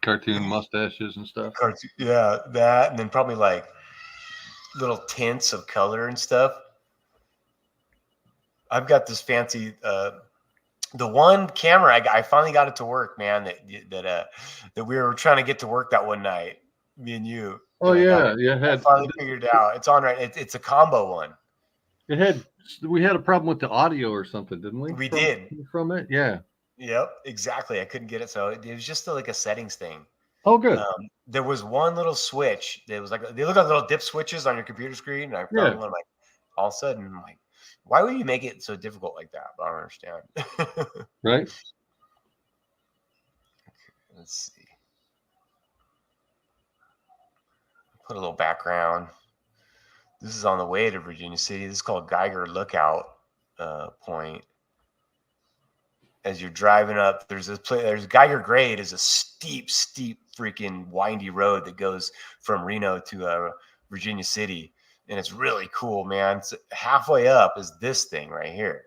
cartoon mustaches and stuff. Yeah, that, and then probably like little tints of color and stuff. I've got this fancy the one camera I finally got it to work, man, that we were trying to get to work that one night, me and you. Oh And yeah, I finally figured it out. It's on right. It's a combo one. We had a problem with the audio or something, didn't we? We did. From it, yeah. Yep, exactly. I couldn't get it, so it was just like a settings thing. Oh, good. There was one little switch. It was like they look like little dip switches on your computer screen. And I found one, like all of a sudden, I'm like, why would you make it so difficult like that? But I don't understand. Right. Okay, let's see. Put a little background. This is on the way to Virginia City. This is called Geiger Lookout Point. As you're driving up, there's this place. There's Geiger Grade is a steep freaking windy road that goes from Reno to Virginia City, and it's really cool, man. It's halfway up is this thing right here,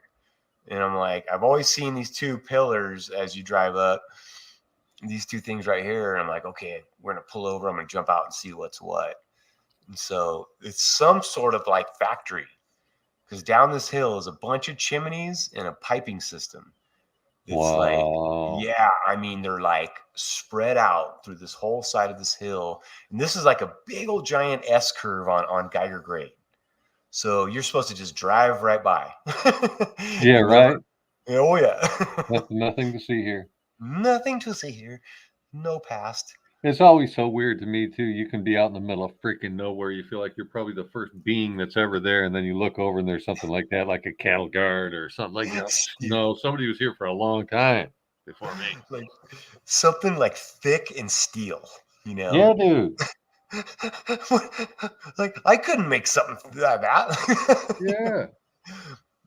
and I'm like, I've always seen these two pillars as you drive up, these two things right here, and I'm like, okay, we're gonna pull over. I'm gonna jump out and see what's what. And so it's some sort of like factory, because down this hill is a bunch of chimneys and a piping system. It's like, yeah, I mean, they're like spread out through this whole side of this hill. And this is like a big old giant S curve on Geiger Grade. So you're supposed to just drive right by. Yeah, right. Oh, yeah. Nothing to see here. Nothing to see here. No past. It's always so weird to me too. You can be out in the middle of freaking nowhere. You feel like you're probably the first being that's ever there, and then you look over and there's something like that, like a cattle guard or something like that. No, somebody was here for a long time before me. Like something like thick and steel, you know? Yeah, dude. Like I couldn't make something like that. Yeah.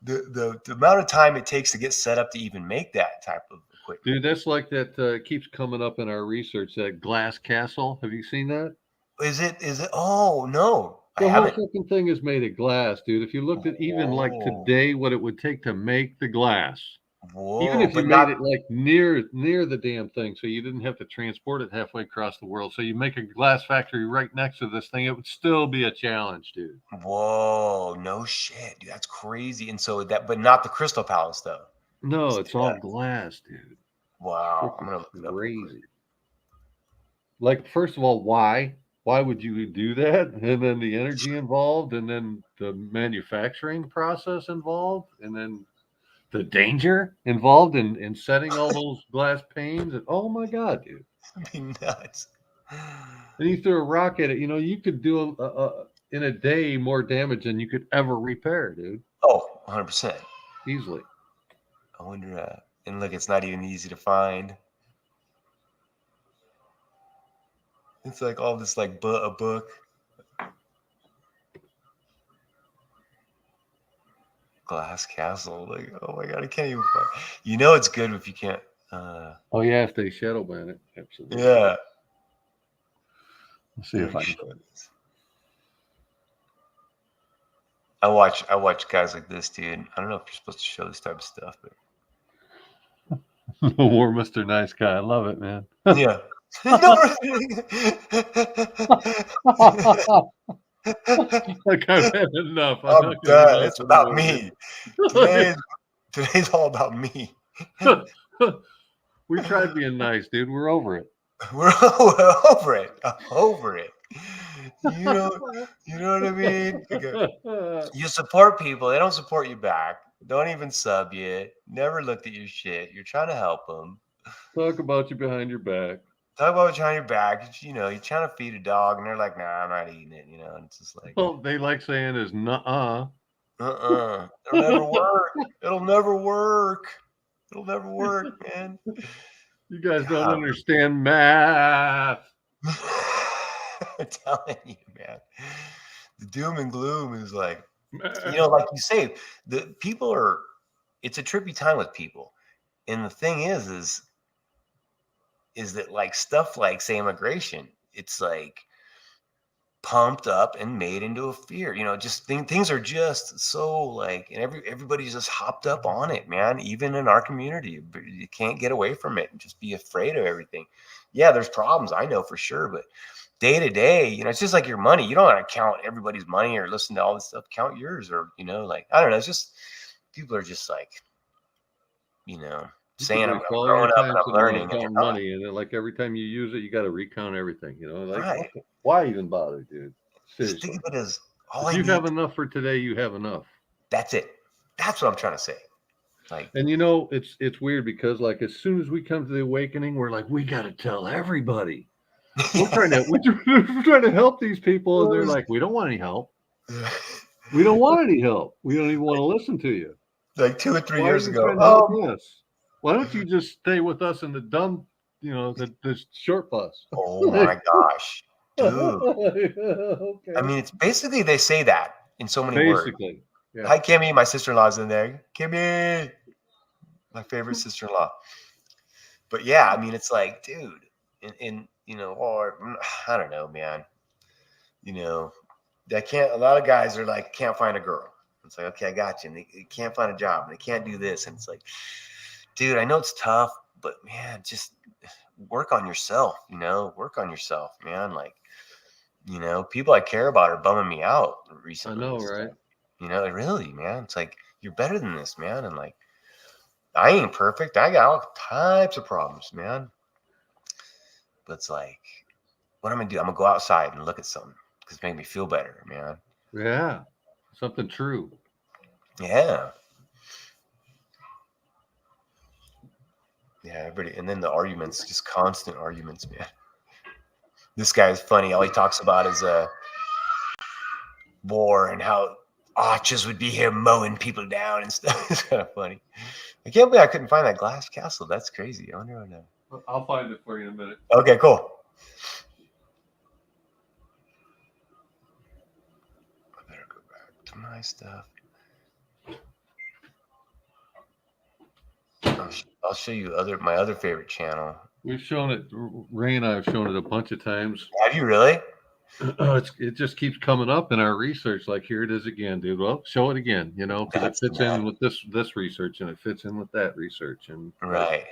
The amount of time it takes to get set up to even make that type of equipment. Dude, that's like that keeps coming up in our research, that glass castle. Have you seen that? Is it? Oh, no. The whole fucking thing is made of glass, dude. If you looked at even like today what it would take to make the glass. Even if you made it like near the damn thing, so you didn't have to transport it halfway across the world. So you make a glass factory right next to this thing, it would still be a challenge, dude. Whoa, no shit, dude. That's crazy. And so but not the Crystal Palace though. No, it's all glass, dude. Wow. I'm gonna look it up. Crazy. Like, first of all, why? Why would you do that? And then the energy involved, and then the manufacturing process involved, and then the danger involved in setting all those glass panes. And oh my God, dude. That'd be nuts. And you threw a rock at it. You know, you could do in a day more damage than you could ever repair, dude. Oh, 100%. Easily. I wonder, and look, it's not even easy to find. It's like all this, like a book. Glass Castle. Like, oh my God, I can't even find. You know it's good if you can't. Oh yeah, if they shadow ban it. Absolutely. Yeah. Let's see if I can. I watch guys like this, dude. I don't know if you're supposed to show this type of stuff, but No more Mr. Nice Guy. I love it, man. Yeah. Like I've had enough. I'm done. It's about me. Today's all about me. We tried being nice, dude. We're over it. We're over it. I'm over it. You know what I mean? You support people. They don't support you back. Don't even sub you. Never looked at your shit. You're trying to help them. Talk about you behind your back. Talk about what's behind your back. You know, you're trying to feed a dog, and they're like, "Nah, I'm not eating it." You know, and it's just like, well, they like saying is nuh-uh. It'll never work. It'll never work. It'll never work, man. You guys don't understand math. I'm telling you, man. The doom and gloom is like, like you say, the people are. It's a trippy time with people, and the thing is that like stuff like say immigration, it's like pumped up and made into a fear. Just things are just so like, and everybody's just hopped up on it, man. Even in our community, you can't get away from it and just be afraid of everything. Yeah, there's problems, I know for sure, but day to day, it's just like your money. You don't want to count everybody's money or listen to all this stuff. Count yours, or like I don't know. It's just people are just like, saying I'm growing up and I'm learning. And money, and then like every time you use it, you got to recount everything. Like right. Why even bother, dude? Seriously. Just think of it as all if you have enough for today, you have enough. That's it. That's what I'm trying to say. Like, and it's weird because like as soon as we come to the awakening, we're like, we got to tell everybody. we're trying to help these people, and they're like, we don't want any help. We don't want any help. We don't even want to listen to you. Like 2 or 3 years ago. Why don't you just stay with us in the dumb, the short bus? Oh my gosh, dude. Okay. I mean, it's basically they say that in so many words. Yeah. Hi, Kimmy. My sister-in-law's in there. Kimmy, my favorite sister-in-law. But yeah, I mean, it's like, dude, or I don't know, man. A lot of guys are like, can't find a girl. It's like, okay, I got you. And they can't find a job. And they can't do this. And it's like, dude, I know it's tough, but man, just work on yourself, work on yourself, man. Like, people I care about are bumming me out recently. I know, right? Really, man. It's like, you're better than this, man. And like, I ain't perfect. I got all types of problems, man. But it's like, what I'm going to do? I'm going to go outside and look at something because it makes me feel better, man. Yeah. Something true. Yeah. Yeah, everybody. And then the arguments, just constant arguments, man. This guy is funny. All he talks about is war and how archers would be here mowing people down and stuff. It's kind of funny. I can't believe I couldn't find that glass castle. That's crazy. I wonder what I'll find it for you in a minute. Okay, cool. I better go back to my stuff. I'll show you my other favorite channel. We've shown it. Ray and I have shown it a bunch of times. Have you really? It just keeps coming up in our research. Like, here it is again, dude. Well, show it again. Because it fits in with this research, and it fits in with that research, and right.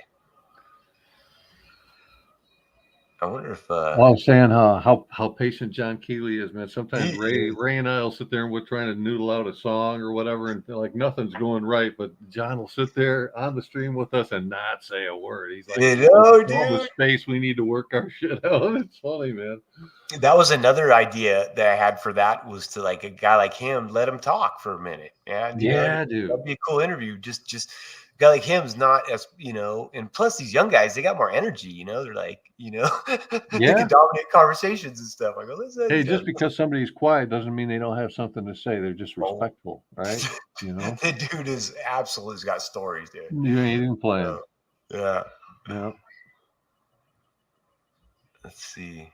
I wonder if I was saying how patient John Keeley is, man. Sometimes Ray and I will sit there and we're trying to noodle out a song or whatever, and feel like nothing's going right, but John will sit there on the stream with us and not say a word. He's like, dude, all the space we need to work our shit out. It's funny, man. That was another idea that I had for that, was to, like, a guy like him, let him talk for a minute. Yeah, dude. That'd be a cool interview. Just a guy like him is not as, and plus these young guys, they got more energy, they're like, they can dominate conversations and stuff. I go, listen. Hey, just because somebody's quiet doesn't mean they don't have something to say. They're just respectful, right? The dude is absolutely got stories, dude. You ain't even playing. Yeah. Let's see.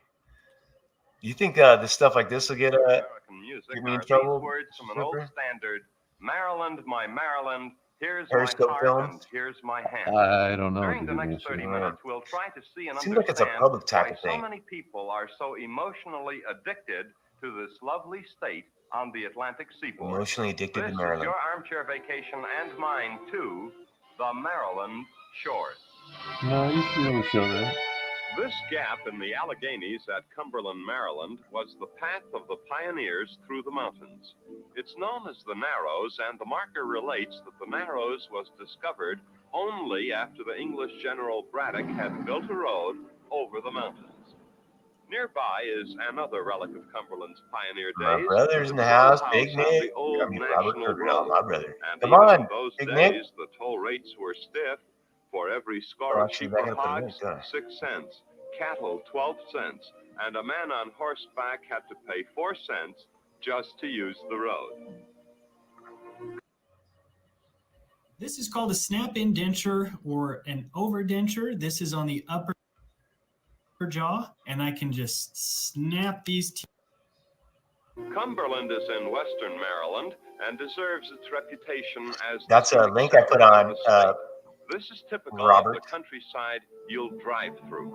Do you think this stuff like this will get me in trouble? Words from an old standard. Maryland, my Maryland. Here's Periscope my heart film? and here's my hand. I don't know. During the next 30 minutes, we'll try to see and Seems like it's a understand public type why of thing. so many people are so emotionally addicted to this lovely state on the Atlantic seaboard. Emotionally addicted This to Maryland. is your armchair vacation and mine too, the Maryland shores. No, you should really show that. This gap in the Alleghenies at Cumberland, Maryland, was the path of the pioneers through the mountains. It's known as the Narrows, and the marker relates that the Narrows was discovered only after the English General Braddock had built a road over the mountains. Nearby is another relic of Cumberland's pioneer days. My brother's in the house, Big Nick. My brother. Come on, those Big days, Nick. the toll rates were stiff. For every score of sheep or hogs, 6 cents, cattle 12 cents, and a man on horseback had to pay 4 cents just to use the road. This is called a snap-in denture or an overdenture. This is on the upper jaw, and I can just snap these teeth. Cumberland is in western Maryland and deserves its reputation as That's a link I put on this is typical Robert. of the countryside you'll drive through.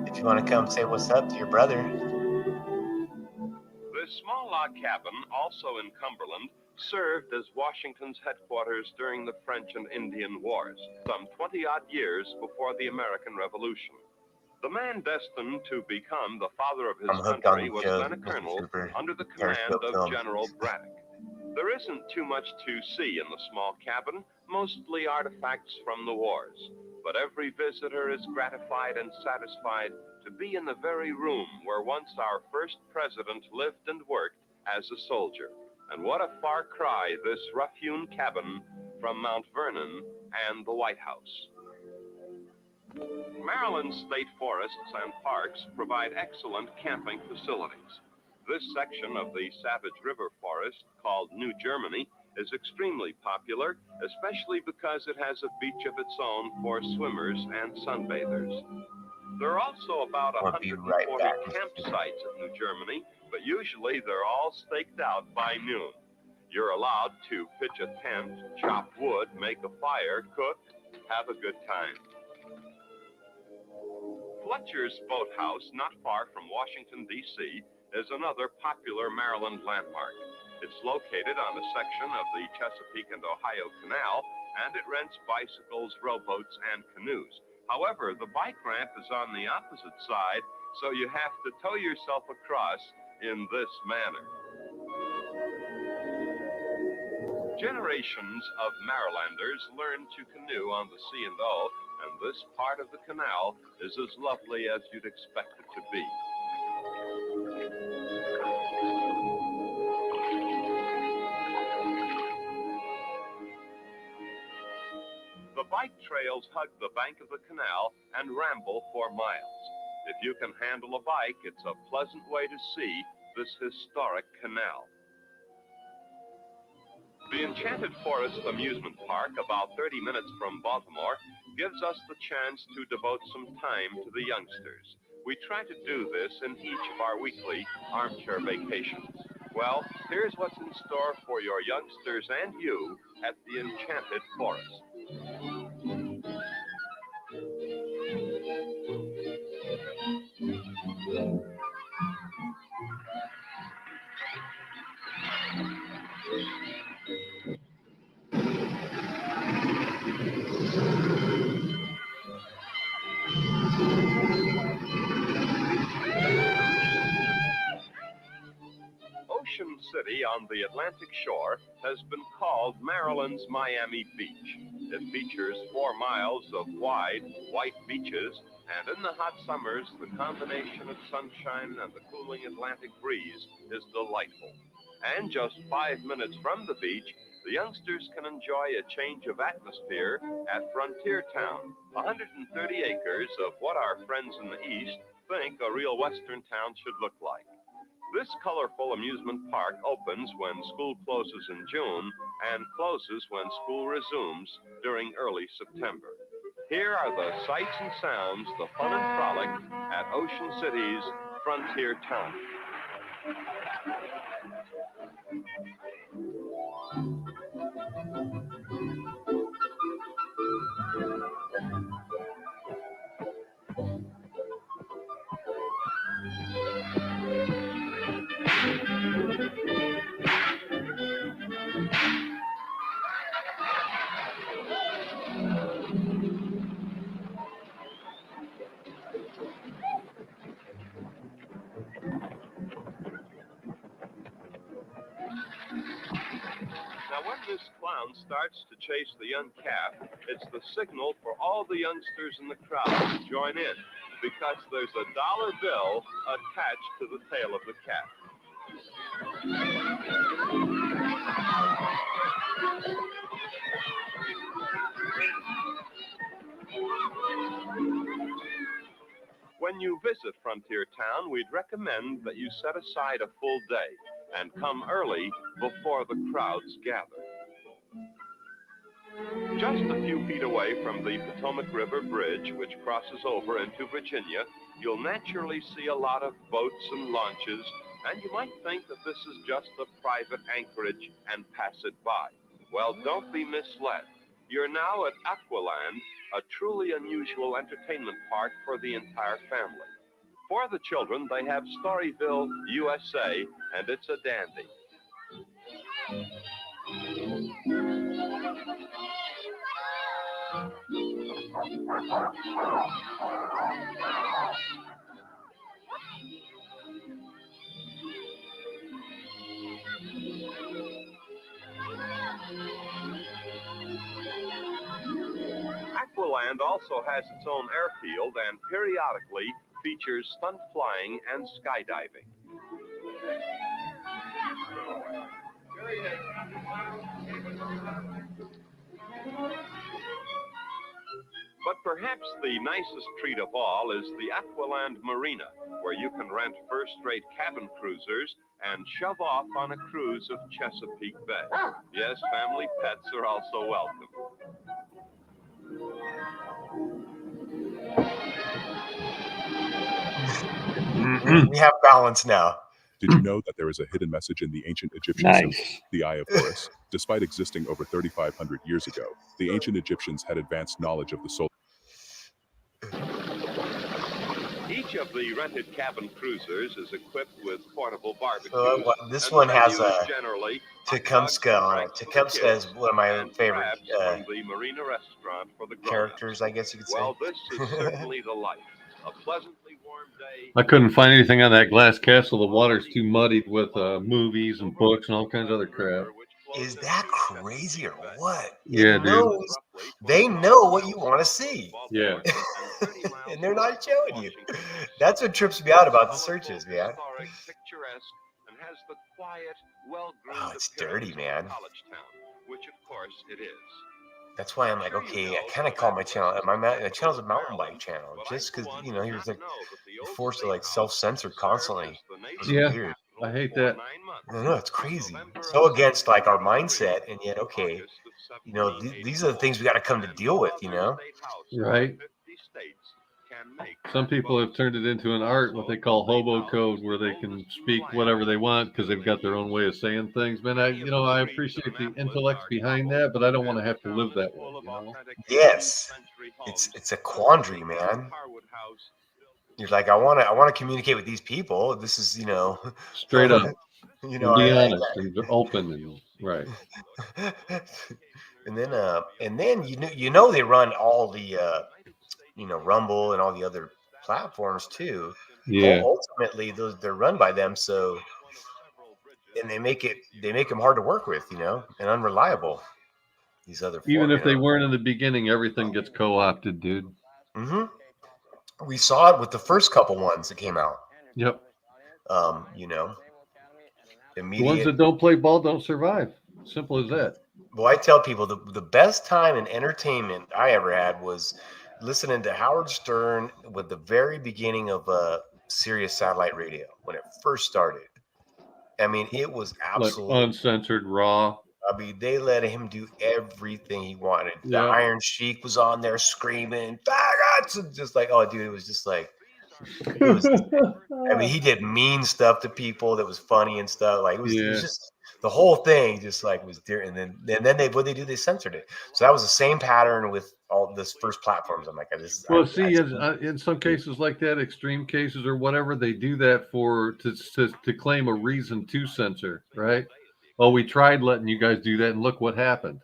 If you want to come say what's up to your brother. This small log cabin, also in Cumberland, served as Washington's headquarters during the French and Indian Wars, some 20-odd years before the American Revolution. The man destined to become the father of his country was then a colonel under the command of General Braddock. There isn't too much to see in the small cabin, mostly artifacts from the wars. But every visitor is gratified and satisfied to be in the very room where once our first president lived and worked as a soldier. And what a far cry this rough-hewn cabin from Mount Vernon and the White House. Maryland's state forests and parks provide excellent camping facilities. This section of the Savage River Forest, called New Germany, is extremely popular, especially because it has a beach of its own for swimmers and sunbathers. There are also about 140 campsites at New Germany, but usually they're all staked out by noon. You're allowed to pitch a tent, chop wood, make a fire, cook, have a good time. Fletcher's Boathouse, not far from Washington, D.C., is another popular Maryland landmark. It's located on a section of the Chesapeake and Ohio Canal, and it rents bicycles, rowboats, and canoes. However, the bike ramp is on the opposite side, so you have to tow yourself across in this manner. Generations of Marylanders learned to canoe on the C&O, and this part of the canal is as lovely as you'd expect it to be. The bike trails hug the bank of the canal and ramble for miles. If you can handle a bike, it's a pleasant way to see this historic canal. The Enchanted Forest Amusement Park, about 30 minutes from Baltimore, gives us the chance to devote some time to the youngsters. We try to do this in each of our weekly armchair vacations. Well, here's what's in store for your youngsters and you at the Enchanted Forest. Ocean City on the Atlantic shore has been called Maryland's Miami Beach. It features 4 miles of wide, white beaches, and in the hot summers, the combination of sunshine and the cooling Atlantic breeze is delightful. And just 5 minutes from the beach, the youngsters can enjoy a change of atmosphere at Frontier Town, 130 acres of what our friends in the East think a real Western town should look like. This colorful amusement park opens when school closes in June and closes when school resumes during early September. Here are the sights and sounds, the fun and frolic at Ocean City's Frontier Town. Now, when this clown starts to chase the young calf, it's the signal for all the youngsters in the crowd to join in, because there's a dollar bill attached to the tail of the calf. When you visit Frontier Town, we'd recommend that you set aside a full day and come early before the crowds gather. Just a few feet away from the Potomac River Bridge, which crosses over into Virginia, you'll naturally see a lot of boats and launches, and you might think that this is just a private anchorage and pass it by. Well, don't be misled. You're now at Aqualand, a truly unusual entertainment park for the entire family. For the children, they have Storyville, USA, and it's a dandy. Aqualand also has its own airfield and periodically features stunt flying and skydiving. But perhaps the nicest treat of all is the Aqualand Marina, where you can rent first-rate cabin cruisers and shove off on a cruise of Chesapeake Bay. Yes, family pets are also welcome. We have balance now. Did you know that there is a hidden message in the ancient Egyptian symbol, the Eye of Horus? Despite existing over 3,500 years ago, the ancient Egyptians had advanced knowledge of the solar. Each of the rented cabin cruisers is equipped with portable barbecues. This one has a Tecumseh on it. Tecumseh is one of my favorite the Marina restaurant for the characters, I guess you could say. Well, this is certainly the life. A pleasantly warm day. I couldn't find anything on that glass castle. The water's too muddied with movies and books and all kinds of other crap. Is that crazy or what? Yeah, dude. They know what you want to see. Yeah. And they're not showing you. That's what trips me out about the searches, man. Oh, it's dirty, man. Which of course it is. That's why I'm like, okay, I kind of call my channel. My channel's a mountain bike channel, just because you're like you're forced to like self-censor constantly. It's weird. I hate that. No, it's crazy. So against like our mindset, and yet okay, these are the things we got to come to deal with, Right. Some people have turned it into an art, what they call hobo code, where they can speak whatever they want because they've got their own way of saying things. Man, I appreciate the intellect behind that, but I don't want to have to live that way. Yes, it's a quandary, man. You're like, I want to communicate with these people. This is, straight up. Be honest and open and right. And then they run all the Rumble and all the other platforms too. Yeah. Ultimately, they're run by them. So, and they make them hard to work with, and unreliable. These other even if they weren't in the beginning, everything gets co-opted, dude. Mm-hmm. We saw it with the first couple ones that came out. Yep. Immediate. The ones that don't play ball don't survive. Simple as that. Well, I tell people the best time in entertainment I ever had was listening to Howard Stern with the very beginning of Sirius satellite radio when it first started. I mean, it was absolutely like uncensored, raw. I mean, they let him do everything he wanted. The Iron Sheik was on there screaming, "Faggots!" And just like, oh, dude, it was just like, I mean, he did mean stuff to people that was funny and stuff. Like, it was just the whole thing, just like was there. And then they censored it. So that was the same pattern with all this first platforms. I'm like, in some cases like that, extreme cases or whatever, they do that to claim a reason to censor, right? Oh, we tried letting you guys do that, and look what happened.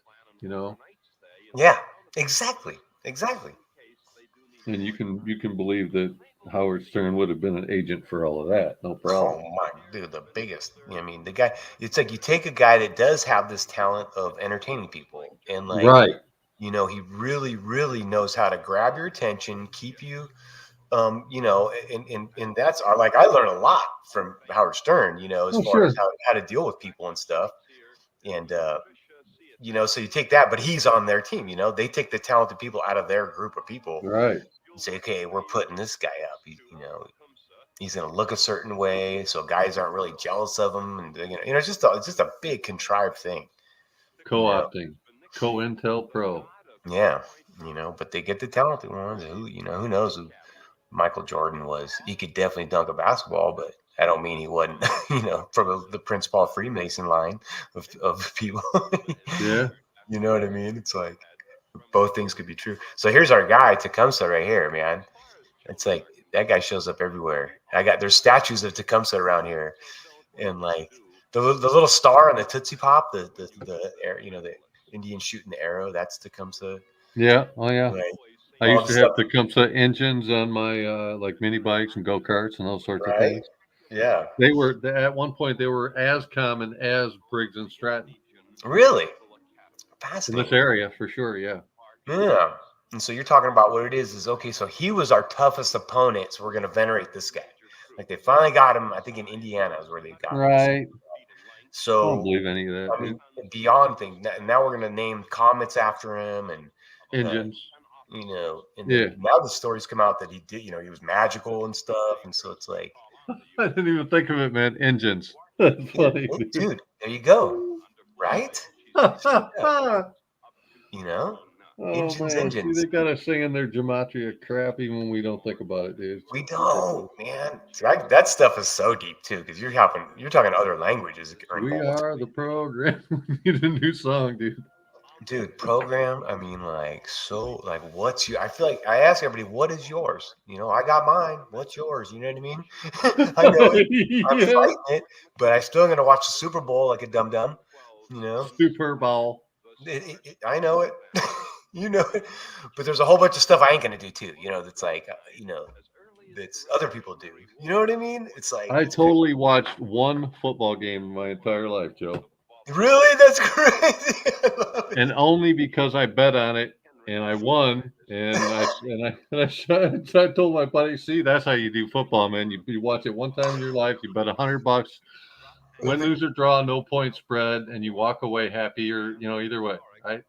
Yeah, exactly. And you can believe that Howard Stern would have been an agent for all of that, no problem. Oh my dude, the biggest. I mean, the guy. It's like you take a guy that does have this talent of entertaining people, and like, right. He really, really knows how to grab your attention, keep you. And that's like I learned a lot from Howard Stern, as far as how to deal with people and stuff. And so you take that, but he's on their team, they take the talented people out of their group of people. Right. And say, okay, we're putting this guy up. He's gonna look a certain way, so guys aren't really jealous of him, and it's just a big contrived thing. Co-opting. COINTEL Pro. Yeah, but they get the talented ones. Who knows who Michael Jordan was? He could definitely dunk a basketball, but I don't mean he wasn't, from the Prince Paul Freemason line of people. Yeah. You know what I mean? It's like both things could be true. So here's our guy, Tecumseh, right here, man. It's like that guy shows up everywhere. There's statues of Tecumseh around here, and like the little star on the Tootsie Pop, the the Indian shooting the arrow, that's Tecumseh. Yeah. Oh yeah. Like, I all used the to have stuff, Tecumseh engines on my like mini bikes and go karts and all sorts of right? things. Yeah. They were at one point they were as common as Briggs and Stratton. Really? In Fascinating. this area for sure, yeah. Yeah. And so you're talking about what it is okay, so he was our toughest opponent, so we're going to venerate this guy. Like they finally got him, I think in Indiana is where they got him. Right. So I don't believe any of that. I mean, beyond things. Now we're going to name comets after him and Engines. And then now the stories come out that he did, he was magical and stuff. And so it's like, I didn't even think of it, man. Engines. That's funny. Dude, there you go. Right? Oh man, see, they got us singing their gematria crap even when we don't think about it, dude. We don't, man. See, that stuff is so deep too, because you're talking other languages. We are the program. We need a new song, dude. Dude, program. I mean, what's your? I feel like I ask everybody, what is yours? I got mine. What's yours? You know what I mean? I know it. I'm fighting it, but I'm still gonna watch the Super Bowl like a dum dum. Super Bowl. I know it. You know it. But there's a whole bunch of stuff I ain't gonna do too. That's like, that's other people do. You know what I mean? It's like I totally watched one football game in my entire life, Joe. Really? That's crazy. And only because I bet on it and I won. And I told my buddy, see, that's how you do football, man. You watch it one time in your life, you bet $100, win, lose, or draw, no point spread, and you walk away happy or either way. Right?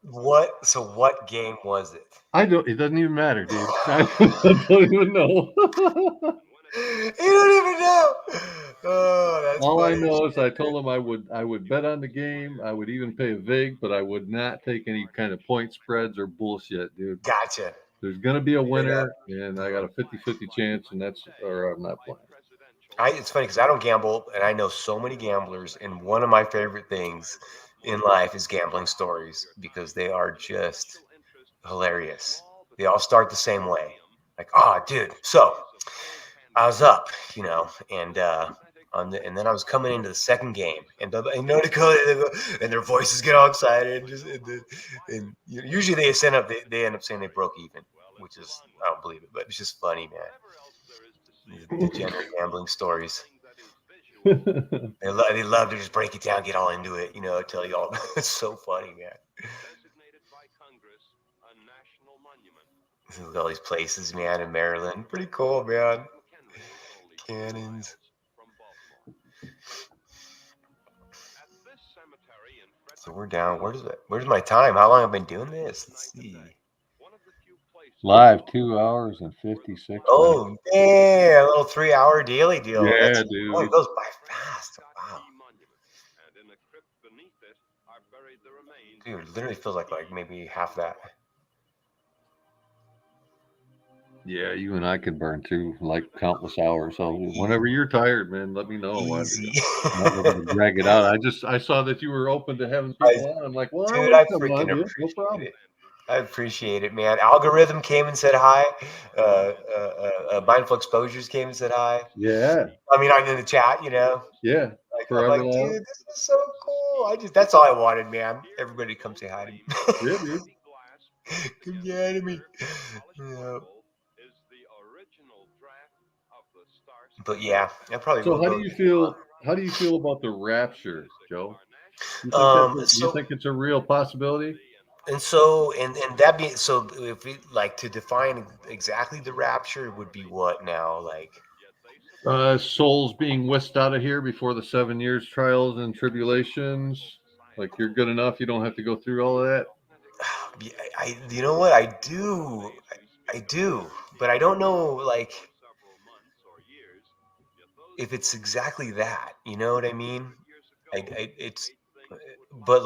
So what game was it? It doesn't even matter, dude. I don't even know. You don't even know. Oh, that's all funny. I know is I told him I would bet on the game. I would even pay a vig, but I would not take any kind of point spreads or bullshit, dude. Gotcha. There's gonna be a winner, and I got a 50-50 chance, and I'm not playing. It's funny because I don't gamble, and I know so many gamblers, and one of my favorite things in life is gambling stories because they are just hilarious. They all start the same way. Like, dude, so I was up, and and then I was coming into the second game, and their voices get all excited, and usually they end up saying they broke even, which is, I don't believe it, but it's just funny, man. Degenerate gambling stories. They love to just break it down, get all into it, tell you all. It's so funny, man. Look at all these places, man, in Maryland. Pretty cool, man. Cannons. So we're down. Where's my time? How long have I been doing this? Let's see. Live 2 hours and 56 minutes. Oh, yeah, a little 3-hour daily deal. Yeah, dude. Oh, it goes by fast. Wow. Dude, it literally feels like maybe half that. Yeah, you and I could burn through countless hours. So whenever you're tired, man, let me know. I'm not going to drag it out. I saw that you were open to having people on. I'm like, well, dude, I freaking appreciate it. I appreciate it, man. Algorithm came and said hi. Mindful Exposures came and said hi. Yeah. I mean, I'm in the chat, Yeah. I'm like, dude, this is so cool. That's all I wanted, man. Everybody come say hi to me. Yeah, dude. Come say hi to me. Yeah. But yeah, I probably. So how do you feel about the rapture, Joe? You think it's a real possibility? And so, and that being so, if we to define exactly the rapture would be what now, souls being whisked out of here before the 7 years trials and tribulations. Like you're good enough, you don't have to go through all of that. You know what, I do, but I don't know, if it's exactly that, you know what I mean? But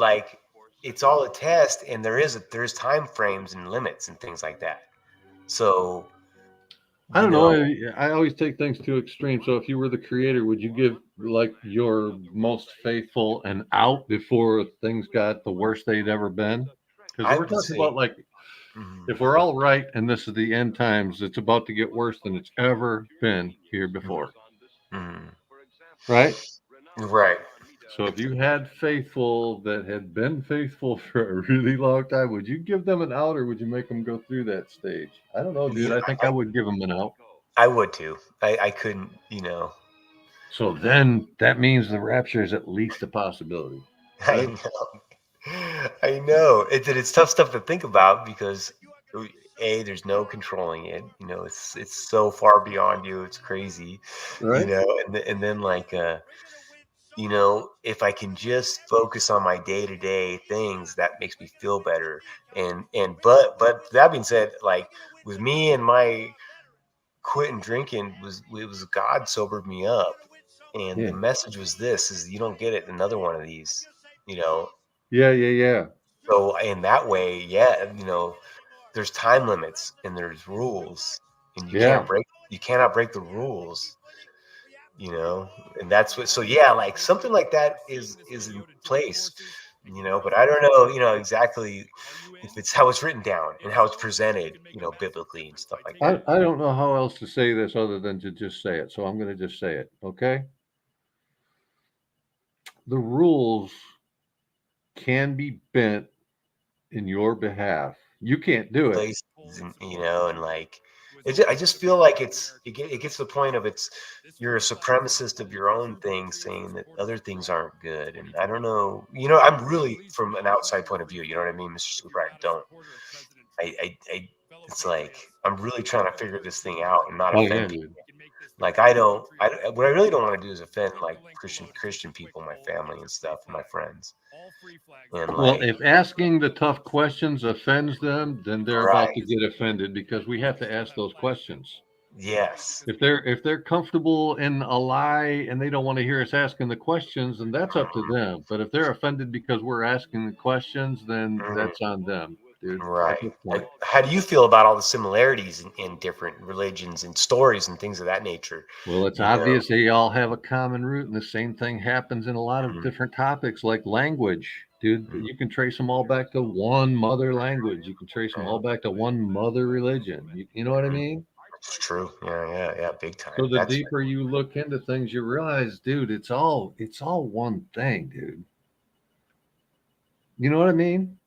it's all a test, and there's time frames and limits and things like that. So I don't know. I always take things to extreme. So if you were the creator, would you give like your most faithful an out before things got the worst they'd ever been? Because we're talking about like, if we're all right and this is the end times, it's about to get worse than it's ever been here before. Right? Right. So if you had faithful that had been faithful for a really long time, would you give them an out or would you make them go through that stage? I don't know, dude. I think I would give them an out. I would too. I couldn't, So then that means the rapture is at least a possibility. Right? I know. It's tough stuff to think about because there's no controlling it. It's so far beyond you. It's crazy. Right. And then like if I can just focus on my day-to-day things, that makes me feel better. But that being said, like with me and my quitting drinking it was God sobered me up. And the message was this is you don't get it another one of these, Yeah. So in that way, there's time limits and there's rules and you cannot break the rules, and that's what, so yeah, like something like that is in place, but I don't know, exactly if it's how it's written down and how it's presented, biblically and stuff like that. I don't know how else to say this other than to just say it. So I'm going to just say it. Okay. The rules can be bent in your behalf. You can't do it. Places, and like I just feel like it gets to the point of you're a supremacist of your own thing, saying that other things aren't good. And I don't know, I'm really from an outside point of view. You know what I mean, Mr. Super? It's like I'm really trying to figure this thing out and not offend people. Like what I really don't want to do is offend like Christian people, my family and stuff, and my friends. And well, if asking the tough questions offends them, then they're about to get offended because we have to ask those questions. Yes. If they're comfortable in a lie and they don't want to hear us asking the questions, then that's up to them. But if they're offended because we're asking the questions, then that's on them, dude. Right. How do you feel about all the similarities in different religions and stories and things of that nature? Well, it's obvious they all have a common root, and the same thing happens in a lot of different topics like language. Dude, you can trace them all back to one mother language. You can trace them all back to one mother religion. You know what I mean? It's true. Yeah, big time. So the deeper you look into things, you realize, dude, it's all one thing, dude. You know what I mean?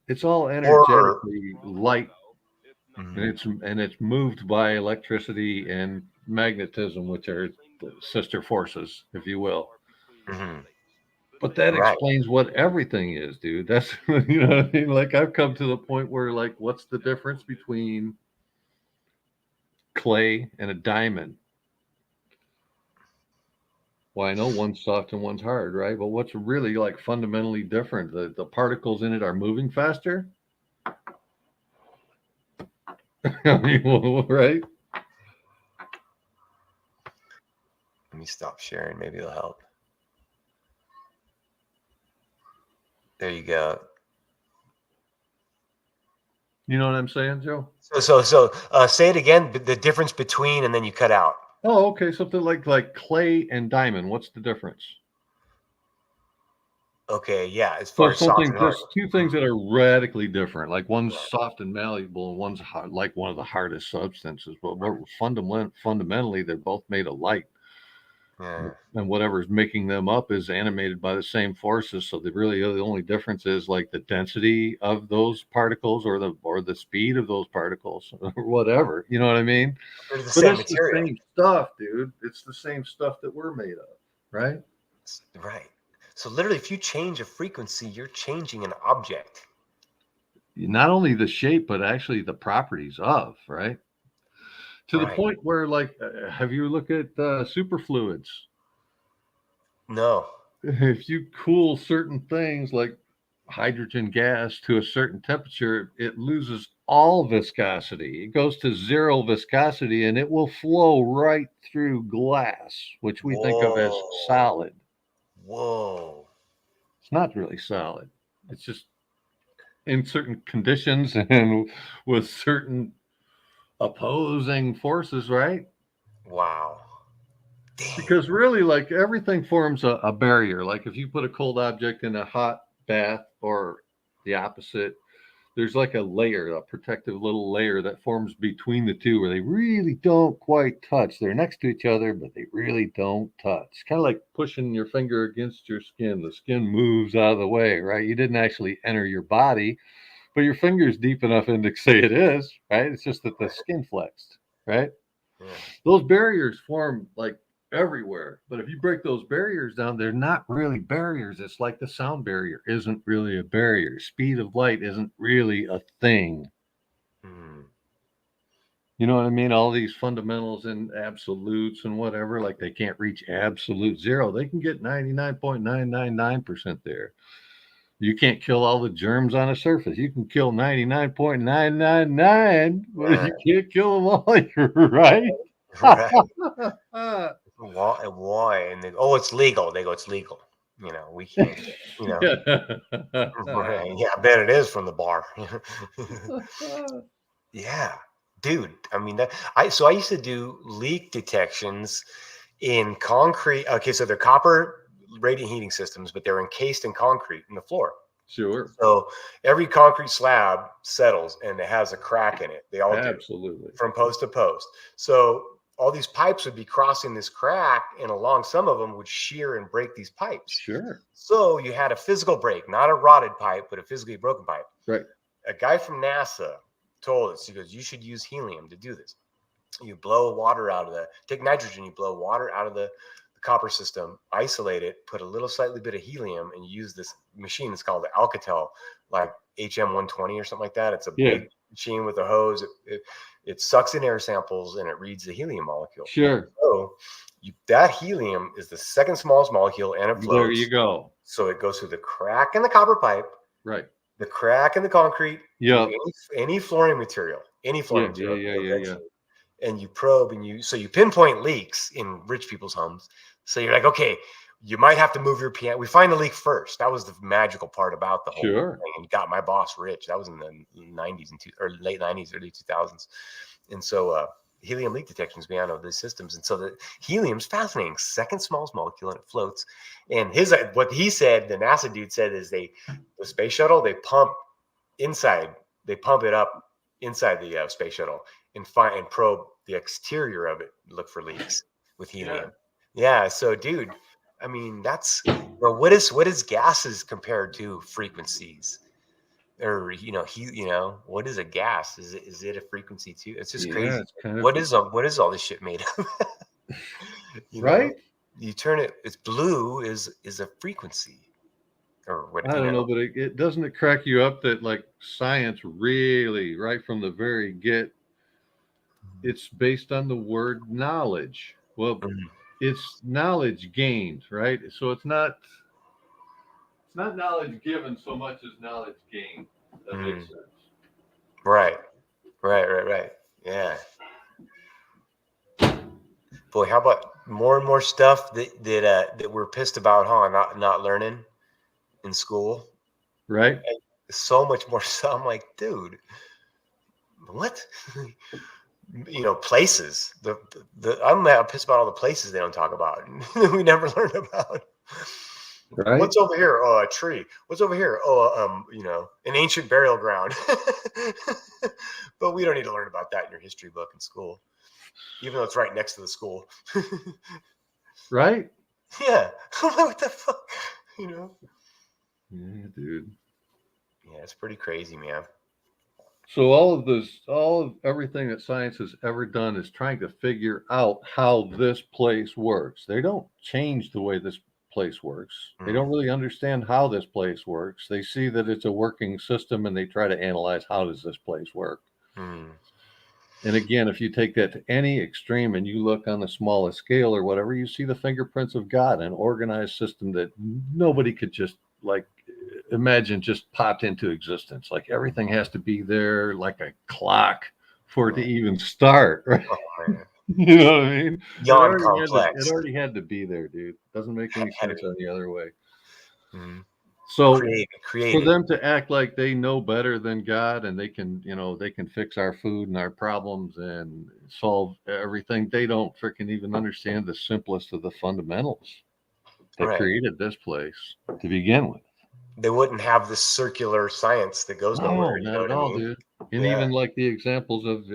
It's all energetically light, and it's moved by electricity and magnetism, which are sister forces, if you will. But that explains what everything is, dude. That's you know what I mean. Like I've come to the point where, like, what's the difference between clay and a diamond? Well, I know one's soft and one's hard, right? But what's really like fundamentally different? The particles in it are moving faster. Right? Let me stop sharing. Maybe it'll help. There you go. You know what I'm saying, Joe? So say it again. The difference between, and then you cut out. Oh, okay. Something like clay and diamond. What's the difference? Okay, yeah. As far as just two things that are radically different. Like one's soft and malleable, and one's hard, like one of the hardest substances. But fundamentally, they're both made of light. Yeah. And whatever's making them up is animated by the same forces. So the only difference is like the density of those particles or the speed of those particles or whatever. You know what I mean? They're the same material. The same stuff, dude. It's the same stuff that we're made of, right? Right. So literally, if you change a frequency, you're changing an object. Not only the shape, but actually the properties of, right? To the point where, like, have you looked at superfluids? No. If you cool certain things like hydrogen gas to a certain temperature, it loses all viscosity. It goes to zero viscosity, and it will flow right through glass, which we think of as solid. Whoa. It's not really solid. It's just in certain conditions and with certain opposing forces, right? Wow. Because really, like, everything forms a barrier. Like if you put a cold object in a hot bath, or the opposite, there's like a layer, a protective little layer that forms between the two where they really don't quite touch. They're next to each other, but they really don't touch. Kind of like pushing your finger against your skin. The skin moves out of the way, right? You didn't actually enter your body, but your finger's deep enough in to say it is, right? It's just that the skin flexed, right? Yeah. Those barriers form like everywhere, but if you break those barriers down, they're not really barriers. It's like the sound barrier isn't really a barrier. Speed of light isn't really a thing. You know what I mean? All these fundamentals and absolutes and whatever, like they can't reach absolute zero. They can get 99.999% there. You can't kill all the germs on a surface. You can kill 99.999, but you can't kill them all, right? Right. Why? And they go, oh, it's legal. They go, it's legal. You know, we can't, you know. Right. Yeah, I bet it is from the bar. Yeah, dude. I mean, I used to do leak detections in concrete. Okay, so they're copper radiant heating systems, but they're encased in concrete in the floor. Sure. So every concrete slab settles and it has a crack in it. They all Absolutely. do from post to post. So all these pipes would be crossing this crack, and along some of them would shear and break these pipes. Sure. So you had a physical break, not a rotted pipe, but a physically broken pipe. Right. A guy from NASA told us, he goes, you should use helium to do this. You blow water out of take nitrogen, you blow water out of the copper system, isolate it, put a little slightly bit of helium, and use this machine. It's called the Alcatel, like HM120 or something like that. It's a big machine with a hose. It sucks in air samples and it reads the helium molecule. Sure. So that helium is the second smallest molecule, and it floats. There you go. So it goes through the crack in the copper pipe, right? The crack in the concrete, yeah, any flooring material, material. Yeah. And you probe and you pinpoint leaks in rich people's homes. So you're like, okay, you might have to move your piano. We find the leak first. That was the magical part about the whole thing, and got my boss rich. That was in the 90s or late 90s, early 2000s. And so helium leak detection is beyond all these systems. And so the helium's fascinating. Second smallest molecule, and it floats. And what he said, the NASA dude said, is the space shuttle, they pump it up inside the space shuttle and probe the exterior of it, look for leaks with helium. Yeah. So, dude, I mean, what is gases compared to frequencies? Or what is a gas? Is it a frequency too? It's just crazy. It's kind of... What is all this shit made of? Right? You turn it. It's blue is a frequency. Or what? I don't know, but it doesn't crack you up that like science really, right from the very get, it's based on the word knowledge. Well, it's knowledge gained, right? So it's not knowledge given so much as knowledge gained. That makes sense. Right. Yeah. Boy, how about more and more stuff that we're pissed about, huh? Not learning in school. Right. And so much more stuff. I'm like, dude, what? Places. I'm pissed about all the places they don't talk about. We never learned about. Right. What's over here? Oh, a tree. What's over here? Oh, an ancient burial ground. But we don't need to learn about that in your history book in school, even though it's right next to the school. Right? Yeah. What the fuck? Yeah, dude. Yeah, it's pretty crazy, man. So all of everything that science has ever done is trying to figure out how this place works. They don't change the way this place works. They don't really understand how this place works. They see that it's a working system and they try to analyze how does this place work. And again, if you take that to any extreme and you look on the smallest scale or whatever, you see the fingerprints of God, an organized system that nobody could just imagine just popped into existence. Like everything has to be there like a clock for it to even start. Right? Oh, man. You know what I mean? Beyond It complex. already had to be there, dude. Doesn't make any sense any other way. Mhm. So for Created. them to act like they know better than God and they can, they can fix our food and our problems and solve everything, they don't freaking even understand the simplest of the fundamentals that Right. created this place to begin with. They wouldn't have this circular science that goes nowhere. You know Not what at I all, mean? dude. And Yeah. even like the examples of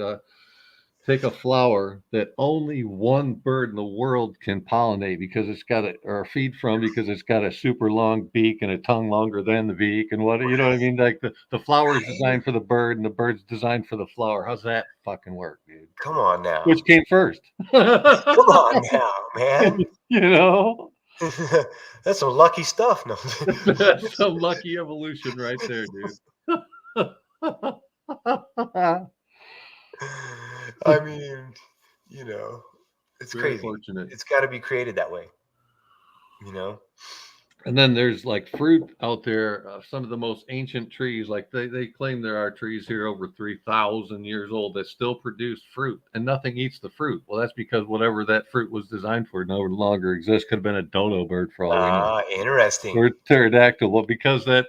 take a flower that only one bird in the world can pollinate because it's got or feed from because it's got a super long beak and a tongue longer than the beak and what you know what I mean? Like the flower is designed for the bird and the bird's designed for the flower. How's that fucking work, dude? Come on now. Which came first? Come on now, man. You know? That's some lucky stuff. No. That's some lucky evolution right there, dude. I mean, it's Very crazy. fortunate. It's got to be created that way. And then there's like fruit out there. Some of the most ancient trees, like they claim there are trees here over 3,000 years old that still produce fruit, and nothing eats the fruit. Well, that's because whatever that fruit was designed for no longer exists. Could have been a dodo bird for all we know. Interesting. Or pterodactyl. Well, because that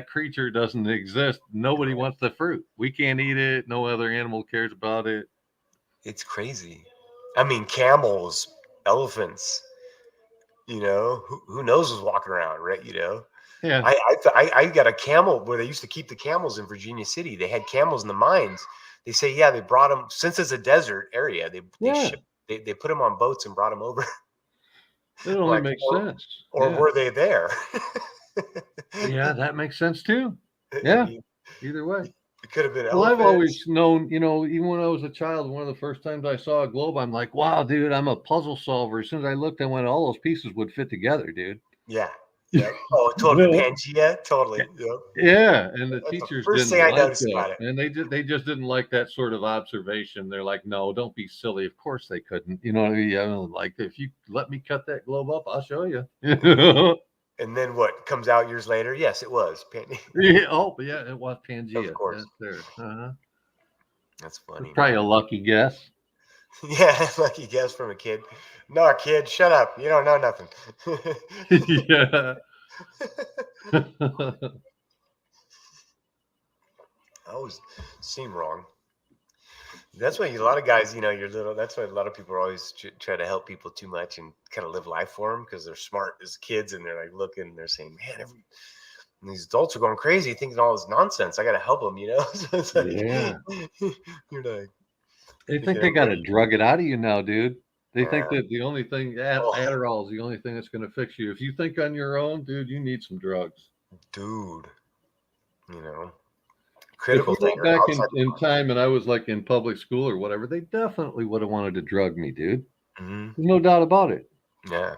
creature doesn't exist, nobody wants the fruit. We can't eat it. No other animal cares about it. It's crazy. I mean, camels, elephants. Who knows who's walking around, right? Yeah. I got a camel where they used to keep the camels in Virginia City. They had camels in the mines. They say, yeah, they brought them since it's a desert area. They put them on boats and brought them over. It only makes sense. Or were they there? Yeah, that makes sense too. Yeah. Either way. It could have been Well, elephants. I've always known, even when I was a child, one of the first times I saw a globe, I'm like, wow, dude, I'm a puzzle solver. As soon as I looked, I went, all those pieces would fit together, dude. Yeah. Yeah. Oh, totally. Pangea. Totally. Yep. Yeah. And the That's teachers the first didn't thing I like noticed that. about it. And they just didn't like that sort of observation. They're like, no, don't be silly. Of course they couldn't. You know what I mean? Yeah, like, if you let me cut that globe up, I'll show you. And then what comes out years later? Yes, it was. Yeah, it was Pangea. Of course. That's funny. That's probably a lucky guess. Yeah, lucky guess from a kid. No, kid, shut up. You don't know nothing. Yeah. I always seem wrong. That's why a lot of guys, you're little. That's why a lot of people are always try to help people too much and kind of live life for them because they're smart as kids and they're like looking and they're saying, man, and these adults are going crazy thinking all this nonsense. I got to help them, So it's like, yeah. You're like, they think they got to drug it out of you now, dude. They think Yeah. that the only thing, Adderall is the only thing that's going to fix you. If you think on your own, dude, you need some drugs. Dude, If critical you went thinker. back in time and I was like in public school or whatever, they definitely would have wanted to drug me, dude. Mhm. There's no doubt about it. Yeah.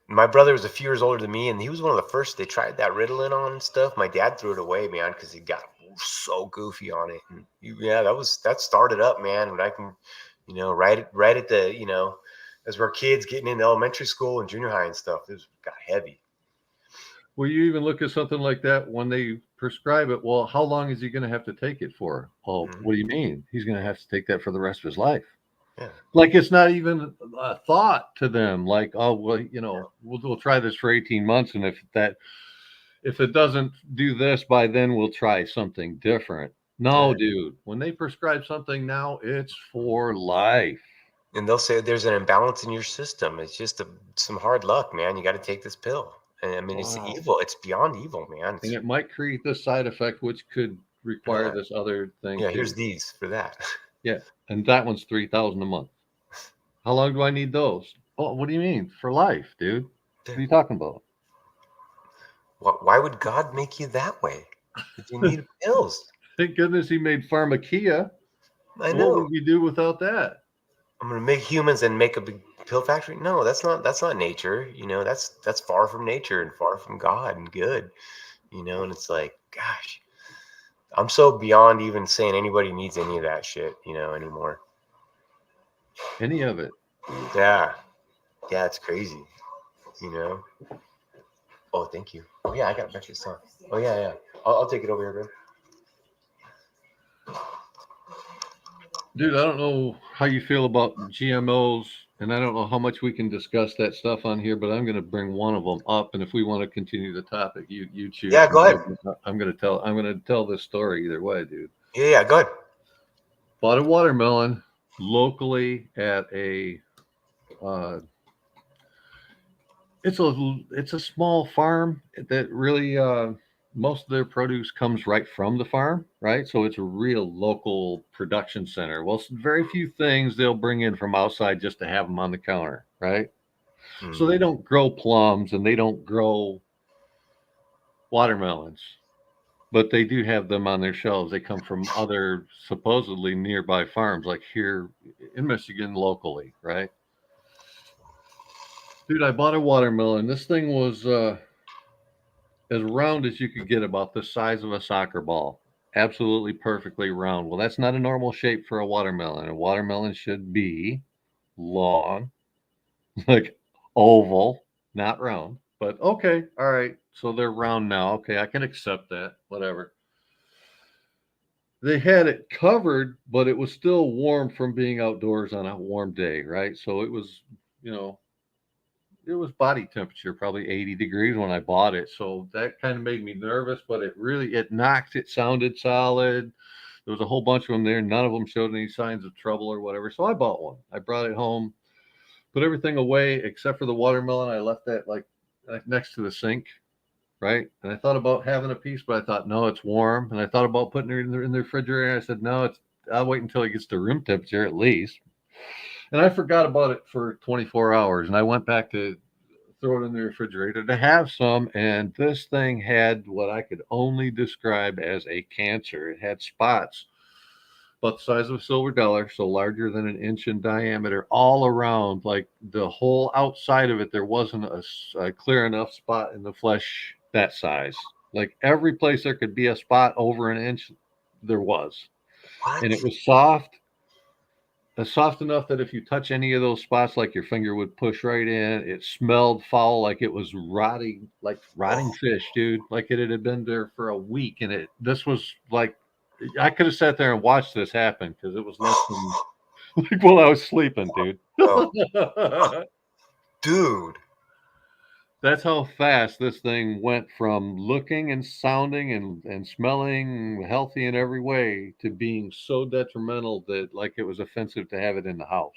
My brother was a few years older than me, and he was one of the first they tried that Ritalin on and stuff. My dad threw it away, man, because he got so goofy on it. And that started up, man. And I can, right at the, as we're kids getting into elementary school and junior high and stuff, it got heavy. Well, you even look at something like that when they prescribe it. Well, how long is he going to have to take it for? Well, what do you mean? He's going to have to take that for the rest of his life. Yeah. Like it's not even a thought to them. Like, oh, well, we'll try this for 18 months, and if it doesn't do this by then, we'll try something different. No, dude. When they prescribe something now, it's for life. And they'll say there's an imbalance in your system. It's just some hard luck, man. You got to take this pill. And I mean, It's evil. It's beyond evil, man. And it might create this side effect, which could require this other thing. Yeah, too. here's these for that. Yeah, and that one's $3,000 a month. How long do I need those? Oh, what do you mean? For life, dude. What are you talking about? Why would God make you that way? If you need pills. Thank goodness he made pharmakia. I know. What would we do without that? I'm gonna make humans and make a big pill factory. No, that's not nature. That's far from nature and far from God and good. And it's like, gosh, I'm so beyond even saying anybody needs any of that shit, anymore. Any of it. Yeah. Yeah, it's crazy. Oh, thank you. Oh yeah, I got a bunch of stuff. Oh yeah. I'll take it over here, bro. Dude, I don't know how you feel about GMOs, and I don't know how much we can discuss that stuff on here, but I'm going to bring one of them up, and if we want to continue the topic, you choose. Yeah, go ahead. I'm going to tell this story either way, dude. Yeah, go ahead. Bought a watermelon locally at a it's a small farm that really most of their produce comes right from the farm, right? So it's a real local production center. Well, very few things they'll bring in from outside just to have them on the counter, right? So they don't grow plums and they don't grow watermelons, but they do have them on their shelves. They come from other supposedly nearby farms, like here in Michigan locally, right? Dude, I bought a watermelon. This thing was as round as you could get, about the size of a soccer ball. Absolutely perfectly round. Well, that's not a normal shape for a watermelon. A watermelon should be long, like oval, not round. But okay, all right. So they're round now. Okay, I can accept that. Whatever. They had it covered, but it was still warm from being outdoors on a warm day, right? So it was, it was body temperature, probably 80 degrees when I bought it. So that kind of made me nervous, but it knocked. It sounded solid. There was a whole bunch of them there. None of them showed any signs of trouble or whatever. So I bought one. I brought it home, put everything away except for the watermelon. I left that like next to the sink, right? And I thought about having a piece, but I thought, no, it's warm. And I thought about putting it in the refrigerator. I said, no, I'll wait until it gets to room temperature at least. And I forgot about it for 24 hours. And I went back to throw it in the refrigerator to have some. And this thing had what I could only describe as a cancer. It had spots about the size of a silver dollar, so larger than an inch in diameter, all around. Like the whole outside of it, there wasn't a clear enough spot in the flesh that size. Like every place there could be a spot over an inch, there was. What? And it was soft enough that if you touch any of those spots, like your finger would push right in. It smelled foul, like it was rotting, like rotting fish, dude. Like it had been there for a week, and this was like, I could have sat there and watched this happen because it was less than like while I was sleeping, dude. Dude. That's how fast this thing went from looking and sounding and smelling healthy in every way to being so detrimental that like it was offensive to have it in the house.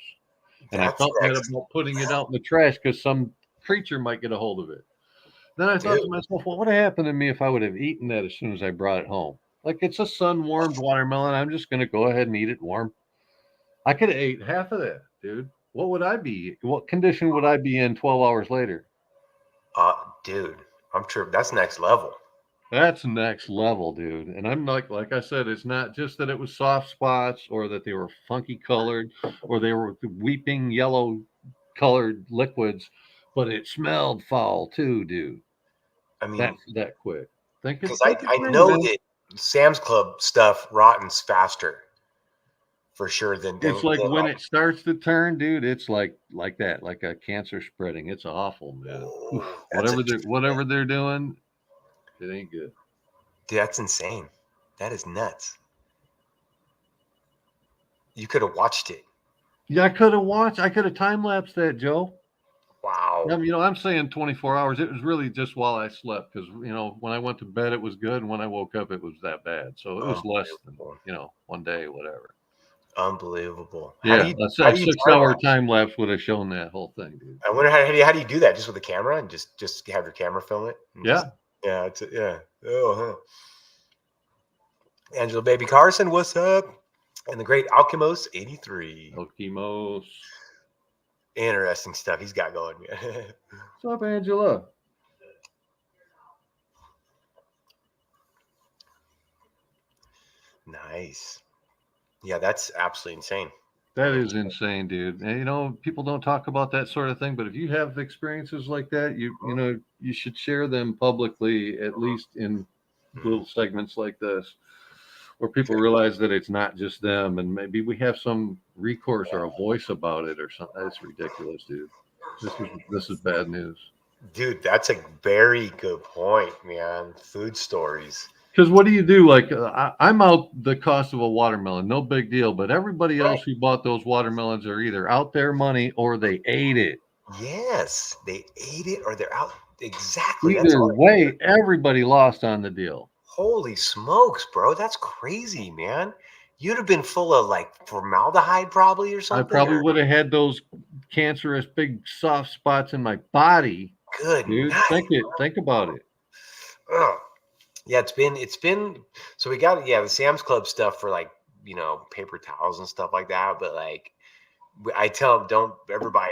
And I felt bad about putting it out in the trash because some creature might get a hold of it. Then I thought to myself, well, what would have happened to me if I would have eaten that as soon as I brought it home? Like it's a sun-warmed watermelon. I'm just going to go ahead and eat it warm. I could have ate half of that, dude. What would I be? What condition would I be in 12 hours later? Dude, I'm sure that's next level. That's next level, dude. And I'm like I said, it's not just that it was soft spots or that they were funky colored or they were weeping yellow colored liquids, but it smelled foul too, dude. I mean, that quick. Because I know that Sam's Club stuff rottens faster for sure than it's like when it starts to turn, dude, it's like that, like a cancer spreading. It's awful, man. Whatever they're doing, it ain't good. Dude, that's insane. That is nuts. You could have watched it. Yeah, I could have time-lapsed that, Joe. Wow. I'm saying 24 hours. It was really just while I slept because, when I went to bed, it was good. And when I woke up, it was that bad. So it was less than, 1 day, whatever. Unbelievable. Yeah, a 6-hour time lapse would have shown that whole thing, dude. I wonder how do you do that? Just with a camera and just have your camera film it? Yeah. Yeah. Oh, huh. Angela Baby Carson, what's up? And the great Alchemos 83. Alchemos. Interesting stuff he's got going. What's up, Angela? Nice. Yeah, that's absolutely insane. That is insane, dude. And, people don't talk about that sort of thing, but if you have experiences like that, you should share them publicly, at least in little segments like this, where people realize that it's not just them, and maybe we have some recourse or a voice about it or something. That's ridiculous, dude. This is bad news. Dude, that's a very good point, man. Food stories. Because what do you do? Like, I'm out the cost of a watermelon, no big deal. But everybody else who bought those watermelons are either out their money or they ate it. Yes, they ate it or they're out. Exactly. That's Either all. way, everybody lost on the deal. Holy smokes, bro. That's crazy, man. You'd have been full of like formaldehyde probably or I something. probably or- would have had those cancerous big soft spots in my body. Good Dude, night. think about it. Ugh. Yeah, it's been so we got the Sam's Club stuff for like, paper towels and stuff like that, but like I tell them don't ever buy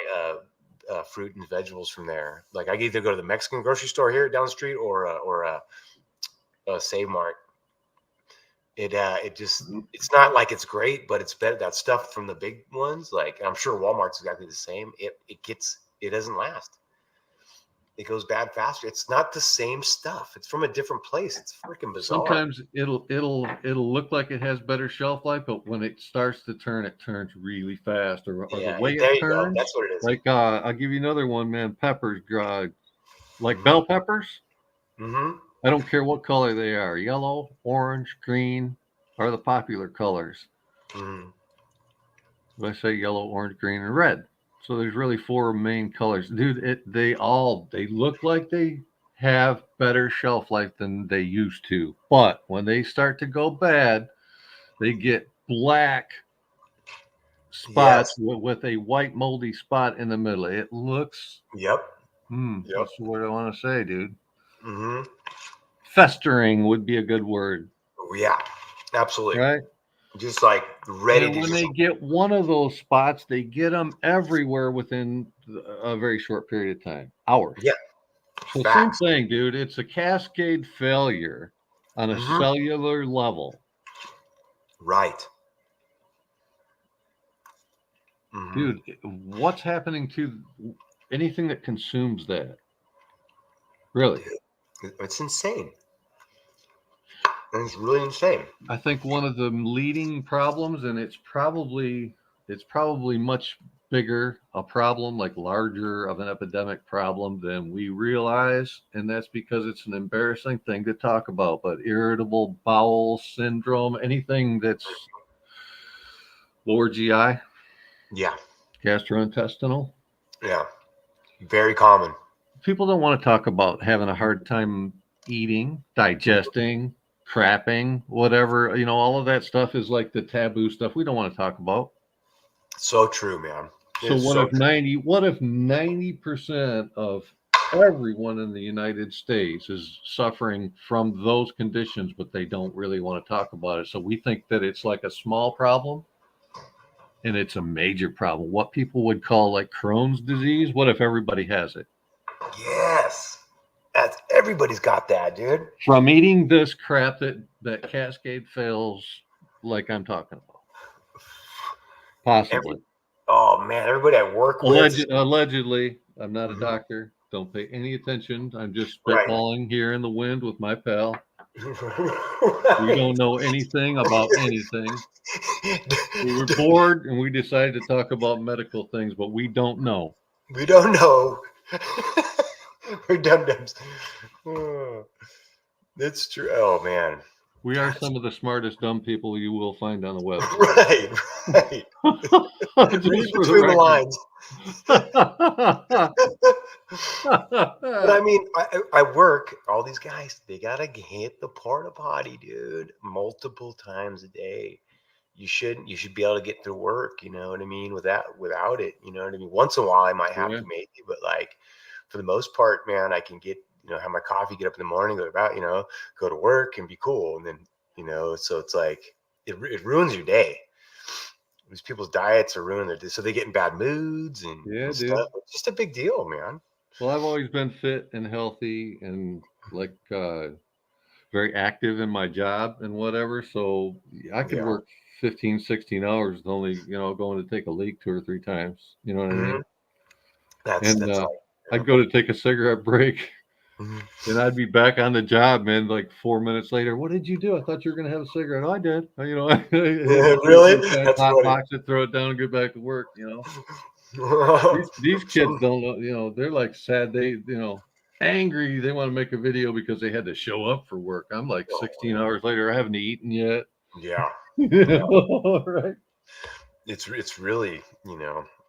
fruit and vegetables from there. Like I either go to the Mexican grocery store here down the street or a Save Mart. It's not like it's great, but it's better. That stuff from the big ones, like I'm sure Walmart's exactly the same. It doesn't last. It goes bad faster. It's not the same stuff. It's from a different place. It's freaking bizarre. Sometimes it'll look like it has better shelf life, but when it starts to turn, it turns really fast. Or the way there it you go. turns, That's what it is. like I'll give you another one, man. Peppers, like bell peppers. Mm-hmm. I don't care what color they are. Yellow, orange, green are the popular colors. Mm-hmm. Let's say yellow, orange, green, and red. So there's really 4 main colors. Dude, they look like they have better shelf life than they used to. But when they start to go bad, they get black spots with a white moldy spot in the middle. It looks that's what I want to say, dude. Mm-hmm. Festering would be a good word. Yeah, absolutely. Right? Just like ready and to when they get one of those spots, they get them everywhere within a very short period of time, hours. Yeah. So Fast. same thing, dude. It's a cascade failure on a cellular level. Right. Dude, what's happening to anything that consumes that? Really? It's insane. It's really insane. I think one of the leading problems, and it's probably much bigger a problem, like larger of an epidemic problem than we realize, and that's because it's an embarrassing thing to talk about. But irritable bowel syndrome, anything that's lower GI, gastrointestinal, very common. People don't want to talk about having a hard time eating, digesting, crapping, whatever, all of that stuff is like the taboo stuff we don't want to talk about. So true, man. So what if 90% of everyone in the United States is suffering from those conditions, but they don't really want to talk about it? So we think that it's like a small problem and it's a major problem. What people would call like Crohn's disease. What if everybody has it? Yes. Everybody's got that, dude. From eating this crap that cascade fails like I'm talking about. Possibly. Oh man, everybody at work. Allegedly, I'm not a doctor. Don't pay any attention. I'm just spitballing here in the wind with my pal. We don't know anything about anything. We were bored and we decided to talk about medical things, but we don't know. We don't know. We're dum-dums. It's true. Oh man. We are some of the smartest dumb people you will find on the web. Right. Read between the lines. But I mean, I work, all these guys, they gotta hit the porta potty, dude, multiple times a day. You should be able to get through work, you know what I mean, without it, you know what I mean? Once in a while I might have to maybe, but like for the most part, man, I can get, have my coffee, get up in the morning, go about, go to work and be cool. And then, so it's like, it ruins your day. These people's diets are ruining their day. So they get in bad moods and stuff. It's just a big deal, man. Well, I've always been fit and healthy and like very active in my job and whatever. So I could work 15, 16 hours with only, going to take a leak 2 or 3 times. You know what I mean? I'd go to take a cigarette break. And I'd be back on the job, man, like 4 minutes later. What did you do? I thought you were going to have a cigarette. Oh, I did. Really? That's hot box it, throw it down, and get back to work, these kids don't know, they're like sad. They, angry. They want to make a video because they had to show up for work. I'm like 16 hours later, I haven't eaten yet. Yeah. Right. It's really,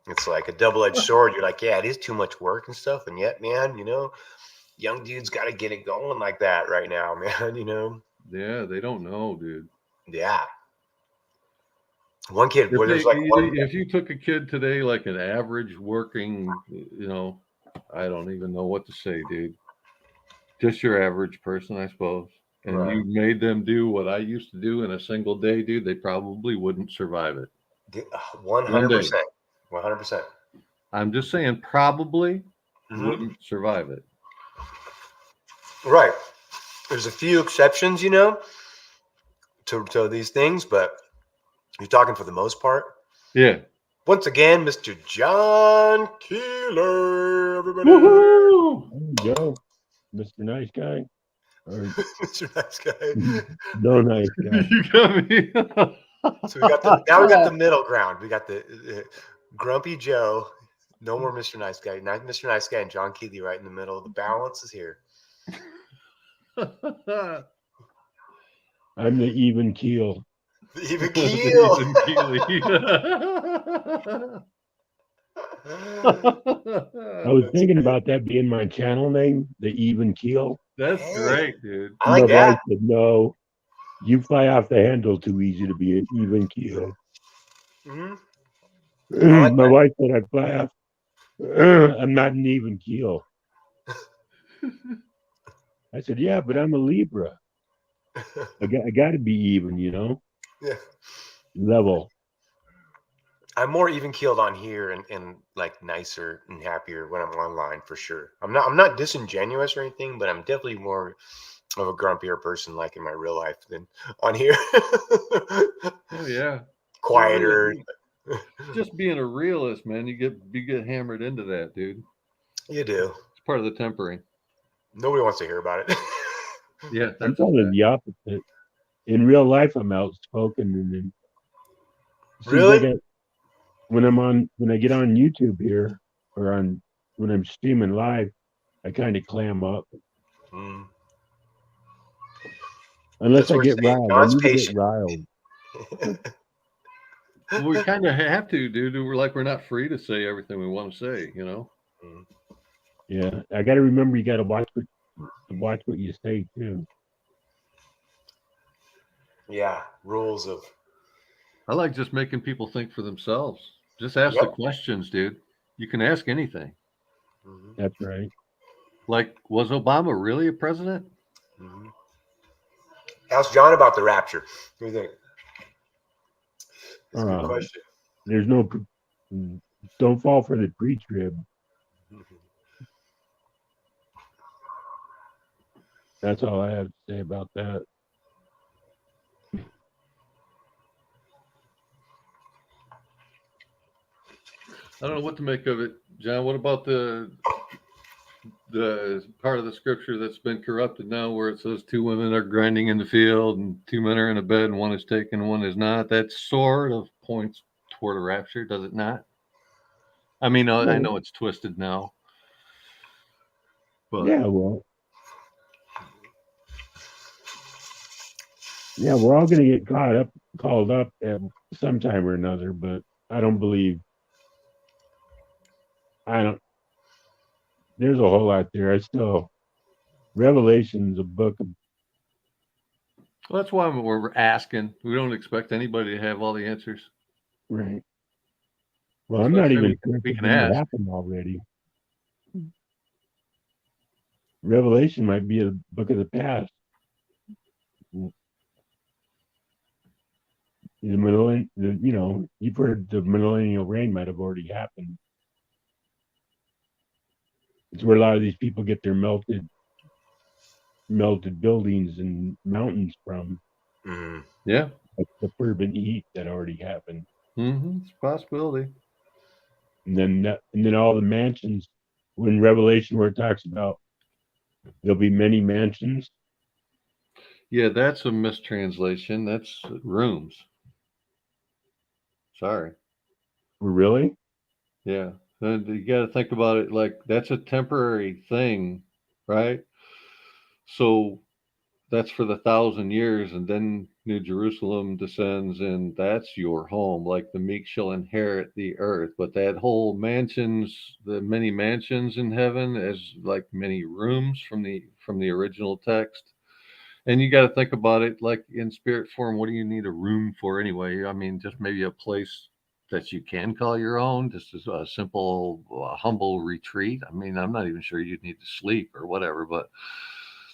it's like a double-edged sword. You're like, yeah, it is too much work and stuff, and yet, man, young dudes got to get it going like that right now, man. Yeah, they don't know, dude. Yeah. One kid, where there's if you took a kid today, like an average working, I don't even know what to say, dude. Just your average person, I suppose. And Right. you made them do what I used to do in a single day, dude, they probably wouldn't survive it. 100%. 100%. I'm just saying, probably wouldn't survive it. Right. There's a few exceptions, to these things, but you're talking for the most part. Yeah. Once again, Mr. John Keeler, everybody. Woohoo! There you go, Mr. Nice Guy. Or Mr. Nice Guy. No nice guy. You got me. So we got the middle ground. We got the Grumpy Joe. No more Mr. Nice Guy. Not Mr. Nice Guy and John Keeley right in the middle. The balance is here. I'm the even keel. The even keel. I was thinking about that being my channel name, the even keel. That's great, dude. I like My that. wife said, no, you fly off the handle too easy to be an even keel. My wife said I'd fly off. I'm not an even keel. I said, yeah, but I'm a Libra. I got to be even, Yeah. level. I'm more even keeled on here and like nicer and happier when I'm online for sure. I'm not disingenuous or anything, but I'm definitely more of a grumpier person like in my real life than on here. Oh yeah. Quieter. Just being a realist, man, you get hammered into that, dude. You do. It's part of the tempering. Nobody wants to hear about it. Yeah, I'm probably the opposite. In real life, I'm outspoken, and then Really? when I get on YouTube here or when I'm streaming live, I kind of clam up. Unless I get riled. I need to get riled. Well, we kind of have to, dude. We're not free to say everything we want to say, Yeah, I got to remember you got to watch what you say too. Yeah, rules of. I like just making people think for themselves. Just ask the questions, dude. You can ask anything. That's right. Like, was Obama really a president? Ask John about the rapture. What do you think? That's a good question. There's no. Don't fall for the pre-trib. That's all I have to say about that. I don't know what to make of it, John. What about the part of the scripture that's been corrupted now, where it says 2 women are grinding in the field and 2 men are in a bed and one is taken and one is not? That sort of points toward a rapture, does it not? I mean, I know it's twisted now, but yeah, well, yeah, we're all going to get called up at some time or another, but I don't believe. There's a whole lot there. Revelation's a book of. Well, that's why we're asking. We don't expect anybody to have all the answers. Right. Well, I'm not even sure we if can it ask. happened already. Revelation might be a book of the past. You've heard the millennial reign might have already happened. It's where a lot of these people get their melted buildings and mountains from. Yeah. Like the fervent heat that already happened. It's a possibility. And then all the mansions, when Revelation where it talks about there'll be many mansions. Yeah, that's a mistranslation. That's rooms. Sorry. Really? Yeah. And you got to think about it like that's a temporary thing right? So that's for the 1,000 years, and then New Jerusalem descends, and that's your home. Like the meek shall inherit the earth. But that whole mansions, the many mansions in heaven, as like many rooms from the original text. And you got to think about it like in spirit form. What do you need a room for anyway? I mean, just maybe a place that you can call your own, just as a simple, humble retreat. I mean, I'm not even sure you'd need to sleep or whatever, but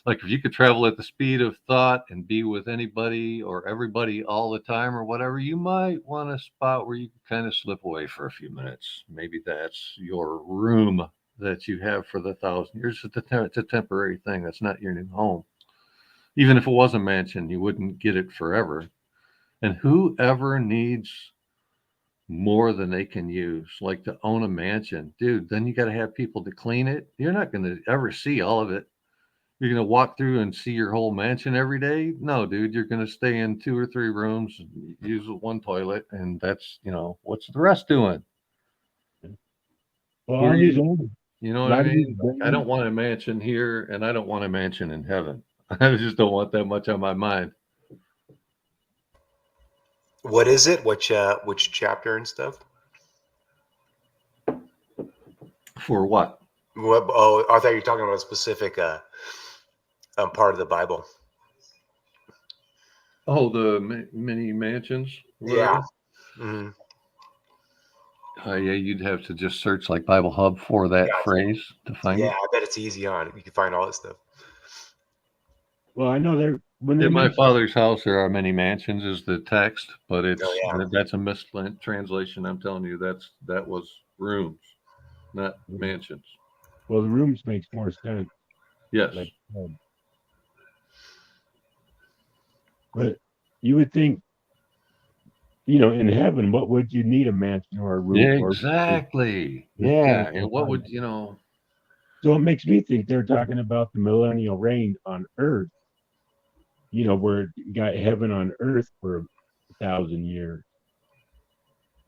like if you could travel at the speed of thought and be with anybody or everybody all the time or whatever, you might want a spot where you can kind of slip away for a few minutes. Maybe that's your room that you have for the 1,000 years. It's a temporary thing. That's not your new home. Even if it was a mansion, you wouldn't get it forever. And whoever needs more than they can use, like to own a mansion, dude, then you got to have people to clean it. You're not going to ever see all of it. You're going to walk through and see your whole mansion every day? No, dude, you're going to stay in 2 or 3 rooms, and use one toilet, and that's, what's the rest doing? Well, all these old, You know a what I lot of these mean? Like, I buildings, don't want a mansion here, and I don't want a mansion in heaven. I just don't want that much on my mind. What is it? Which chapter and stuff? For what? What? Oh, I thought you were talking about a specific part of the Bible. Oh, the mini mansions? Yeah. Yeah, you'd have to just search like Bible Hub for that phrase to find Yeah, it. I bet it's easy on. You can find all that stuff. well, I know when In my mention, father's house, there are many mansions, is the text, but yeah. that's a mistranslation. I'm telling you, that was rooms, not mansions. well, the rooms makes more sense. Yes. Like, but you would think, in heaven, what would you need a mansion or a room Yeah, for? exactly. To Yeah, spend and what would So it makes me think they're talking about the millennial reign on earth, where you got heaven on earth for 1,000 years.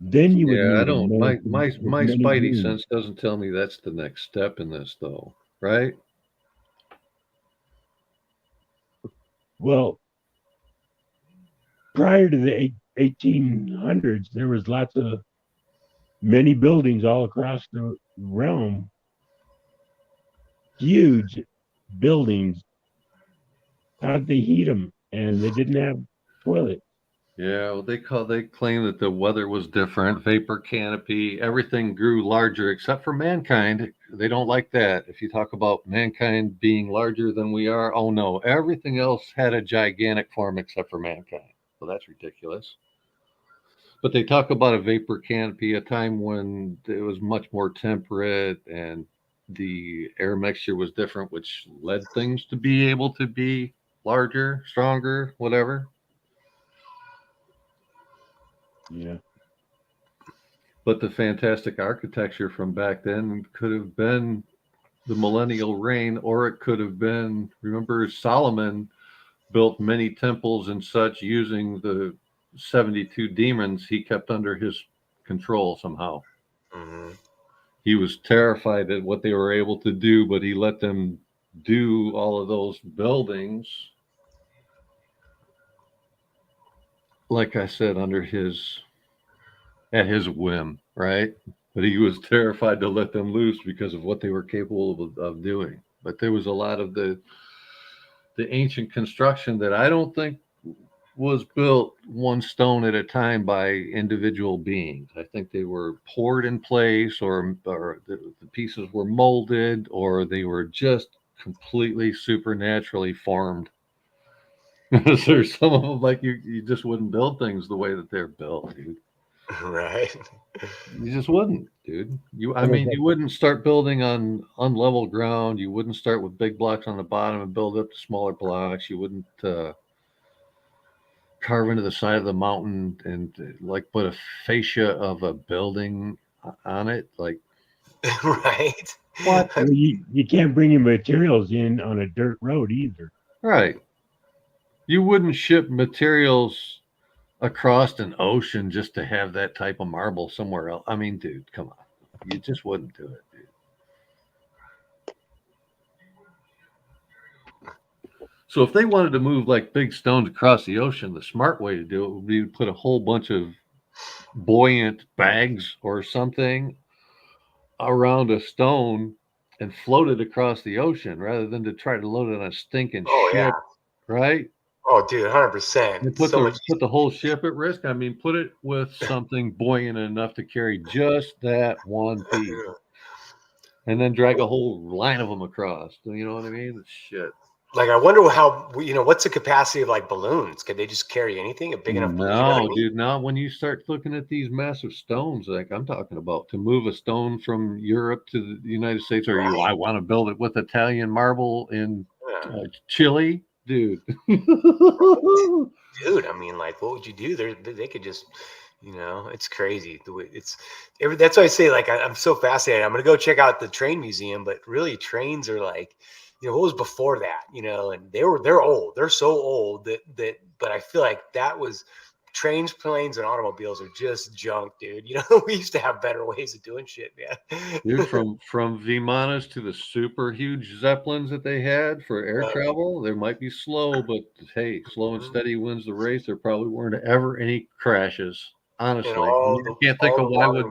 Then you would Yeah, I need a don't. My mansion with my many spidey rooms. sense doesn't tell me that's the next step in this, though, right? Well, prior to the 1800s, there was many buildings all across the realm, huge buildings. How'd they heat them? And they didn't have toilets. Yeah, well, they claim that the weather was different, vapor canopy, everything grew larger except for mankind. They don't like that. If you talk about mankind being larger than we are, oh no, everything else had a gigantic form except for mankind. So that's ridiculous. But they talk about a vapor canopy, a time when it was much more temperate and the air mixture was different, which led things to be able to be larger, stronger, whatever. Yeah. But the fantastic architecture from back then could have been the millennial reign, or it could have been, remember, Solomon built many temples and such using the 72 demons he kept under his control somehow. Mm-hmm. He was terrified at what they were able to do, but he let them do all of those buildings, like I said, at his whim, right? But he was terrified to let them loose because of what they were capable of doing. But there was a lot of the ancient construction that I don't think was built one stone at a time by individual beings. I think they were poured in place, or the pieces were molded, or they were just completely supernaturally formed. There's some of them like you just wouldn't build things the way that they're built, dude. Right. You just wouldn't, dude. You wouldn't start building on unlevel ground. You wouldn't start with big blocks on the bottom and build up to smaller blocks. You wouldn't carve into the side of the mountain and like put a fascia of a building on it. Like, right. What? Well, you can't bring your materials in on a dirt road either. Right. You wouldn't ship materials across an ocean just to have that type of marble somewhere else. I mean, dude, come on. You just wouldn't do it, dude. So if they wanted to move like big stones across the ocean, the smart way to do it would be to put a whole bunch of buoyant bags or something around a stone and float it across the ocean rather than to try to load it on a stinking ship, right? Oh, dude, 100%. And put the whole ship at risk. I mean, put it with something buoyant enough to carry just that one piece, and then drag a whole line of them across. You know what I mean? Shit. Like, I wonder how, what's the capacity of like balloons? Could they just carry anything? A big enough balloon? You know what I mean? Dude, now when you start looking at these massive stones, like I'm talking about, to move a stone from Europe to the United States, or I want to build it with Italian marble in Chile, dude. Dude, I mean, like, what would you do? They could just, it's crazy. The way that's why I say, like, I'm so fascinated. I'm gonna go check out the train museum, but really, trains are like, what was before that, and they're old. They're so old but I feel like that was trains, planes, and automobiles are just junk, dude. We used to have better ways of doing shit, man. Dude, from Vimanas to the super huge Zeppelins that they had for air travel, they might be slow, but hey, slow and steady wins the race. There probably weren't ever any crashes. Honestly, I can't think of why would.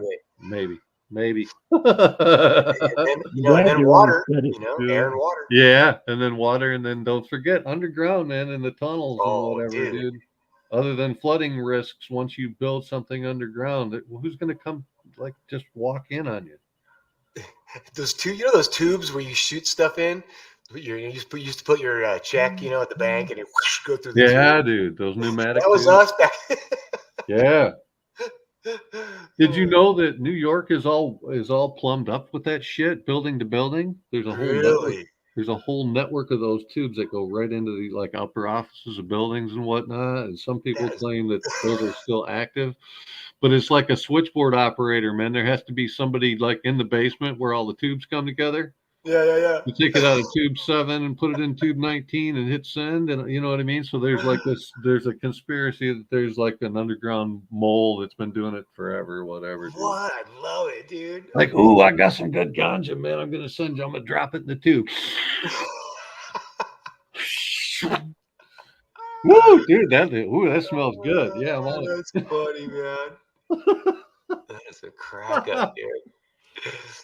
Maybe. and then water, air and water. Yeah, and then water, and then don't forget underground, man, in the tunnels and whatever, dude. Other than flooding risks, once you build something underground, who's going to come like just walk in on you? Those those tubes where you shoot stuff in. You used to put your check, at the bank, and it go through the tube. Dude, those pneumatic. That was us back. Yeah. Did you know that New York is all plumbed up with that shit, building to building? There's a whole network. There's a whole network of those tubes that go right into the like upper offices of buildings and whatnot. And some people claim that those are still active, but it's like a switchboard operator, man. There has to be somebody like in the basement where all the tubes come together. Yeah. You take it out of tube 7 and put it in tube 19 and hit send, and you know what I mean? So there's like this, there's a conspiracy that there's like an underground mole that's been doing it forever, whatever. Dude. What? I love it, dude. Like, ooh, I got some good ganja, man. I'm gonna send you, I'm gonna drop it in the tube. Woo, dude, that smells good. Yeah, I'm on it. That's funny, man. That's a crack up, dude.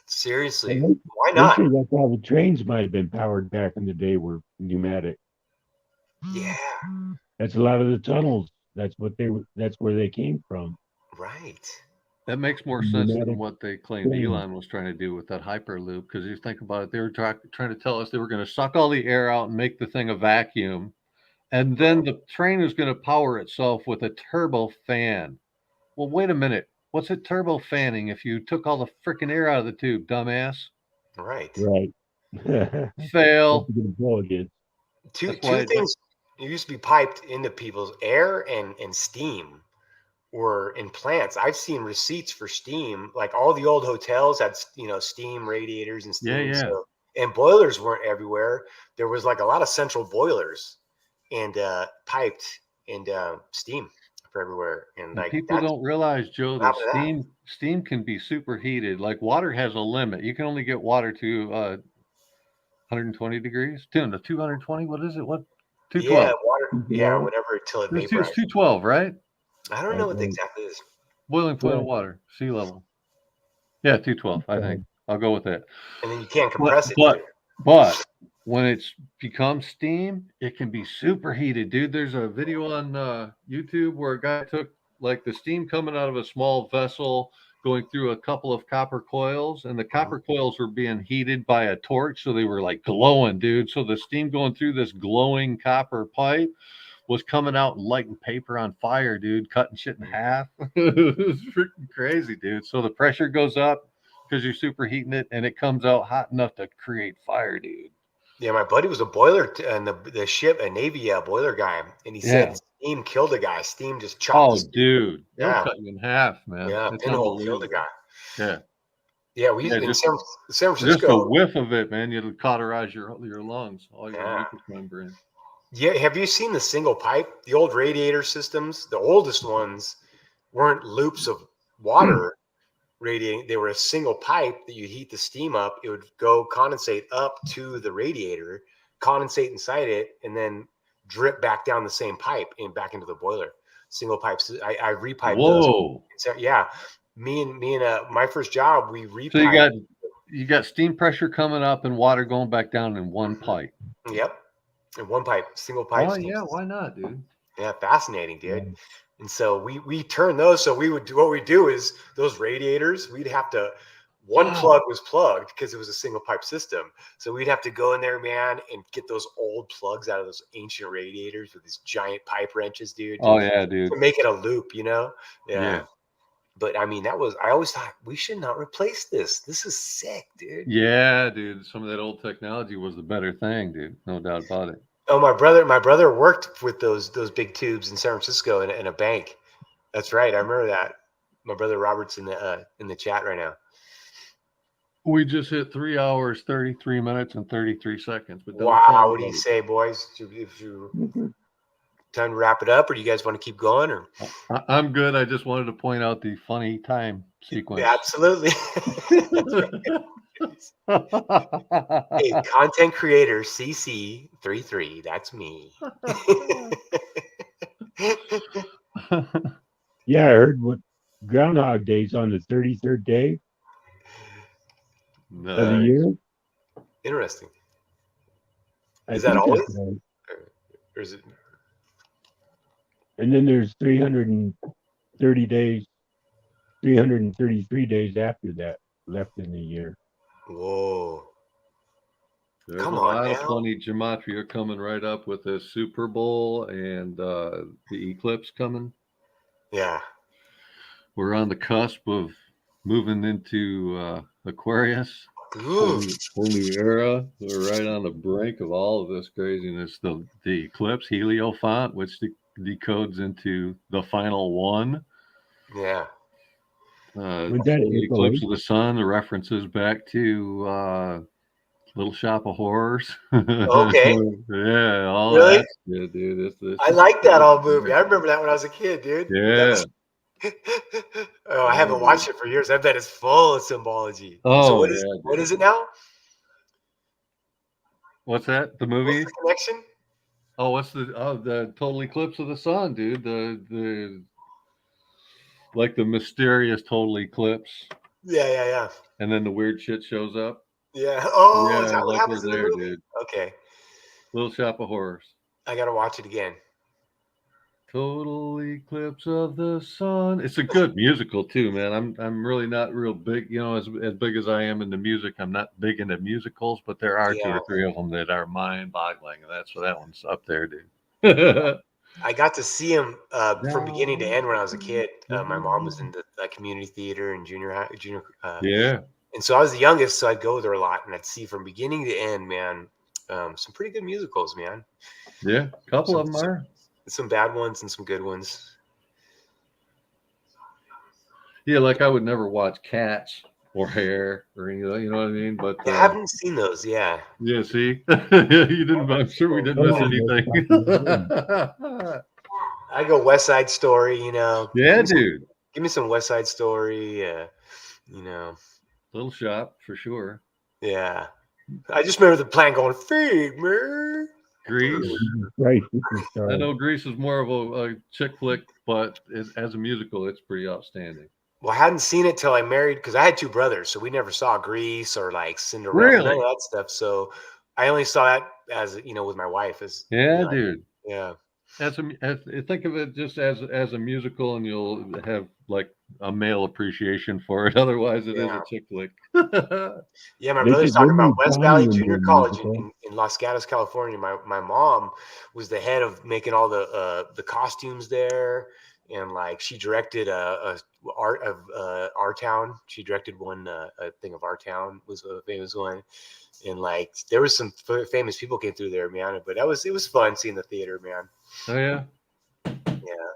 Seriously, why not? That's how the trains might have been powered back in the day, were pneumatic. Yeah, that's a lot of the tunnels. That's where they came from. Right. That makes more sense than what they claimed Elon was trying to do with that Hyperloop. Because you think about it, they were trying to tell us they were going to suck all the air out and make the thing a vacuum, and then the train was going to power itself with a turbo fan. Well, wait a minute. What's it turbo fanning if you took all the freaking air out of the tube, dumbass? Right. Fail. Two things used to be piped into people's air and steam were in plants. I've seen receipts for steam. Like all the old hotels had, steam radiators and steam. Yeah. So, and boilers weren't everywhere. There was like a lot of central boilers and piped and steam everywhere, and like people don't realize, Joe, that steam can be superheated. Like water has a limit. You can only get water to 120 degrees. To 220. What is it? What? 212. Yeah, water. Yeah, whatever till it vaporizes. It's 212, right? I don't know what exactly is. Boiling point of water, sea level. Yeah, 212. I think I'll go with that. And then you can't compress it. But when it's become steam, it can be superheated, dude. There's a video on YouTube where a guy took like the steam coming out of a small vessel going through a couple of copper coils, and the copper coils were being heated by a torch, so they were like glowing, dude. So the steam going through this glowing copper pipe was coming out and lighting paper on fire, dude, cutting shit in half. It was freaking crazy, dude. So the pressure goes up because you're superheating it, and it comes out hot enough to create fire, dude. Yeah, my buddy was a boiler and the ship, a Navy boiler guy, and he said steam killed a guy. Steam just chopped. Oh, dude, they'll cut you in half, man. Yeah, pinhole killed a guy. Yeah, we used in San Francisco. Just a whiff of it, man, you'll cauterize your lungs, all your mucous membrane. Yeah, have you seen the single pipe? The old radiator systems, the oldest ones, weren't loops of water. Radiating, they were a single pipe that you heat the steam up. It would go condensate up to the radiator, condensate inside it, and then drip back down the same pipe and back into the boiler. Single pipes. I repiped those. Whoa. So, yeah. Me and my first job, we repiped. So you got steam pressure coming up and water going back down in one pipe. Yep. In one pipe, single pipe. Oh yeah, why not, dude? Yeah, fascinating, dude. And so we turn those. So what we do is those radiators, we'd have to, one plug was plugged because it was a single pipe system. So we'd have to go in there, man, and get those old plugs out of those ancient radiators with these giant pipe wrenches, dude. Oh yeah, dude. To make it a loop, you know? Yeah. But I mean, I always thought we should not replace this. This is sick, dude. Yeah, dude. Some of that old technology was the better thing, dude. No doubt about it. Oh, my brother worked with those big tubes in San Francisco in a bank. That's right. I remember that. My brother Robert's in the chat right now. We just hit 3 hours, 33 minutes, and 33 seconds. But wow, what do you say, boys? If you time to wrap it up, or do you guys want to keep going? Or I'm good. I just wanted to point out the funny time sequence. Yeah, absolutely. Hey, content creator CC33. That's me. Yeah, I heard what Groundhog Day's on the 33rd day of the year. Interesting. I Is that think always? that's right. Or is it? And then there's 330 days, 333 days after that left in the year. Whoa. There's Come a on, lot of now. funny gematria coming right up with the Super Bowl and the eclipse coming. Yeah. We're on the cusp of moving into Aquarius. Whole new era. We're right on the brink of all of this craziness. The eclipse, Heliophont, which decodes into the final one. Yeah. The eclipse of the sun, the references back to Little Shop of Horrors. Okay. Yeah, all Really? that shit, dude. I like that old movie. I remember that when I was a kid, dude. Yeah. Oh, I haven't watched it for years. I bet it's full of symbology. Oh, so yeah, what is it now? What's that? The movie? What's the connection? Oh, what's the total eclipse of the sun, dude? The like the mysterious total eclipse. Yeah. And then the weird shit shows up. Yeah. Oh, yeah, is that what like happens we're in the there, movie? dude. Okay. Little Shop of Horrors. I gotta watch it again. Total Eclipse of the Sun. It's a good musical too, man. I'm really not real big, as big as I am into music. I'm not big into musicals, but there are 2 or 3 of them that are mind-boggling, and that one's up there, dude. I got to see him from beginning to end when I was a kid. My mom was in the community theater and junior high. Yeah. And so I was the youngest, so I'd go there a lot, and I'd see from beginning to end, man, some pretty good musicals, man. Yeah, a couple of them are. Some bad ones and some good ones. Yeah, like I would never watch Cats or Hair or any of that, you know what I mean? But I haven't seen those, yeah. Yeah, see? You didn't. I'm sure we didn't miss anything. I go West Side Story, Yeah, dude. Give me some West Side Story, Little Shop for sure. Yeah. I just remember the plan going, feed me. Grease. Right. I know Grease is more of a chick flick, but as a musical, it's pretty outstanding. Well, I hadn't seen it till I married, because I had 2 brothers, so we never saw Grease or like Cinderella, Really? none of that stuff. So I only saw that as with my wife. Dude. Yeah. Think of it just as a musical, and you'll have like a male appreciation for it. Otherwise, it is a chick flick. Yeah, my brother's talking about West Valley Junior College in Los Gatos, California. My mom was the head of making all the costumes there, and like she directed a art of Our Town. She directed one a thing of Our Town was a famous one, and like there was some famous people came through there, man. But it was fun seeing the theater, man. Oh yeah. Yeah.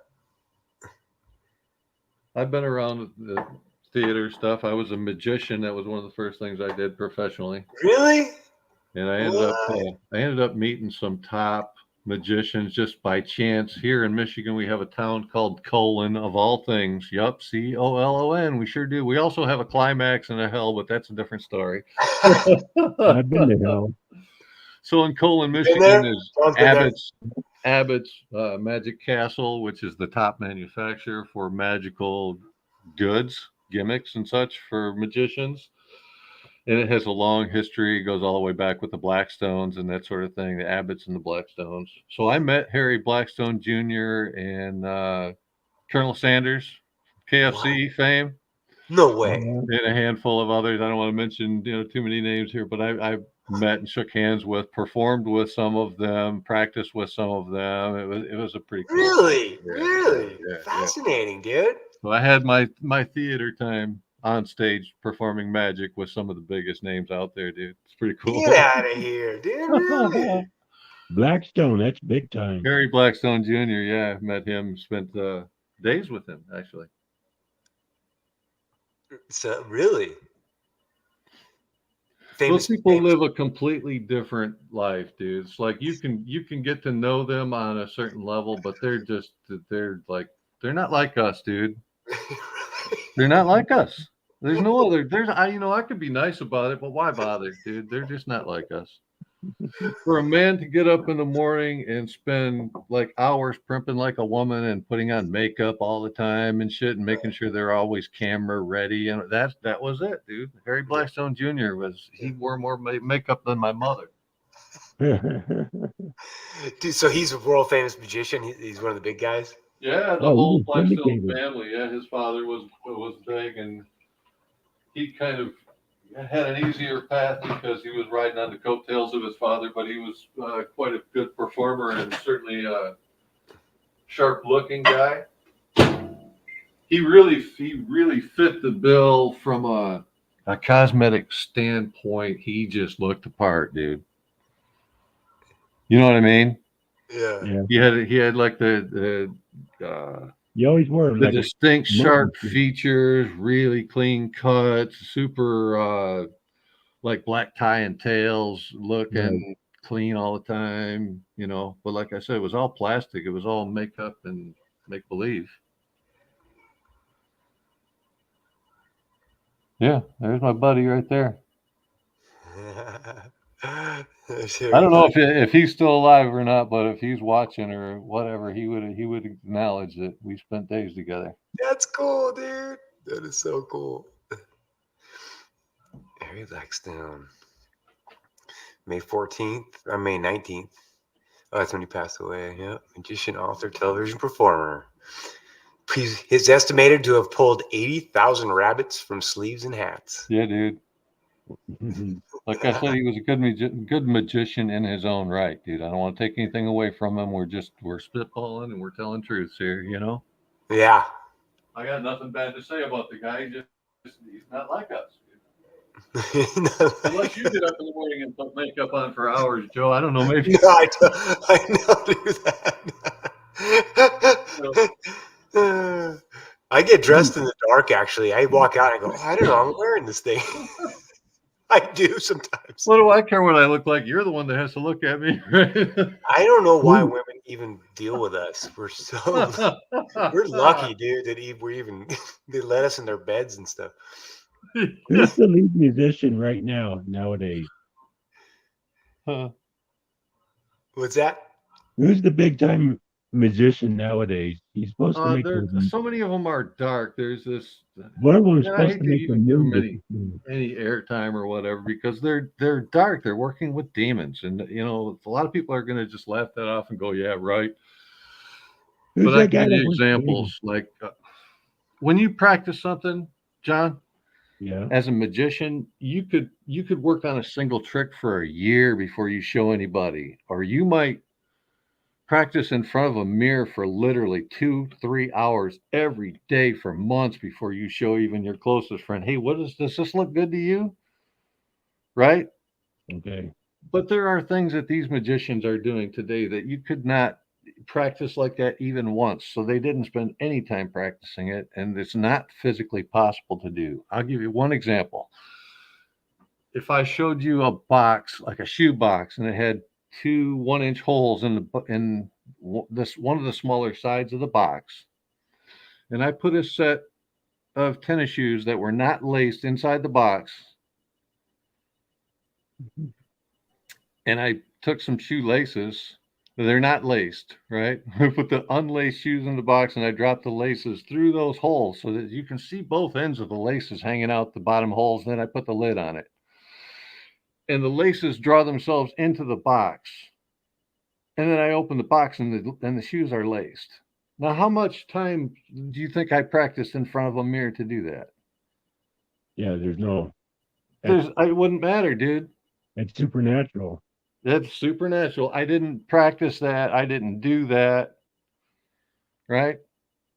I've been around the theater stuff. I was a magician. That was one of the first things I did professionally. Really? And I ended up meeting some top magicians just by chance. Here in Michigan, we have a town called Colon, of all things. Yup, Colon. We sure do. We also have a climax and a hell, but that's a different story. I've been to hell. So in Colon, Been Michigan, there? is John's been there. Abbott's Magic Castle, which is the top manufacturer for magical goods, gimmicks, and such for magicians. And it has a long history. It goes all the way back with the Blackstones and that sort of thing, the Abbotts and the Blackstones. So I met Harry Blackstone Jr. and Colonel Sanders, KFC fame. No way. And a handful of others. I don't want to mention too many names here, but I met and shook hands with, performed with some of them, practiced with some of them. It was a pretty cool Really, thing. really fascinating, dude. So I had my theater time on stage performing magic with some of the biggest names out there, dude. It's pretty cool. Get out of here, dude. Really? Blackstone, that's big time. Harry Blackstone Jr., yeah, met him, spent days with him, actually. So really, Those people live a completely different life, dude. It's like you can get to know them on a certain level, but they're not like us, dude. They're not like us. There's no other. I could be nice about it, but why bother, dude? They're just not like us. For a man to get up in the morning and spend like hours primping like a woman and putting on makeup all the time and shit and making sure they're always camera ready, and that was it, dude. Harry Blackstone Jr. he wore more makeup than my mother. Dude, so he's a world famous magician. He's one of the big guys. Yeah, the whole Blackstone family. Yeah, his father was big, and he kind of had an easier path because he was riding on the coattails of his father, but he was quite a good performer and certainly a sharp-looking guy. He really fit the bill from a cosmetic standpoint. He just looked the part, dude. You know what I mean? Yeah. He had like the you always were the distinct sharp features, really clean cuts, super like black tie and tails, looking clean all the time, but like I said, it was all plastic. It was all makeup and make believe. Yeah, there's my buddy right there. I don't know if he's still alive or not, but if he's watching or whatever, he would acknowledge that we spent days together. That's cool, dude. That is so cool. Harry Blackstone. May 14th or May 19th. Oh, that's when he passed away. Yeah. Magician, author, television performer. He's estimated to have pulled 80,000 rabbits from sleeves and hats. Yeah, dude. Like I said, he was a good magician in his own right, dude. I don't want to take anything away from him. We're spitballing and we're telling truths here, Yeah. I got nothing bad to say about the guy. He's not like us. Unless you get up in the morning and put makeup on for hours, Joe. I don't know, maybe. No, I don't do that. I get dressed in the dark, actually. I walk out and I go, I don't know, I'm wearing this thing. I do sometimes. What do I care what I look like? You're the one that has to look at me, right? I don't know why women even deal with us. We're lucky, dude, that they let us in their beds and stuff. Who's the lead musician right now nowadays? What's that? Who's the big time magician nowadays? He's supposed to make so many of them are dark. There's this one of them is supposed to make them any airtime or whatever because they're dark. They're working with demons, and a lot of people are going to just laugh that off and go, "Yeah, right." But I give you examples like when you practice something, John. Yeah. As a magician, you could work on a single trick for a year before you show anybody, or you might practice in front of a mirror for literally 2-3 hours every day for months before you show even your closest friend, hey, does this look good to you? Right? Okay. But there are things that these magicians are doing today that you could not practice like that even once. So they didn't spend any time practicing it, and it's not physically possible to do. I'll give you one example. If I showed you a box, like a shoe box, and it had 2 1-inch holes in this one of the smaller sides of the box, and I put a set of tennis shoes that were not laced inside the box, and I took some shoelaces. They're not laced, right? I put the unlaced shoes in the box and I dropped the laces through those holes so that you can see both ends of the laces hanging out the bottom holes. Then I put the lid on it. And the laces draw themselves into the box. And then I open the box and the shoes are laced. Now, how much time do you think I practiced in front of a mirror to do that? Yeah, It wouldn't matter, dude. It's supernatural. That's supernatural. I didn't practice that. I didn't do that. Right?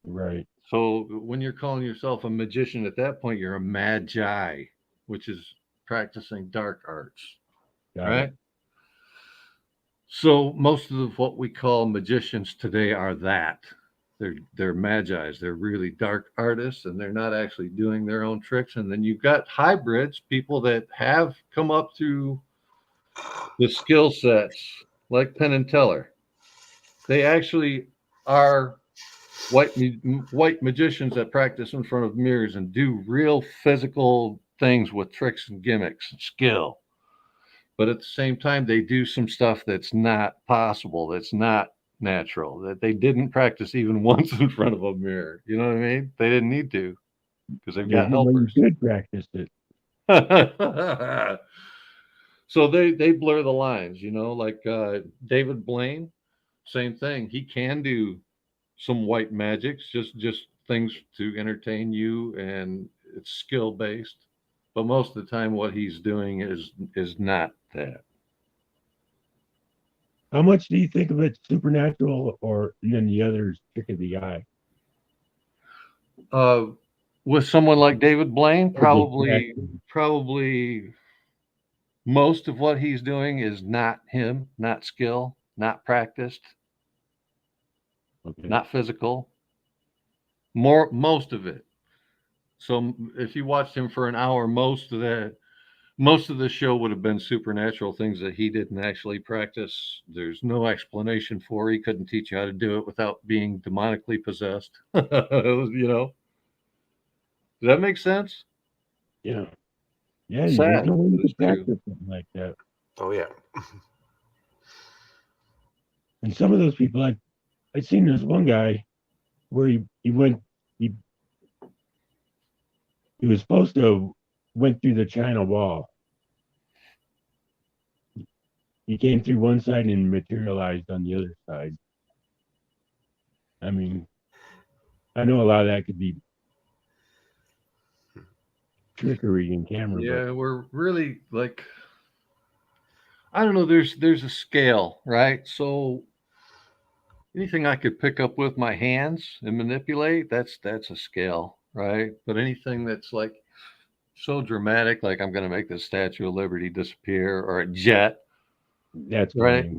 Right. So when you're calling yourself a magician at that point, you're a magi, which is practicing dark arts. Got right? it. So most of what we call magicians today are that. They're magi's. They're really dark artists, and they're not actually doing their own tricks. And then you've got hybrids, people that have come up through the skill sets, like Penn and Teller. They actually are white magicians that practice in front of mirrors and do real physical things with tricks and gimmicks and skill. But at the same time, they do some stuff that's not possible, that's not natural, that they didn't practice even once in front of a mirror. You know what I mean? They didn't need to because they've got There's no way helpers. you could practice it. So they blur the lines, like David Blaine, same thing. He can do some white magics, just things to entertain you, and it's skill based. But most of the time, what he's doing is not that. How much do you think of it supernatural, or then the other's trick of the eye? With someone like David Blaine, Exactly. probably most of what he's doing is not him, not skill, not practiced, not physical. Most of it. So if you watched him for an hour, most of the show would have been supernatural things that he didn't actually practice. There's no explanation for. He couldn't teach you how to do it without being demonically possessed. Does that make sense? Yeah. Yeah, Sad, there's no way you but it's could true. practice something like that. Oh yeah. And some of those people, I seen this one guy where he was supposed to went through the China Wall. He came through one side and materialized on the other side. I mean, I know a lot of that could be trickery in camera. Yeah, we're really I don't know. There's a scale, right? So anything I could pick up with my hands and manipulate, that's a scale, right? But anything that's like so dramatic, like I'm going to make the Statue of Liberty disappear, or a jet, that's right,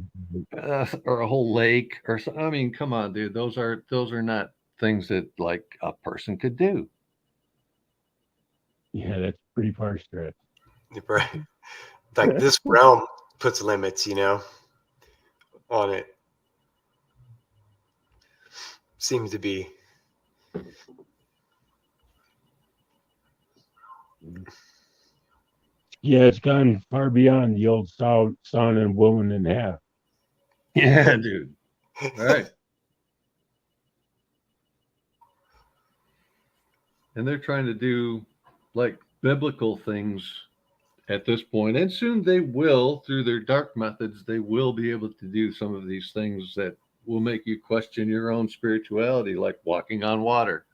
or a whole lake, or so. I mean, come on, dude. Those are not things that like a person could do. Yeah, that's pretty far stretch. Right. Like this realm puts limits, on it. Seems to be. Yeah, it's gone far beyond the old sawn a woman in half. Yeah, dude. Right. And they're trying to do like biblical things at this point, and soon they will, through their dark methods, they will be able to do some of these things that will make you question your own spirituality, like walking on water.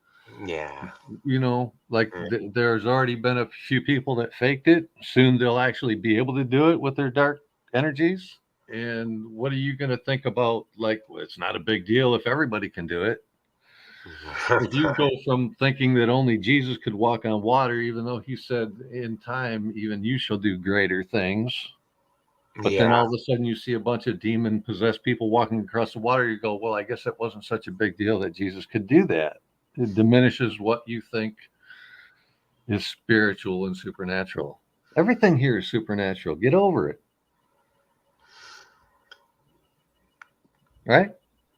Yeah. There's already been a few people that faked it. Soon they'll actually be able to do it with their dark energies. And what are you going to think about? Like, well, it's not a big deal if everybody can do it. If you go from thinking that only Jesus could walk on water, even though he said in time, even you shall do greater things. But then all of a sudden you see a bunch of demon possessed people walking across the water. You go, well, I guess it wasn't such a big deal that Jesus could do that. It diminishes what you think is spiritual and supernatural. Everything here is supernatural. Get over it. Right?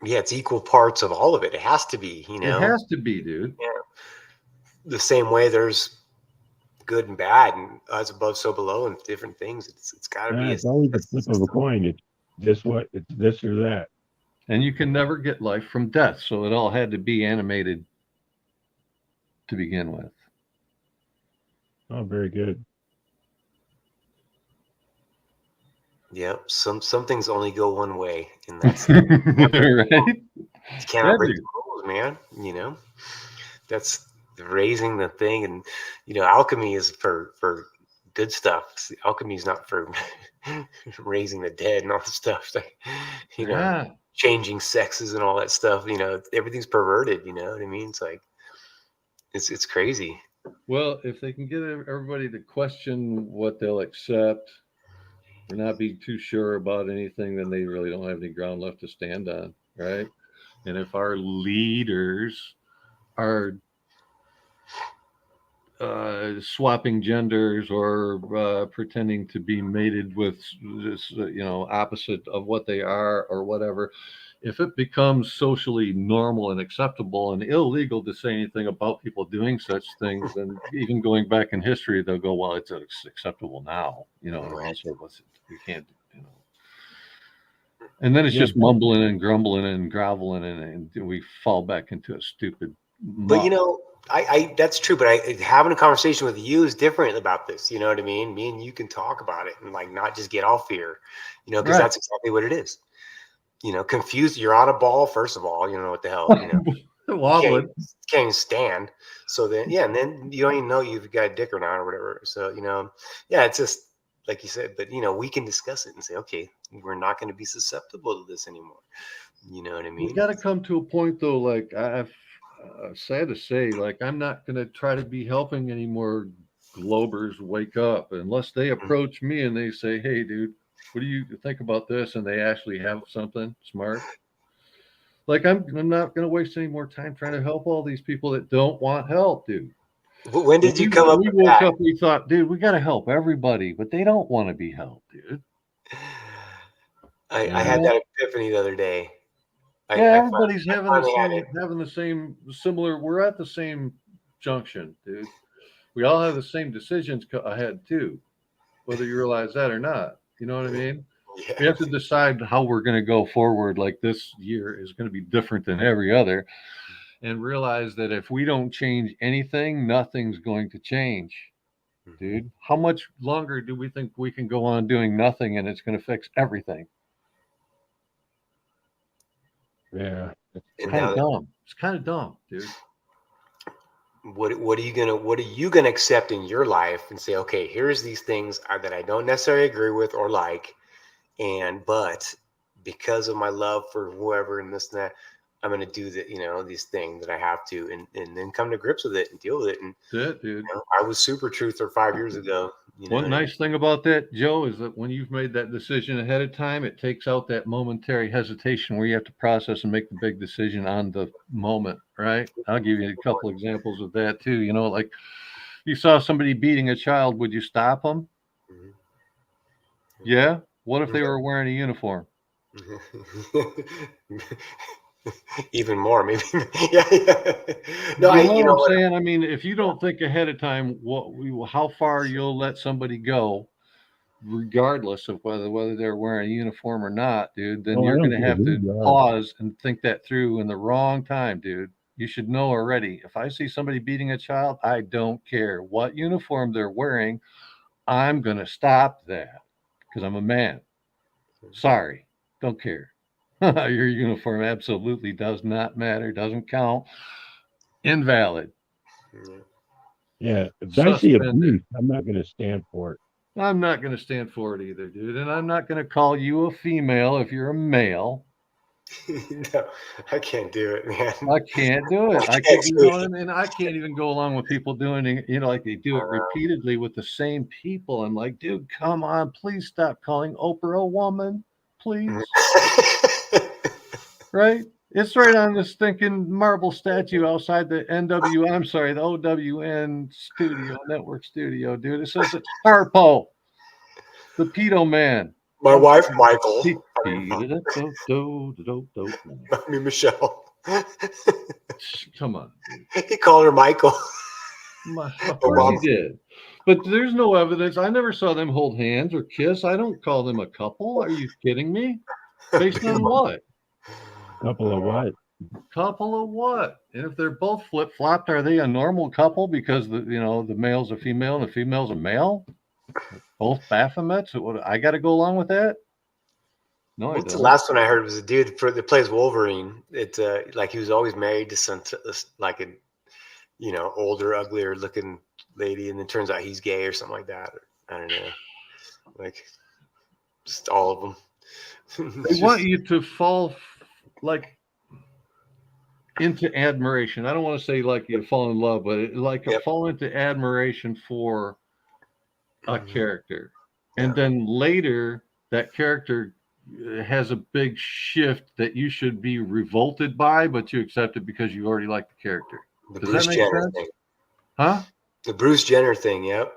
Yeah, it's equal parts of all of it. It has to be, It has to be, dude. Yeah. The same way there's good and bad, and us above, so below, and different things. It's got to be. It's always the flip of a coin. It's this or that. And you can never get life from death, so it all had to be animated to begin with. Oh, very good. Yep. Some things only go one way, and that's right. You cannot break the rules, man. You know, that's raising the thing, and you know, alchemy is for good stuff. Alchemy is not for raising the dead and all the stuff. Like, you know, changing sexes and all that stuff. You know, everything's perverted. You know what I mean? It's like it's crazy. Well, if they can get everybody to question what they'll accept, or not be too sure about anything, then they really don't have any ground left to stand on, right? And if our leaders are swapping genders or pretending to be mated with this, you know, opposite of what they are or whatever, if it becomes socially normal and acceptable and illegal to say anything about people doing such things, then even going back in history, they'll go, well, it's acceptable now, you know, and also we can't, you know. And then it's just mumbling and grumbling and groveling, and we fall back into a stupid. But you know, I that's true. But having a conversation with you is different about this. You know what I mean? Me and you can talk about it and like not just get off here, you know, because that's exactly what it is. You know, confused. You're on a ball. First of all, you know what the hell. You know, can't even stand. So then, yeah, and then you don't even know you've got a dick or not or whatever. So you know, yeah, it's just like you said. But you know, we can discuss it and say, okay, we're not going to be susceptible to this anymore. You know what I mean? We got to come to a point though. Like I've sad to say, like I'm not going to try to be helping any more globers wake up unless they approach me and they say, hey, dude, what do you think about this? And they actually have something smart. Like I'm not going to waste any more time trying to help all these people that don't want help, dude. But when did you come up with that? We woke up, we thought, dude, we got to help everybody, but they don't want to be helped, dude. I had that epiphany the other day. Everybody's having the same similar. We're at the same junction, dude. We all have the same decisions ahead too, whether you realize that or not. You know what I mean? Yeah. We have to decide how we're going to go forward. Like this year is going to be different than every other, and realize that if we don't change anything, nothing's going to change, dude. How much longer do we think we can go on doing nothing and it's going to fix everything? Yeah, it's kind of dumb. It's kind of dumb, dude. What are you gonna accept in your life and say, okay, here's these things that I don't necessarily agree with or like, but because of my love for whoever and this and that, I'm gonna do these things that I have to, and then come to grips with it and deal with it. And that's it, dude. You know, I was super truther 5 years ago. One nice thing about that, Joe, is that when you've made that decision ahead of time, it takes out that momentary hesitation where you have to process and make the big decision on the moment, right? I'll give you a couple examples of that too. You know, like you saw somebody beating a child, would you stop them? Mm-hmm. Yeah. What if they were wearing a uniform? Even more, maybe. Yeah. No, you know what I'm saying? I mean, if you don't think ahead of time how far you'll let somebody go, regardless of whether they're wearing a uniform or not, dude, then you're going to have to pause and think that through in the wrong time, dude. You should know already. If I see somebody beating a child, I don't care what uniform they're wearing. I'm going to stop that because I'm a man. Sorry, don't care. Your uniform absolutely does not matter, doesn't count. Invalid. Yeah, if I see abuse, I'm not going to stand for it. I'm not going to stand for it either, dude. And I'm not going to call you a female if you're a male. No, I can't do it, man. I can't do it. I can't, you know what I mean? I can't even go along with people doing it, you know, like they do it repeatedly with the same people. I'm like, dude, come on, please stop calling Oprah a woman, please. Right? It's right on this stinking marble statue outside the the OWN studio, network studio, dude. It says it's Harpo, the pedo man. My wife, Michael. Me, Michelle. Come on, dude. He called her Michael. Of course he did. But there's no evidence. I never saw them hold hands or kiss. I don't call them a couple. Are you kidding me? Based on what? Couple of what? Couple of what? And if they're both flip-flopped, are they a normal couple because the male's a female and the female's a male? Both Baphomets? I got to go along with that? No, I What's the don't. last one I heard was a dude that plays Wolverine. It's like he was always married to some like a older, uglier looking lady, and it turns out he's gay or something like that. I don't know. Like just all of them. They want you to fall like into admiration. I don't want to say like you fall in love, but fall into admiration for a character, and then later that character has a big shift that you should be revolted by, but you accept it because you already like the character. Does that make sense? Thing. Huh? The Bruce Jenner thing, yep.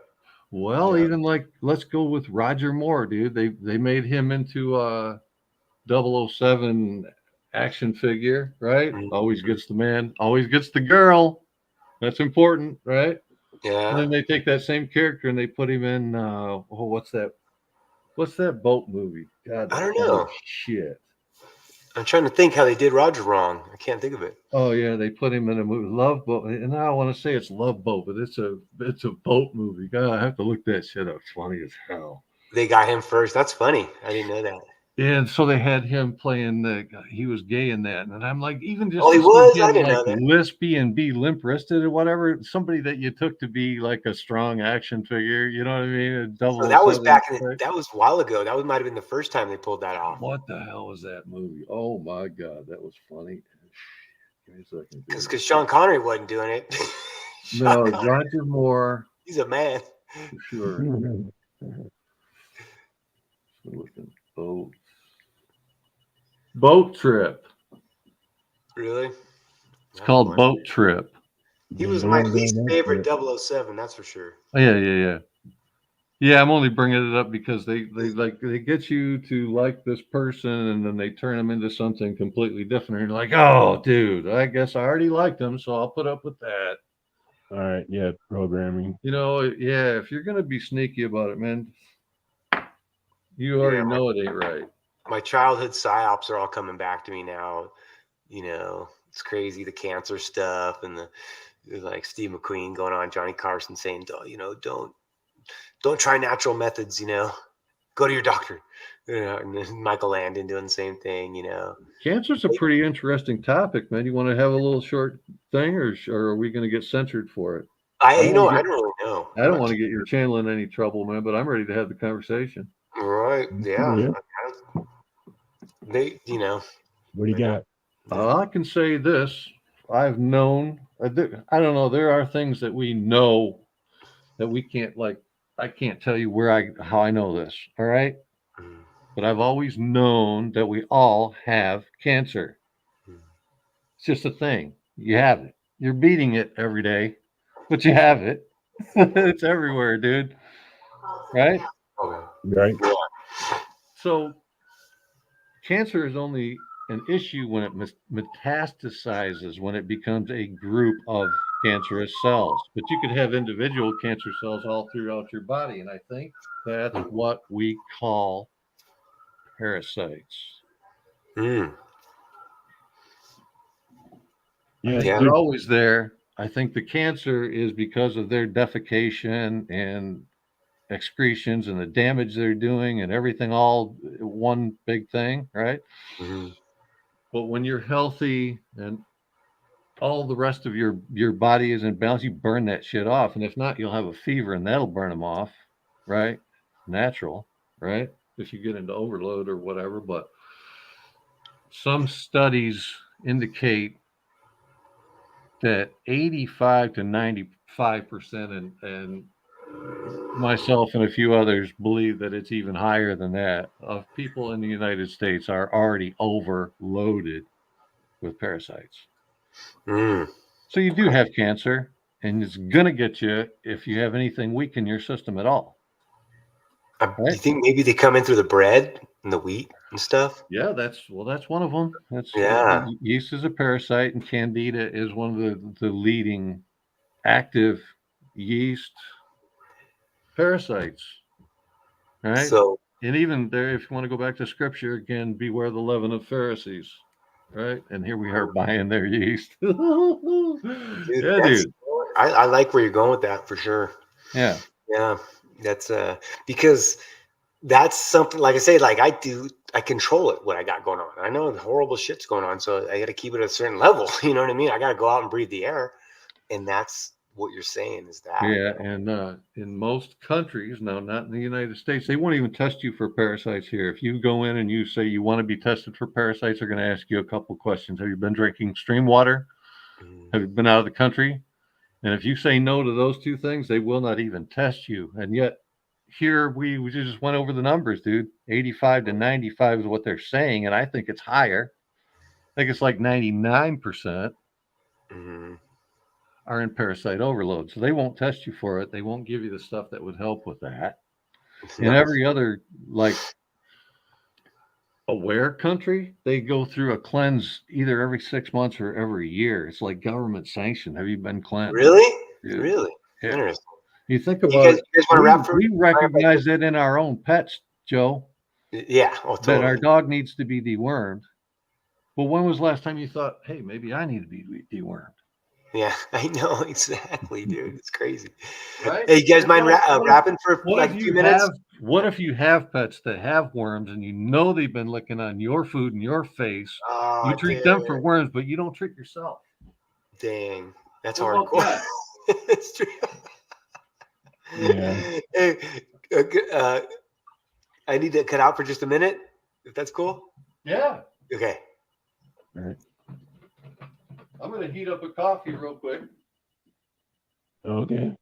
Well, even like let's go with Roger Moore, dude. They made him into a 007 action figure, right? Always gets the man, always gets the girl. That's important, right? Yeah. And then they take that same character and they put him in what's that boat movie? God, I don't know. Shit. I'm trying to think how they did Roger wrong. I can't think of it. Oh yeah, they put him in a movie, Love Boat, and I want to say it's Love Boat, but it's a boat movie. God, I have to look that shit up. It's funny as hell. They got him first. That's funny. I didn't know that. And so they had him playing he was gay in that, and I'm like, even just he was. him, I didn't know like that. lispy and be limp-wristed or whatever. Somebody that you took to be like a strong action figure. You know what I mean? A double. So that was back in that was a while ago. That might have been the first time they pulled that off. What the hell was that movie? Oh my god, that was funny. Give me a second. Because Sean Connery wasn't doing it. No, Roger Moore. He's a man. For sure. Looking boat trip. Really? It's called Boat Trip. He was my least favorite 007, that's for sure. Oh, yeah. Yeah, I'm only bringing it up because they get you to like this person and then they turn them into something completely different. And you're like, oh, dude, I guess I already liked them, so I'll put up with that. All right, yeah, programming. If you're gonna be sneaky about it, man, you already know it ain't right. My childhood psyops are all coming back to me now. It's crazy, the cancer stuff and the like Steve McQueen going on, Johnny Carson saying, don't try natural methods, go to your doctor. And then Michael Landon doing the same thing, Cancer's a pretty interesting topic, man. You want to have a little short thing, or are we going to get censored for it? I don't really know. I don't want to get your channel in any trouble, man, but I'm ready to have the conversation. Right? Yeah. They, What do you got? I can say this: I've known. I don't know. There are things that we know that we can't like. I can't tell you how I know this. All right. But I've always known that we all have cancer. It's just a thing. You have it. You're beating it every day, but you have it. It's everywhere, dude. Right? Right. So cancer is only an issue when it metastasizes, when it becomes a group of cancerous cells. But you could have individual cancer cells all throughout your body. And I think that's what we call parasites. Yeah, They're always there. I think the cancer is because of their defecation and excretions and the damage they're doing and everything, all one big thing, right? Mm-hmm. But when you're healthy and all the rest of your body is in balance, you burn that shit off. And if not, you'll have a fever and that'll burn them off, right? Natural, right? If you get into overload or whatever. But some studies indicate that 85 to 95%, and myself and a few others believe that it's even higher than that, of people in the United States are already overloaded with parasites. So you do have cancer, and it's gonna get you if you have anything weak in your system at all. Do you think maybe they come in through the bread and the wheat and stuff? Yeah, that's one of them. Yeah. Yeast is a parasite, and Candida is one of the leading active yeast parasites. Right. So, and even there, if you want to go back to scripture again, beware the leaven of Pharisees. Right. And here we are buying their yeast. dude, Yeah, dude. I like where you're going with that for sure. Yeah. Yeah. That's because that's something, like I say, like I control it, what I got going on. I know the horrible shit's going on, so I got to keep it at a certain level. You know what I mean? I got to go out and breathe the air. And that's what you're saying is that. Yeah. And in most countries, now not in the United States, they won't even test you for parasites here. If you go in and you say you want to be tested for parasites, they're going to ask you a couple questions. Have you been drinking stream water? Have you been out of the country? And if you say no to those two things, they will not even test you. And yet here we just went over the numbers, dude. 85 to 95 is what they're saying. And I think it's higher. I think it's like 99% are in parasite overload. So they won't test you for it. They won't give you the stuff that would help with that. In every other, like, aware country, they go through a cleanse either every 6 months or every year. It's like government sanctioned. Have you been cleansed? Really? Yeah. Really? Yeah. Interesting. You think about it. You guys want to wrap for We recognize it in our own pets, Joe. Yeah. Oh, totally. That our dog needs to be dewormed. Well, when was the last time you thought, hey, maybe I need to be dewormed? Yeah, I know exactly, dude. It's crazy. Right? Hey, you guys mind wrapping for like a few minutes? What if you have pets that have worms and you know they've been licking on your food and your face? Oh, You treat them for worms, but you don't treat yourself. Dang, that's What hardcore. about It's true. Yeah. Hey, I need to cut out for just a minute, if that's cool. Yeah. Okay. All right. I'm going to heat up a coffee real quick. Okay.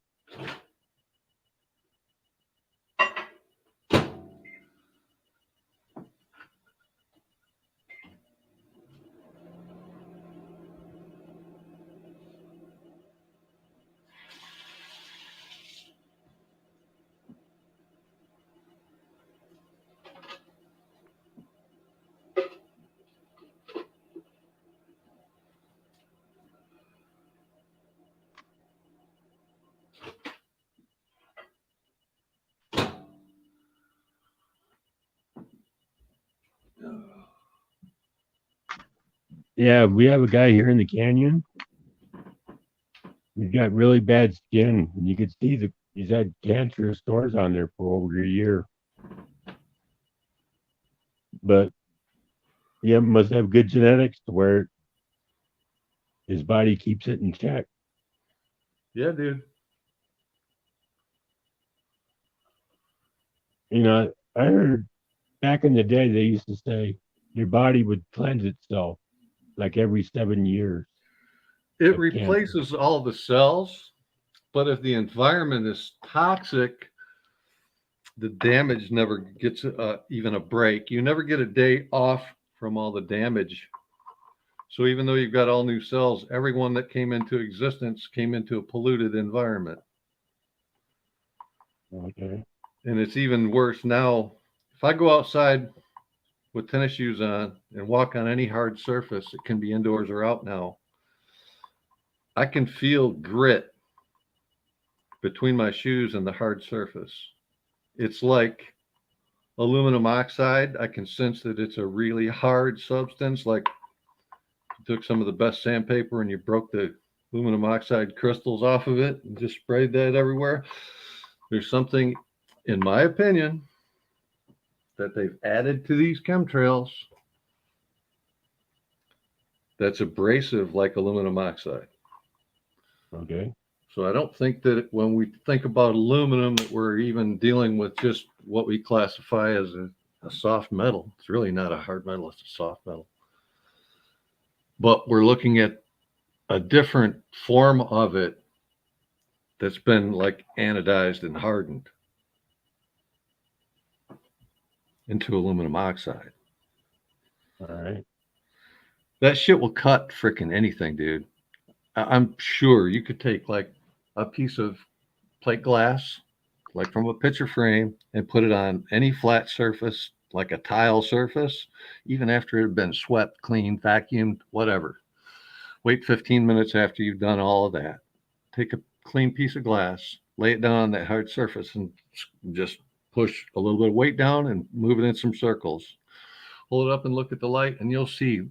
Yeah, we have a guy here in the canyon. He's got really bad skin, and you can see he's had cancerous sores on there for over a year. But yeah, must have good genetics to where his body keeps it in check. Yeah, dude. You know, I heard back in the day they used to say your body would cleanse itself like every 7 years. It replaces all the cells, but if the environment is toxic, the damage never gets even a break. You never get a day off from all the damage. So even though you've got all new cells, everyone that came into existence came into a polluted environment. Okay. And it's even worse now. If I go outside with tennis shoes on and walk on any hard surface, it can be indoors or out now, I can feel grit between my shoes and the hard surface. It's like aluminum oxide. I can sense that it's a really hard substance. Like you took some of the best sandpaper and you broke the aluminum oxide crystals off of it and just sprayed that everywhere. There's something, in my opinion, that they've added to these chemtrails that's abrasive like aluminum oxide. Okay. So I don't think that when we think about aluminum that we're even dealing with just what we classify as a soft metal. It's really not a hard metal, it's a soft metal. But we're looking at a different form of it that's been like anodized and hardened into aluminum oxide. All right. That shit will cut freaking anything, dude. I'm sure you could take like a piece of plate glass, like from a picture frame, and put it on any flat surface, like a tile surface, even after it had been swept, cleaned, vacuumed, whatever. Wait 15 minutes after you've done all of that. Take a clean piece of glass, lay it down on that hard surface and just push a little bit of weight down and move it in some circles. Hold it up and look at the light, and you'll see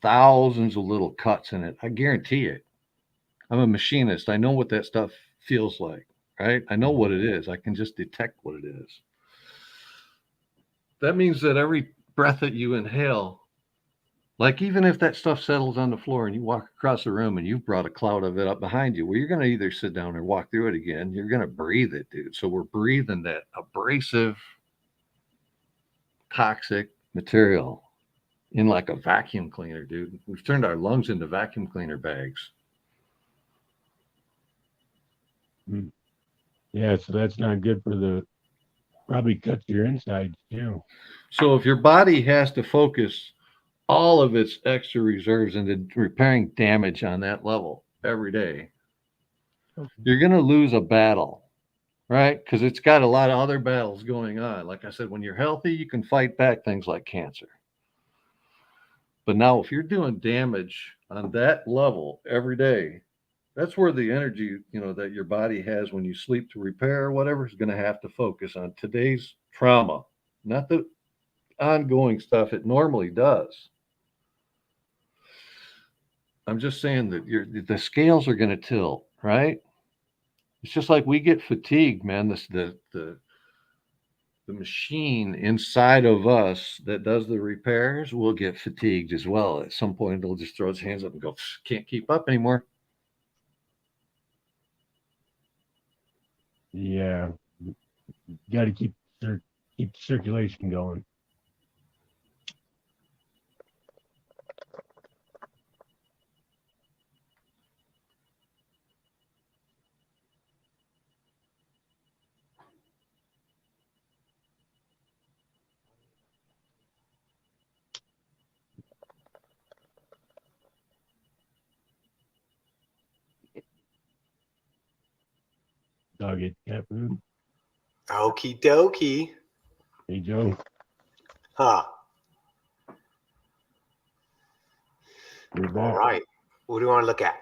thousands of little cuts in it. I guarantee it. I'm a machinist. I know what that stuff feels like, right? I know what it is. I can just detect what it is. That means that every breath that you inhale, like even if that stuff settles on the floor and you walk across the room and you've brought a cloud of it up behind you, well, you're going to either sit down or walk through it again. You're going to breathe it, dude. So we're breathing that abrasive, toxic material in like a vacuum cleaner, dude. We've turned our lungs into vacuum cleaner bags. Yeah, so that's not good for the, probably cuts your insides too. So if your body has to focus all of its extra reserves into repairing damage on that level every day, you're going to lose a battle, right? Because it's got a lot of other battles going on. Like I said, when you're healthy, you can fight back things like cancer. But now if you're doing damage on that level every day, that's where the energy, that your body has when you sleep to repair or whatever is going to have to focus on today's trauma, not the ongoing stuff it normally does. I'm just saying that the scales are going to tilt, right? It's just like we get fatigued, man. The machine inside of us that does the repairs will get fatigued as well. At some point, it'll just throw its hands up and go, can't keep up anymore. Yeah, got to keep circulation going. Dog ate cat food. Okie dokie. Hey, Joe. Huh. You're back. All right. What do you want to look at?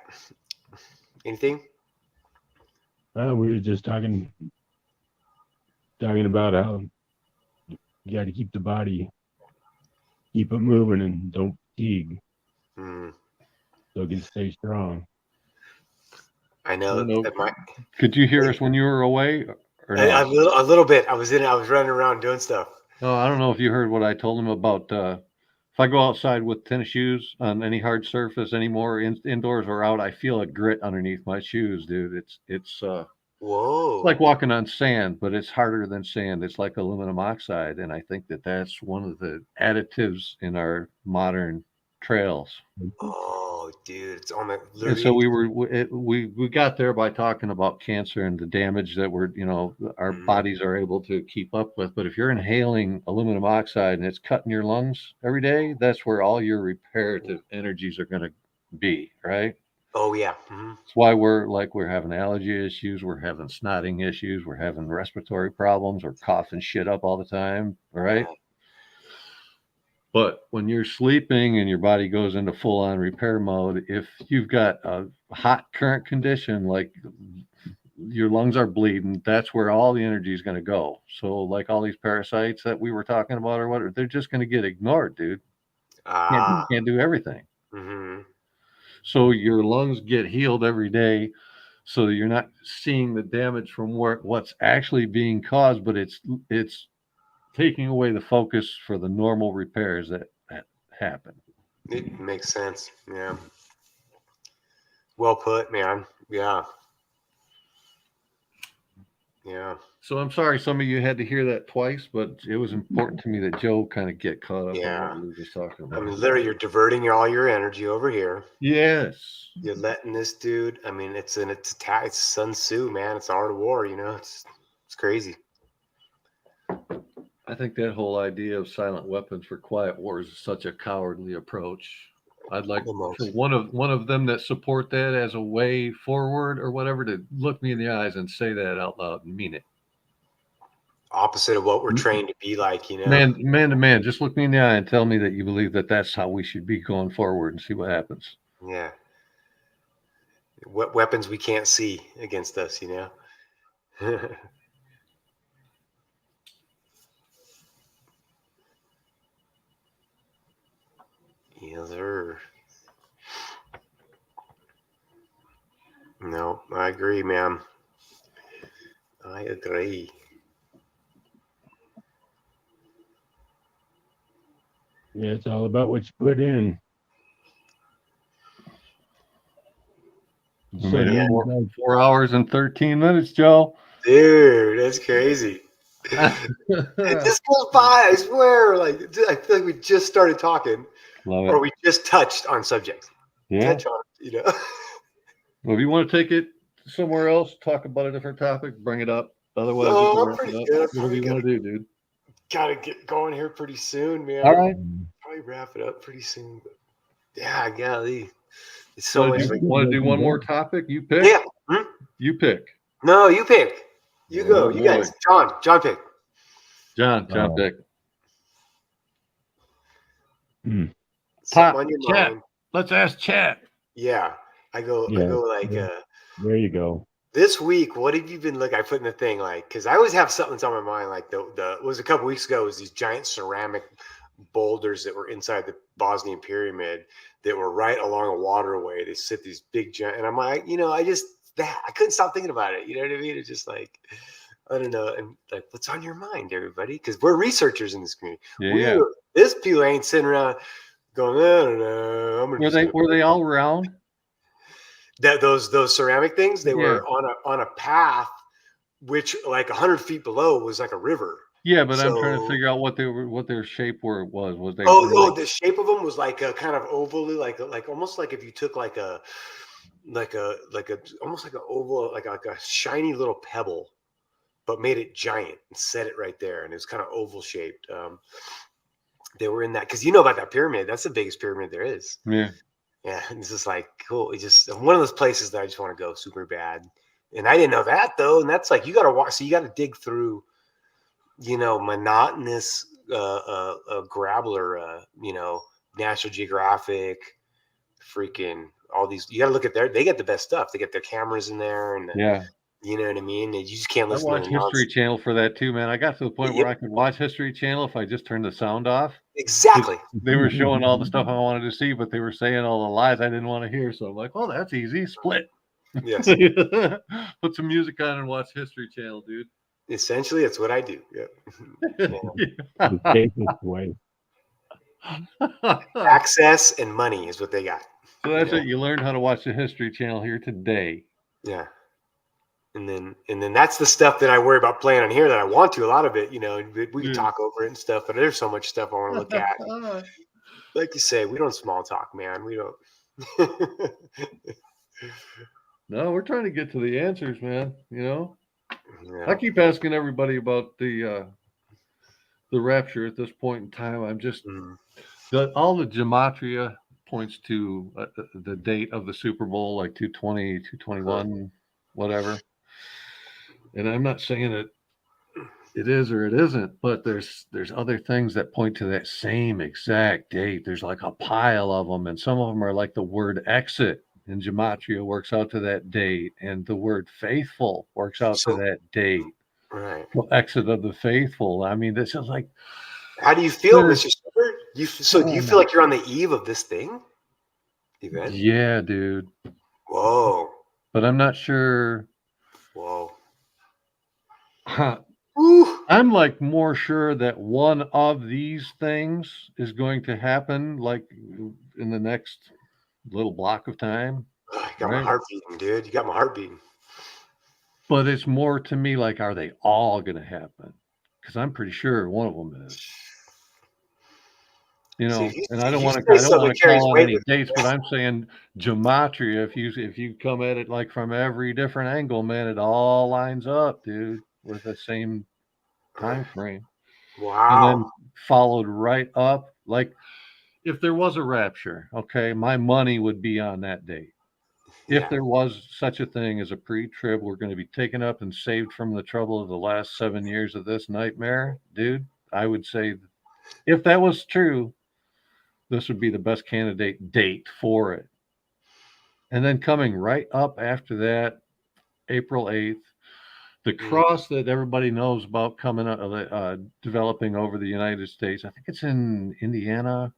Anything? We were just talking about how you got to keep the body, keep it moving, and don't fatigue, so it can stay strong. I know. Could you hear us when you were away? Or a little bit. I was running around doing stuff. Oh, I don't know if you heard what I told him about. If I go outside with tennis shoes on any hard surface anymore, indoors or out, I feel a grit underneath my shoes, dude. It's whoa. It's like walking on sand, but it's harder than sand. It's like aluminum oxide, and I think that's one of the additives in our modern trails. Oh, dude, it's on the. And so we got there by talking about cancer and the damage that our bodies are able to keep up with. But if you're inhaling aluminum oxide and it's cutting your lungs every day, that's where all your reparative energies are going to be, right? Oh yeah. That's why we're having allergy issues, we're having snotting issues, we're having respiratory problems, we're coughing shit up all the time, right? But when you're sleeping and your body goes into full-on repair mode, if you've got a hot current condition, like your lungs are bleeding, that's where all the energy is going to go. So like all these parasites that we were talking about or whatever, they're just going to get ignored, dude. Can't do everything. So your lungs get healed every day, so that you're not seeing the damage from what's actually being caused, but it's taking away the focus for the normal repairs that happen. It makes sense. Yeah. Well put, man. Yeah. Yeah. So I'm sorry some of you had to hear that twice, but it was important to me that Joe kind of get caught up on what we were just talking about. I mean, literally, you're diverting all your energy over here. Yes. You're letting this dude. I mean, it's Sun Tzu, man. It's art of war. It's crazy. I think that whole idea of silent weapons for quiet wars is such a cowardly approach. I'd like for one of them that support that as a way forward or whatever to look me in the eyes and say that out loud and mean it. Opposite of what we're trained to be like, Man to man, just look me in the eye and tell me that you believe that that's how we should be going forward and see what happens. Yeah. What weapons we can't see against us, Yes, sir. No, I agree, man. I agree. Yeah, it's all about what you put in. So Man, Yeah. 4 hours and 13 minutes, Joe. Dude, that's crazy. It just goes by, I swear. Like, I feel like we just started talking, Love it. or we just touched on subjects. Yeah. Touch on, Well, if you want to take it somewhere else, talk about a different topic, bring it up. Otherwise, we No, can I'm wrap pretty it up. good. Whatever you want to do, dude. Gotta get going here pretty soon, man. All right. Probably wrap it up pretty soon. But yeah, golly. It's so So much. you want to do one more topic? You pick. Yeah. Hmm? You pick. No, you pick. You go. Oh, You boy. guys. John pick. John pick. Something Top on your chat. mind. Let's ask chat. Yeah. I go Yeah. like There you go. this week, what have you been I put in the thing, like, because I always have something that's on my mind. Like it was a couple weeks ago, it was these giant ceramic boulders that were inside the Bosnian pyramid that were right along a waterway. They sit these big giant, and I'm like, I couldn't stop thinking about it. You know what I mean? It's just like, I don't know. And like, what's on your mind, everybody? Because we're researchers in this community. Yeah. This people ain't sitting around going, I don't know. Were they all round? That those ceramic things, they were on a path, which like 100 feet below was like a river. Yeah, but I'm trying to figure out what their shape was. Was they? The shape of them was like a kind of ovally, like almost like if you took like a almost like an oval, like a shiny little pebble, but made it giant and set it right there, and it was kind of oval shaped. They were in that, because you know about that pyramid. That's the biggest pyramid there is. Yeah. Yeah, it's just like cool. It's just one of those places that I just want to go super bad. And I didn't know that though. And that's like, you got to walk. So you got to dig through, monotonous grabbler, National Geographic, freaking all these. You got to look at they get the best stuff. They get their cameras in there, and you know what I mean. And you just can't I listen watch to History Channel for that too, man. I got to the point where I could watch History Channel if I just turned the sound off. Exactly. They were showing all the stuff I wanted to see, but they were saying all the lies I didn't want to hear. So I'm like, oh, that's easy. Split. Yes. Put some music on and watch History Channel, dude. Essentially, it's what I do. The safest way. Access and money is what they got. So that's it. You learned how to watch the History Channel here today. Yeah. And then that's the stuff that I worry about playing on here that I want to. A lot of it, we can talk over it and stuff, but there's so much stuff I want to look at. Like you say, we don't small talk, man. We don't. No, we're trying to get to the answers, man. Yeah. I keep asking everybody about the rapture at this point in time. I'm just all the gematria points to the date of the Super Bowl, like 220, 221, whatever. And I'm not saying it is or it isn't, but there's other things that point to that same exact date. There's like a pile of them, and some of them are like the word exit in gematria works out to that date, and the word faithful works out to that date. Right. So exit of the faithful. I mean, this is like. How do you feel, Mr. Super? Do you feel like you're on the eve of this thing? Event? Yeah, dude. Whoa. But I'm not sure. Whoa. I'm like more sure that one of these things is going to happen like in the next little block of time. You got my heart beating, dude. You got my heart beating. But it's more to me like, are they all going to happen? Because I'm pretty sure one of them is. And I don't want to call on any dates, but I'm saying gematria. If you come at it like from every different angle, man, it all lines up, dude, with the same time frame. Wow. And then followed right up, like if there was a rapture, okay, my money would be on that date. If there was such a thing as a pre-trib, we're going to be taken up and saved from the trouble of the last 7 years of this nightmare, dude. I would say if that was true, this would be the best candidate date for it. And then coming right up after that, April 8th, The cross that everybody knows about coming out, developing over the United States, I think it's in Indiana,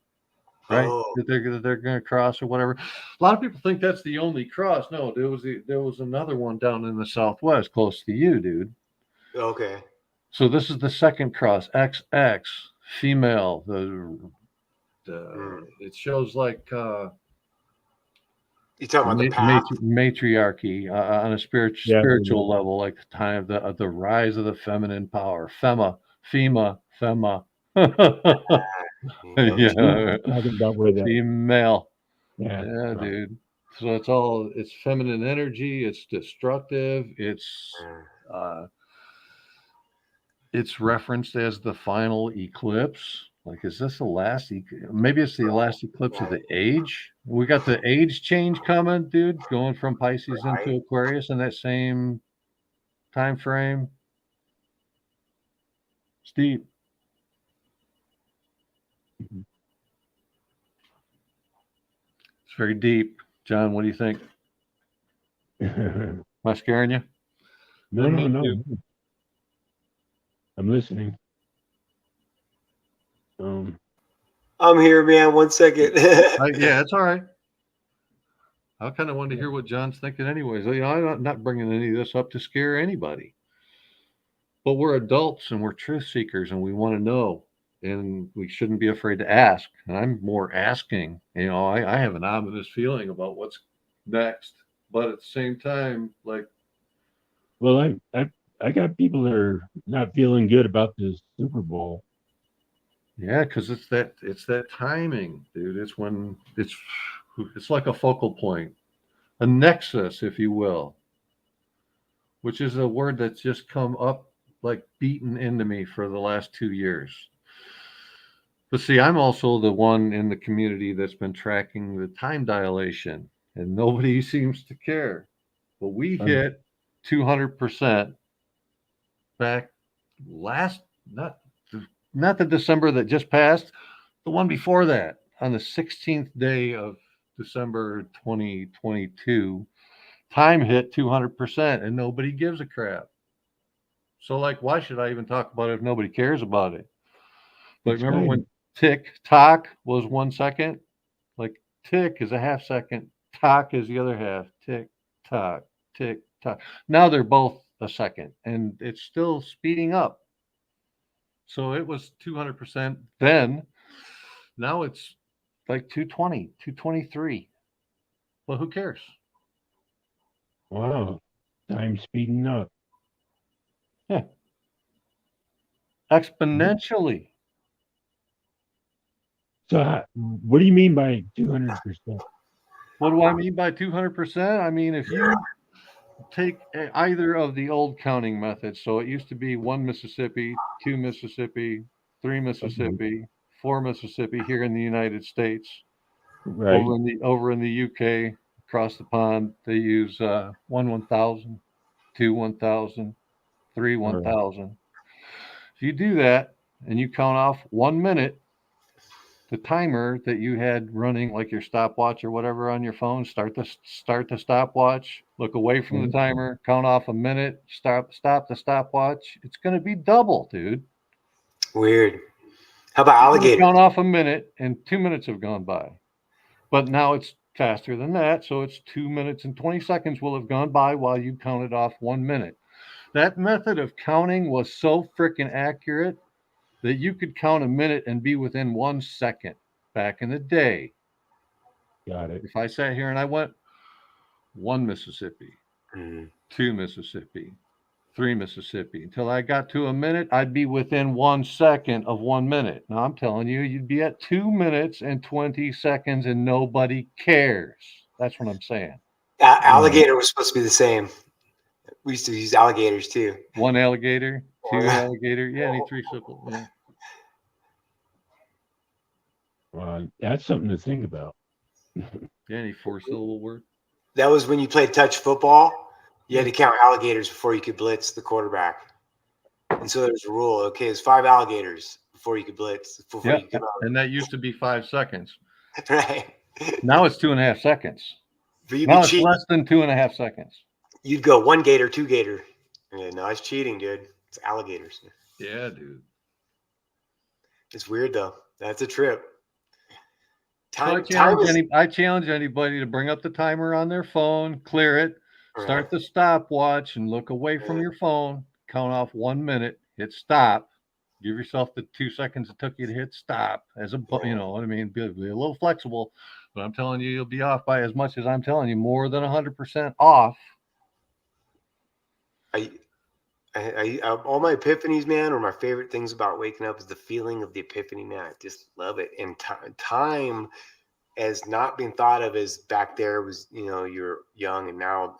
right? Oh. That they're going to cross or whatever. A lot of people think that's the only cross. No, there was another one down in the Southwest, close to you, dude. Okay. So this is the second cross, XX, female. It shows like you talking about the path? Matriarchy on a spiritual level, like the time of the rise of the feminine power. Fema. Yeah. Talking about where that Female. Yeah, Yeah, dude. So it's feminine energy. It's destructive. It's referenced as the final eclipse. Like, is this the last? Maybe it's the last eclipse of the age. We got the age change coming, dude, going from Pisces into Aquarius in that same time frame. It's deep. It's very deep. John, what do you think? Am I scaring you? No. I'm listening. I'm here, man. 1 second. Yeah, it's all right. I kind of wanted to hear what John's thinking anyways. I'm not bringing any of this up to scare anybody. But we're adults and we're truth seekers and we want to know. And we shouldn't be afraid to ask. And I'm more asking. I have an ominous feeling about what's next. But at the same time, like... Well, I got people that are not feeling good about this Super Bowl. Yeah, because it's that timing, dude. It's when it's like a focal point, a nexus, if you will, which is a word that's just come up like beaten into me for the last 2 years. But see, I'm also the one in the community that's been tracking the time dilation, and nobody seems to care. But we hit 200% back not the December that just passed, the one before that, on the 16th day of December 2022, time hit 200% and nobody gives a crap. So, like, why should I even talk about it if nobody cares about it? But remember when tick-tock was 1 second? Like, tick is a half second, tock is the other half. Tick-tock, tick-tock. Now they're both a second, and it's still speeding up. So it was 200% then. Now it's like 220, 223. Well, who cares? Wow. Time speeding up. Yeah. Exponentially. So what do you mean by 200%? What do I mean by 200%? I mean, if you take either of the old counting methods, so it used to be 1 Mississippi, 2 Mississippi, 3 Mississippi, 4 Mississippi here in the United States. Right. Over in the UK, across the pond, they use 1 1,000, 2 1,000, 3 1,000. If you do that and you count off 1 minute, the timer that you had running, like your stopwatch or whatever on your phone, start the stopwatch, look away from the timer, count off a minute, stop the stopwatch. It's going to be double, dude. Weird. How about alligators? Count off a minute and 2 minutes have gone by. But now it's faster than that. So it's 2 minutes and 20 seconds will have gone by while you counted off 1 minute. That method of counting was so freaking accurate that you could count a minute and be within 1 second back in the day. Got it. If I sat here and I went 1 Mississippi, 2 Mississippi, 3 Mississippi, until I got to a minute, I'd be within 1 second of 1 minute. Now I'm telling you, you'd be at 2 minutes and 20 seconds and nobody cares. That's what I'm saying. Alligator was supposed to be the same. We used to use alligators too. 1 alligator, 2 alligator. Yeah, any 3 simple. Yeah. Well, that's something to think about. Yeah, any 4-syllable word. That was when you played touch football. You had to count alligators before you could blitz the quarterback. And so there's a rule. Okay, it's 5 alligators before you could blitz. You could come out. And that used to be 5 seconds. Right. Now it's 2.5 seconds. But Now it's less than 2.5 seconds. You'd go 1 gator, 2 gator. Yeah, no, it's cheating, dude. It's alligators. Yeah, dude. It's weird though. That's a trip. So I challenge anybody to bring up the timer on their phone, clear it, start the stopwatch, and look away from your phone. Count off 1 minute. Hit stop. Give yourself the 2 seconds it took you to hit stop. You know what I mean? Be a little flexible, but I'm telling you, you'll be off by as much as I'm telling you, more than 100% off. All my epiphanies, man, or my favorite things about waking up is the feeling of the epiphany, man. I just love it. And time as not being thought of as back there was, you know, you're young, and now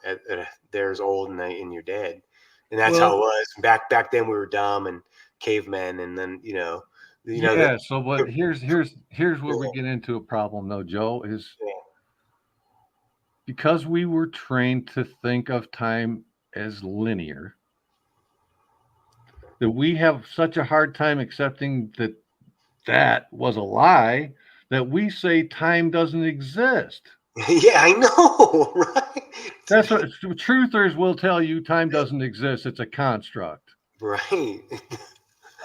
there's old and you're dead. And that's how it was. Back then we were dumb and cavemen, and then yeah. So but here's where we get into a problem though, Joe, is because we were trained to think of time as linear, that we have such a hard time accepting that that was a lie, that we say time doesn't exist. Yeah, I know, right? That's what truthers will tell you. Time doesn't exist. It's a construct. Right.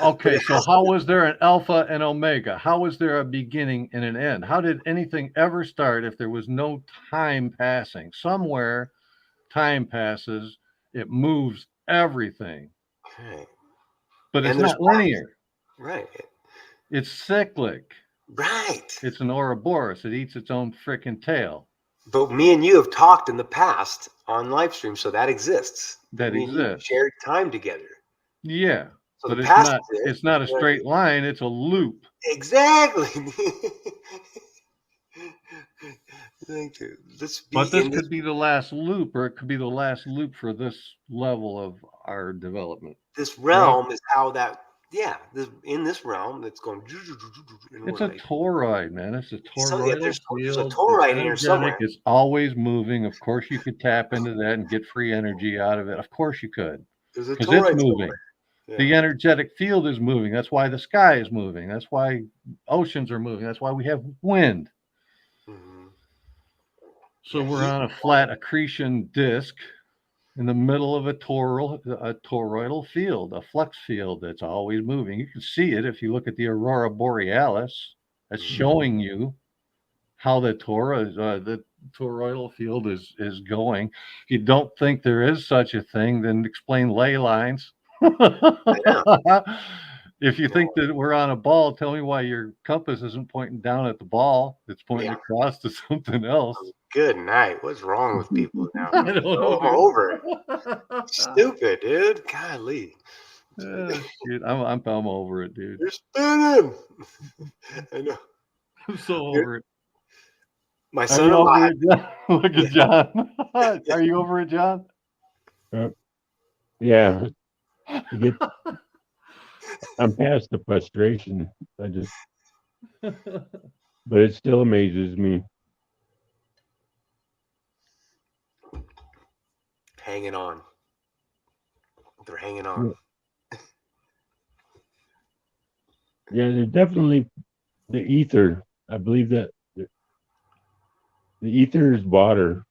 Okay, so how was there an alpha and omega? How was there a beginning and an end? How did anything ever start if there was no time passing? Somewhere time passes, it moves everything. Okay. But it's not linear. Right. It's cyclic. Right. It's an Ouroboros. It eats its own freaking tail. But me and you have talked in the past on live stream, so that exists. That exists. Shared time together. Yeah. So but it's not a straight line, it's a loop. Exactly. But this could be the last loop, or it could be the last loop for this level of our development. This realm is how that, in this realm that's going. It's a toroid, man. It's a toroidal there's field. a toroid in here somewhere. It's always moving. Of course, you could tap into that and get free energy out of it. Of course, you could. Because it's moving. Yeah. The energetic field is moving. That's why the sky is moving. That's why oceans are moving. That's why we have wind. Mm-hmm. So we're on a flat accretion disk in the middle of a toroidal field, a flux field that's always moving. You can see it if you look at the aurora borealis. That's showing you how the toroidal field is going. If you don't think there is such a thing, then explain ley lines. If you think that we're on a ball, tell me why your compass isn't pointing down at the ball. It's pointing across to something else. Good night. What's wrong with people now? I don't know. I'm over it. Stupid, dude. Golly. Dude, I'm over it, dude. You're spinning. I know. I'm so over it. My son over it, look at John. Are you over it, John? Yeah. I'm past the frustration. But it still amazes me. Hanging on. They're hanging on. Yeah, they're definitely the ether. I believe that the ether is water,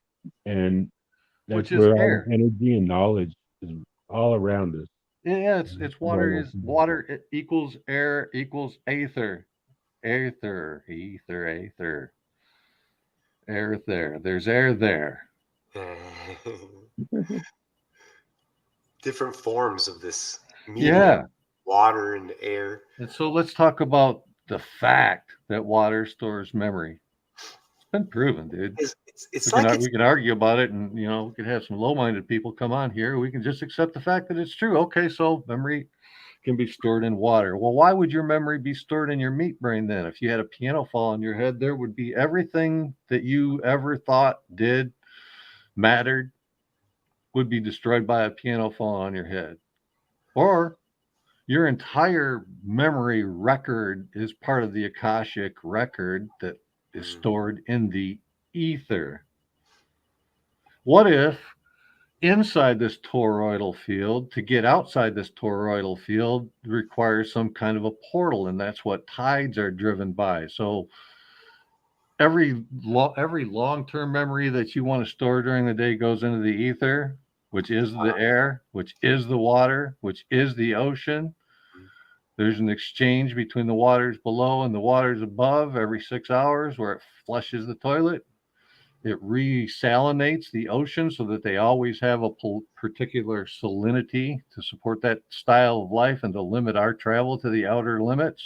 and that's where all energy and knowledge is all around us. Yeah, it's water. Water equals air equals aether. Aether. Air there. There's air there. Different forms of this medium, water and air. And so let's talk about the fact that water stores memory. It's been proven, dude. We can argue about it, and we can have some low-minded people come on here. We can just accept the fact that it's true. Okay, so memory can be stored in water. Well, why would your memory be stored in your meat brain then? If you had a piano fall on your head, there would be everything that you ever thought, did, mattered, would be destroyed by a piano fall on your head. Or your entire memory record is part of the Akashic record that is stored in the ether. What if inside this toroidal field, to get outside this toroidal field requires some kind of a portal, and that's what tides are driven by. So every long-term memory that you want to store during the day goes into the ether. which is the air, which is the water, which is the ocean. There's an exchange between the waters below and the waters above every 6 hours where it flushes the toilet. It resalinates the ocean so that they always have a particular salinity to support that style of life and to limit our travel to the outer limits.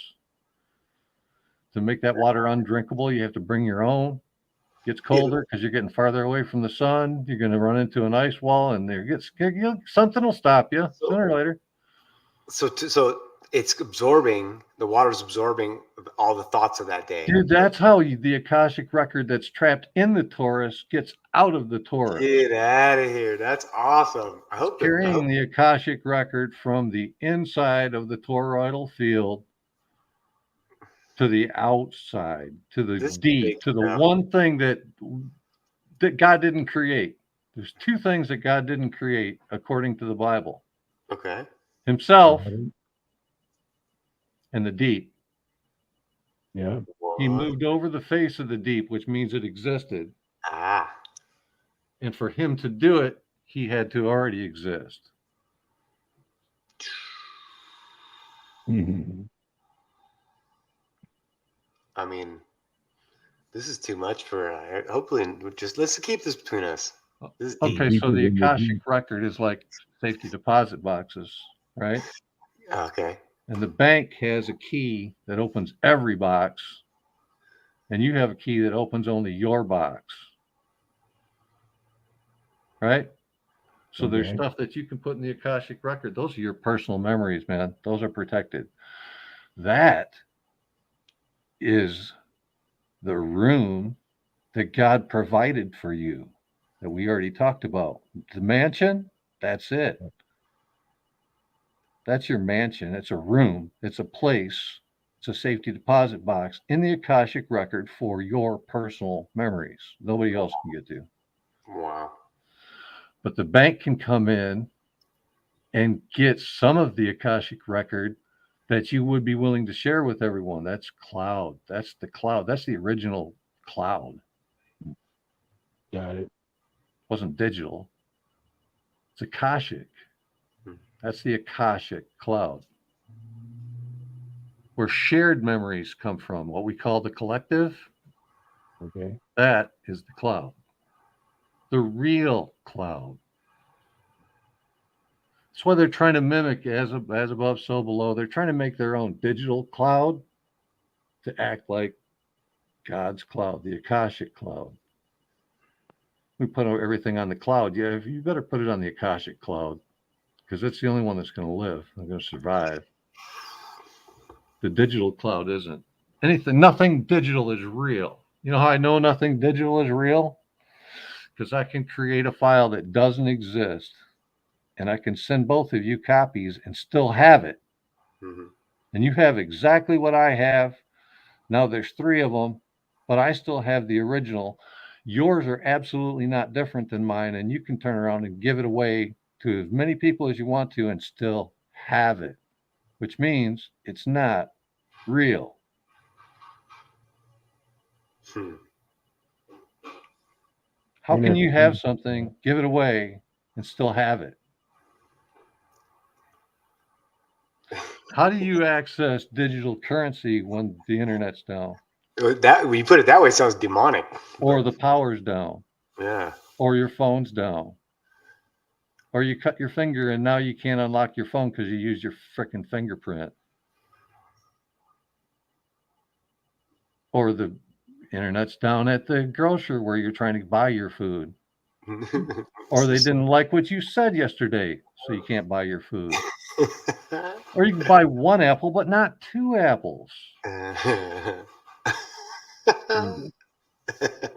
To make that water undrinkable, you have to bring your own. It gets colder because you're getting farther away from the sun. You're going to run into an ice wall, and something will stop you sooner or later. So it's absorbing, the water's absorbing all the thoughts of that day. Dude, that's how the Akashic record that's trapped in the torus gets out of the torus. Get out of here. That's awesome. I hope Carrying the Akashic record from the inside of the toroidal field to the outside, to the deep, to the one thing that God didn't create. There's two things that God didn't create according to the Bible. Okay. Himself and the deep. Yeah. He moved over the face of the deep, which means it existed. Ah. And for him to do it, he had to already exist. Mm-hmm. I mean, this is too much for, hopefully, let's keep this between us. This is Okay, deep. so the Akashic record is like safety deposit boxes, right? Okay. And the bank has a key that opens every box, and you have a key that opens only your box, right? So there's stuff that you can put in the Akashic record. Those are your personal memories, man. Those are protected. That is the room that God provided for you that we already talked about. The mansion, that's it. That's your mansion. It's a room. It's a place. It's a safety deposit box in the Akashic record for your personal memories. Nobody else can get to. Wow. But the bank can come in and get some of the Akashic record that you would be willing to share with everyone. That's cloud. That's the cloud. That's the original cloud. Got it. Wasn't digital. It's Akashic. That's the Akashic cloud. Where shared memories come from, what we call the collective. Okay. That is the cloud. The real cloud. That's why they're trying to mimic as above, so below. They're trying to make their own digital cloud to act like God's cloud, the Akashic cloud. We put everything on the cloud. Yeah, you better put it on the Akashic cloud because it's the only one that's going to live and going to survive. The digital cloud isn't. Nothing digital is real. You know how I know nothing digital is real? Because I can create a file that doesn't exist and I can send both of you copies and still have it. Mm-hmm. And you have exactly what I have. Now there's 3 of them, but I still have the original. Yours are absolutely not different than mine, and you can turn around and give it away to as many people as you want to and still have it, which means it's not real. How can you have something, give it away, and still have it? How do you access digital currency when the internet's down? That, when you put it that way, it sounds demonic. Or the power's down. Yeah. Or your phone's down. Or you cut your finger and now you can't unlock your phone because you used your frickin' fingerprint. Or the internet's down at the grocery where you're trying to buy your food. Or they didn't like what you said yesterday, so you can't buy your food. Or you can buy 1 apple, but not 2 apples.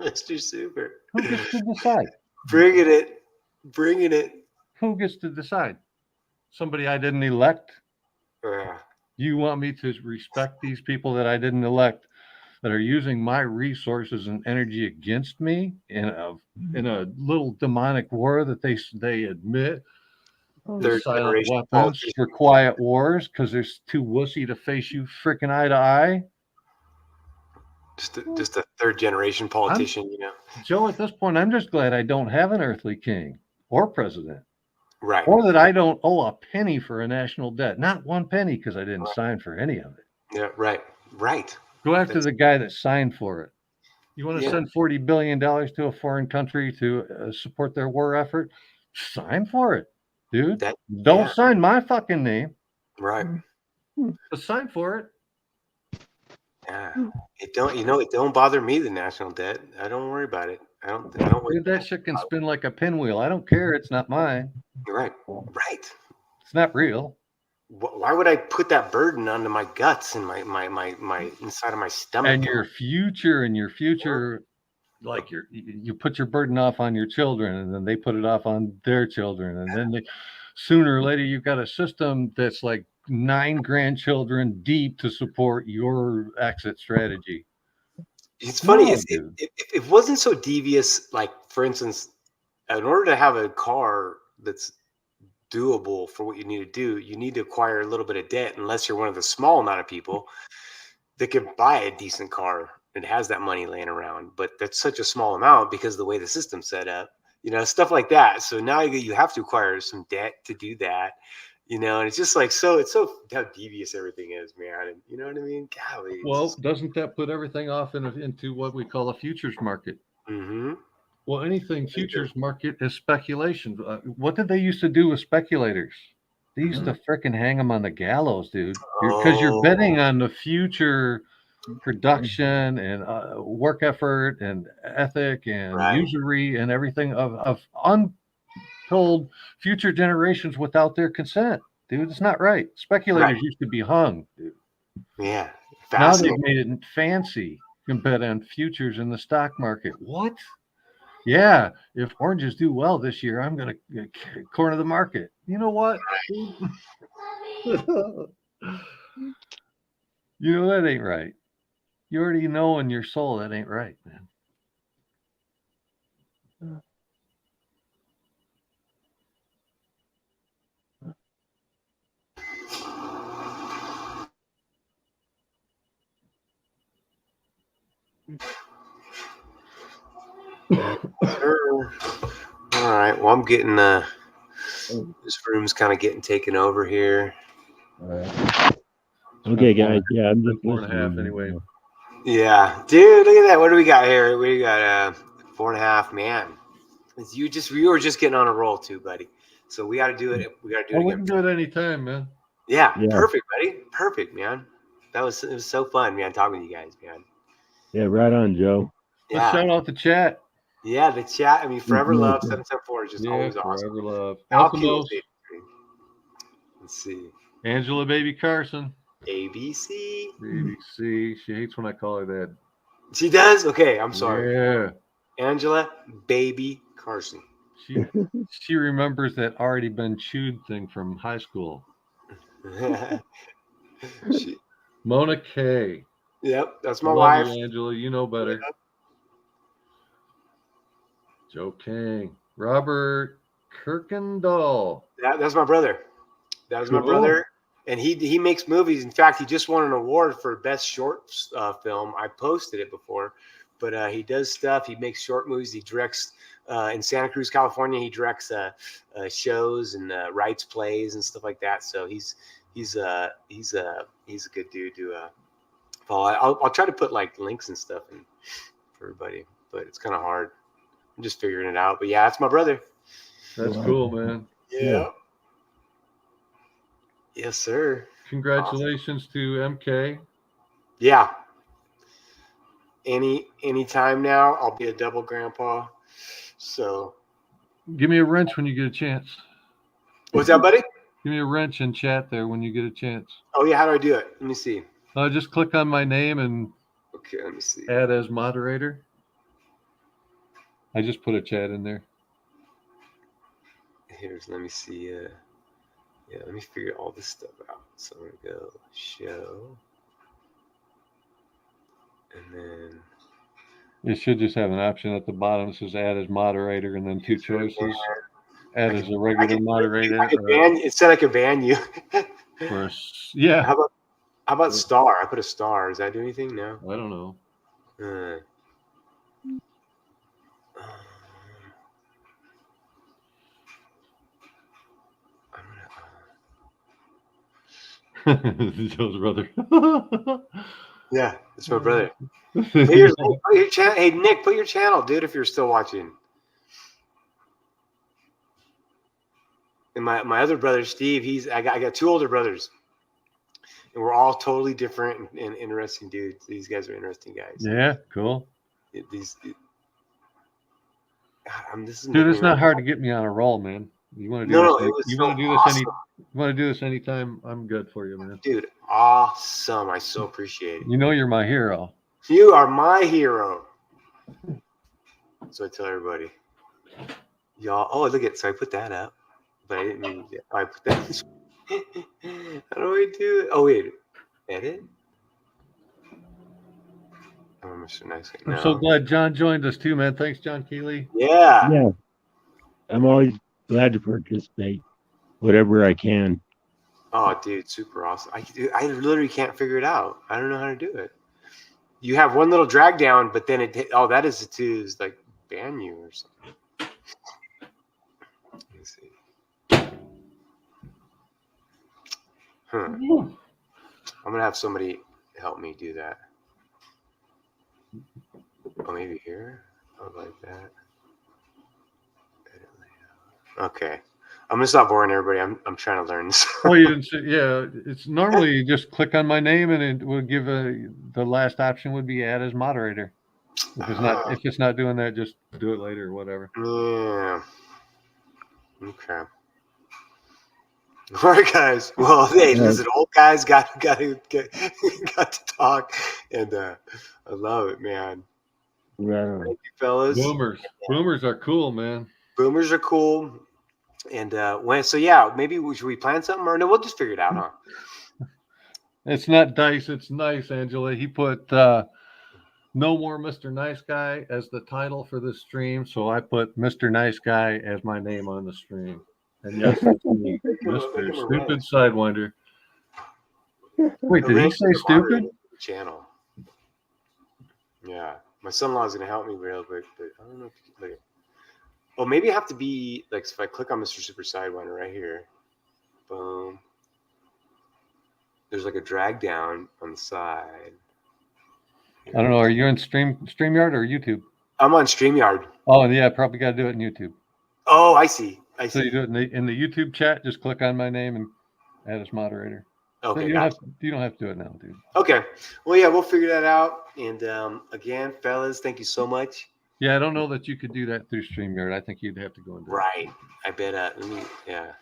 Mr. Super. Who gets to decide? Bringing it. Who gets to decide? Somebody I didn't elect? Yeah. You want me to respect these people that I didn't elect that are using my resources and energy against me in a little demonic war that they admit? They're silent weapons for quiet wars because they're too wussy to face you freaking eye to eye. Just a 3rd generation politician, you know. Joe, at this point, I'm just glad I don't have an earthly king or president. Right. Or that I don't owe a penny for a national debt. Not one penny because I didn't sign for any of it. Yeah, right. Right. Go after the guy that signed for it. You want to Yeah. send $40 billion to a foreign country to support their war effort? Sign for it, dude. Don't sign my fucking name. Right. But sign for it. Yeah. It don't bother me, the national debt. I don't worry about it. I don't Dude, that shit can spin like a pinwheel. I don't care. It's not mine. Right. Right. It's not real. Why would I put that burden onto my guts and my inside of my stomach? And your future, like you put your burden off on your children, and then they put it off on their children, and then sooner or later you've got a system that's like 9 grandchildren deep to support your exit strategy. It's funny. If it wasn't so devious, like for instance, in order to have a car that's doable for what you need to do, you need to acquire a little bit of debt, unless you're one of the small amount of people that could buy a decent car and has that money laying around. But that's such a small amount because of the way the system's set up, stuff like that. So now you have to acquire some debt to do that, and it's just like, it's so how devious everything is, man. And you know what I mean? Golly. Well, doesn't that put everything off into what we call a futures market? Mm-hmm. Well, anything futures market is speculation. What did they used to do with speculators? They used to fricking hang them on the gallows, dude. Because you're betting on the future production and work effort and ethic and usury and everything of untold future generations without their consent, dude. It's not right. Speculators used to be hung, dude. Yeah. Now they've made it fancy. You can bet on futures in the stock market. What? Yeah, if oranges do well this year, I'm going to corner the market. You know what? That ain't right. You already know in your soul that ain't right, man. Sure. All right. Well, I'm getting this room's kind of getting taken over here. All right. Okay, guys. Yeah, I'm just 4.5 anyway. Yeah, dude, look at that. What do we got here? We got 4.5, man. You were just getting on a roll too, buddy. So we got to do it. We got to do it We again. can do it anytime, man. Yeah, perfect, buddy. Perfect, man. It was so fun, man, talking to you guys, man. Yeah, right on, Joe. Let's shout out the chat. Yeah, the chat. I mean, Forever Love 774 is just always awesome. Forever Love. Let's see. Angela Baby Carson. ABC. ABC. She hates when I call her that. She does? Okay, I'm sorry. Yeah. Angela Baby Carson. She remembers that already been chewed thing from high school. Mona K. Yep, that's my Love wife. you, Angela, you know better. Yep. Joe King. Robert Kirkendall. That's my brother. That was my brother. And he makes movies. In fact, he just won an award for best short film. I posted it before, but he does stuff. He makes short movies. He directs in Santa Cruz, California. He directs shows and writes plays and stuff like that. So he's a good dude to follow. I'll try to put like links and stuff in for everybody, but it's kind of hard. I'm just figuring it out. But yeah, that's my brother. That's cool, man. Yeah. Yes, sir. Congratulations to MK. Yeah. Any time now, I'll be a double grandpa. So give me a wrench when you get a chance. What's that, buddy? Give me a wrench in chat there when you get a chance. Oh yeah, how do I do it? Let me see. Just click on my name and let me see. Add as moderator. I just put a chat in there. Let me see. Let me figure all this stuff out. So I'm gonna go show, and then it should just have an option at the bottom that says add as moderator, and then 2 choices. Add as a regular moderator. It said I could ban you. Yeah. How about star? I put a star. Does that do anything? No. I don't know. Joe's brother. Yeah, it's my brother. Put your channel. Hey, Nick, put your channel, dude, if you're still watching. And my other brother, Steve, I got 2 older brothers. And we're all totally different and interesting dudes. These guys are interesting guys. Yeah, cool. This is Dude, it's not hard to get me on a roll, man. You want to do this? You want to do this awesome. You want to do this anytime? I'm good for you, man. Dude, awesome. I so appreciate it. You know you're my hero. You are my hero. So I tell everybody. Y'all, oh, look at, so I put that up. But I didn't mean to. I put that. How do I do it? Oh, wait. Edit? Oh, Mr. Nice Guy. I'm so glad John joined us too, man. Thanks, John Keeley. Yeah. Yeah. I'm always glad to participate, whatever I can. Oh, dude, super awesome. I literally can't figure it out. I don't know how to do it. You have one little drag down, but then that is to like ban you or something. Let me see. I'm gonna have somebody help me do that. Oh, maybe here. Oh, like that. Okay. I'm gonna stop boring everybody. I'm trying to learn this. Oh, you didn't see? Yeah, it's normally you just click on my name and it will give the last option would be add as moderator. If it's not doing that, just do it later or whatever. Yeah. Okay. All right, guys. Well, hey, listen, old guys got to talk, and I love it, man. Yeah. Thank you, fellas. Boomers are cool, man. Boomers are cool. And maybe should we plan something, or no? We'll just figure it out, huh? It's not dice. It's nice, Angela. He put no more Mr. Nice Guy as the title for this stream, so I put Mr. Nice Guy as my name on the stream. And yes, it's me, Mr. Stupid Sidewinder. Wait, did he say stupid? Channel. Yeah, my son-in-law is gonna help me real quick, but I don't know if you can like. Oh, maybe I have to be like if I click on Mr. Super Sidewinder right here, boom. There's like a drag down on the side. I don't know. Are you in StreamYard or YouTube? I'm on StreamYard. Oh, yeah, probably got to do it in YouTube. Oh, I see. So you do it in the YouTube chat. Just click on my name and add as moderator. Okay, so you don't have to do it now, dude. Okay. Well, yeah, we'll figure that out. And again, fellas, thank you so much. Yeah, I don't know that you could do that through StreamYard. I think you'd have to go into Right. I bet. Yeah.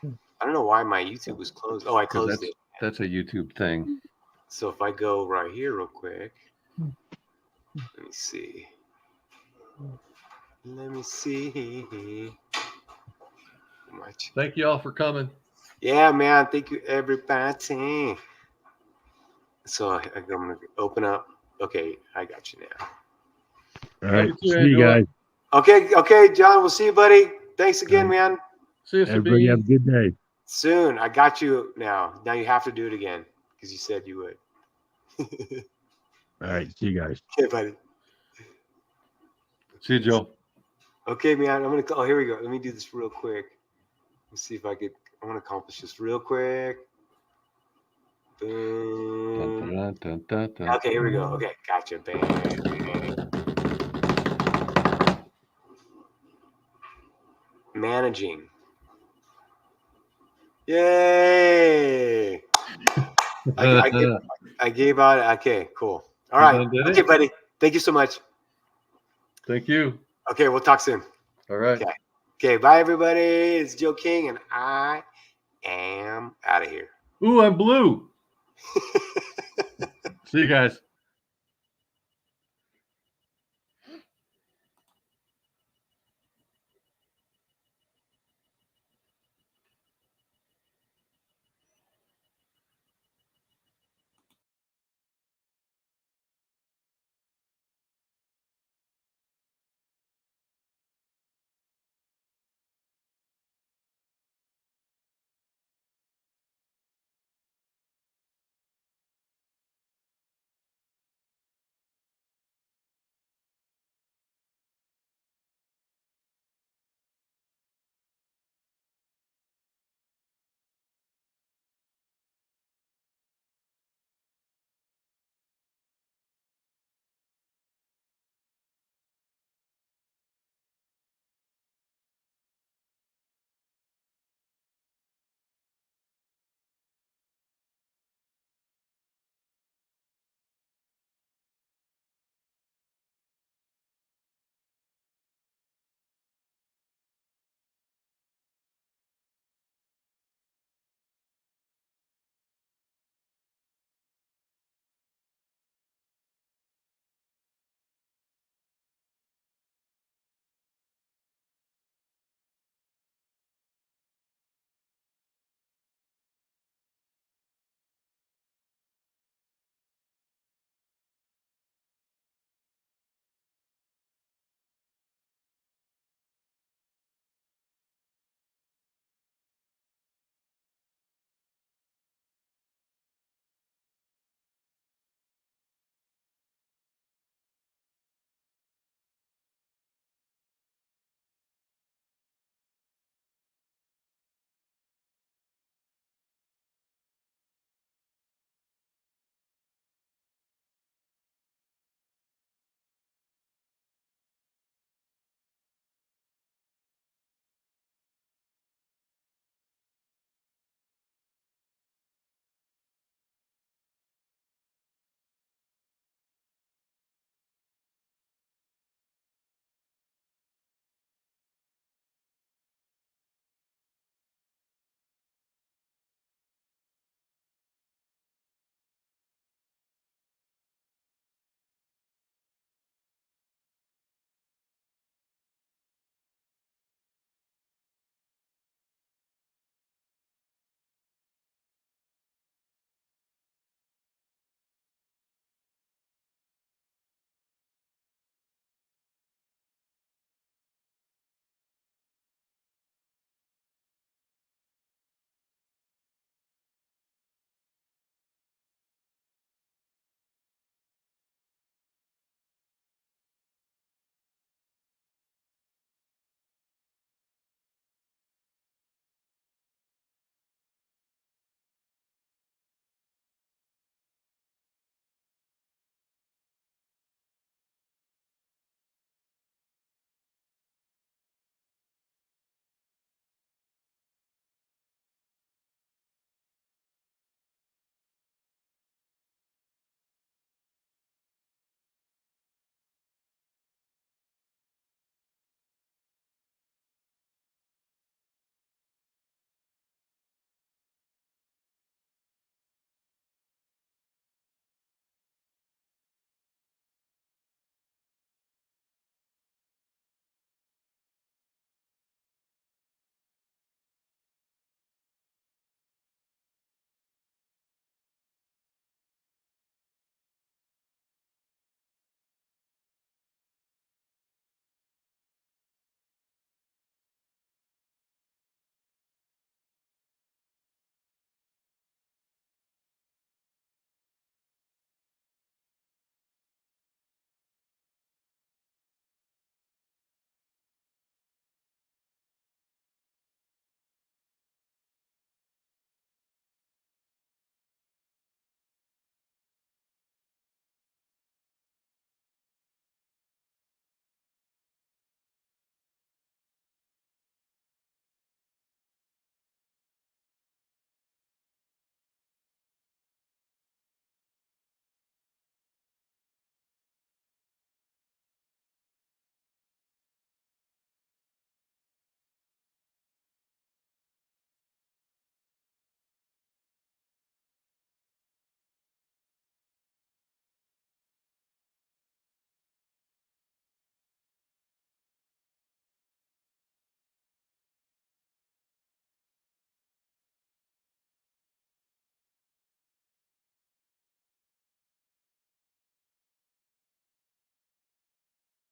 I don't know why my YouTube was closed. Oh, I closed it. That's a YouTube thing. So if I go right here real quick, let me see. Much. Thank you all for coming. Yeah, man. Thank you, everybody. So I'm going to open up. Okay, I got you now. All right. See you guys. Okay, John. We'll see you, buddy. Thanks again, man. See you, everybody. Have a good day. Soon. I got you now. Now you have to do it again because you said you would. All right. See you guys. Okay, buddy. See you, Joe. Okay, man. I'm gonna. Oh, here we go. Let me do this real quick. Let's see if I could. I want to accomplish this real quick. Boom. Dun, dun, dun, dun, Okay, here we go. Okay, gotcha. Bang. Managing. Yay! I gave out. Okay, cool. All right. Okay, buddy. Thank you so much. Thank you. Okay, we'll talk soon. All right. Okay, bye, everybody. It's Joe King, and I am out of here. Ooh, I'm blue. See you guys.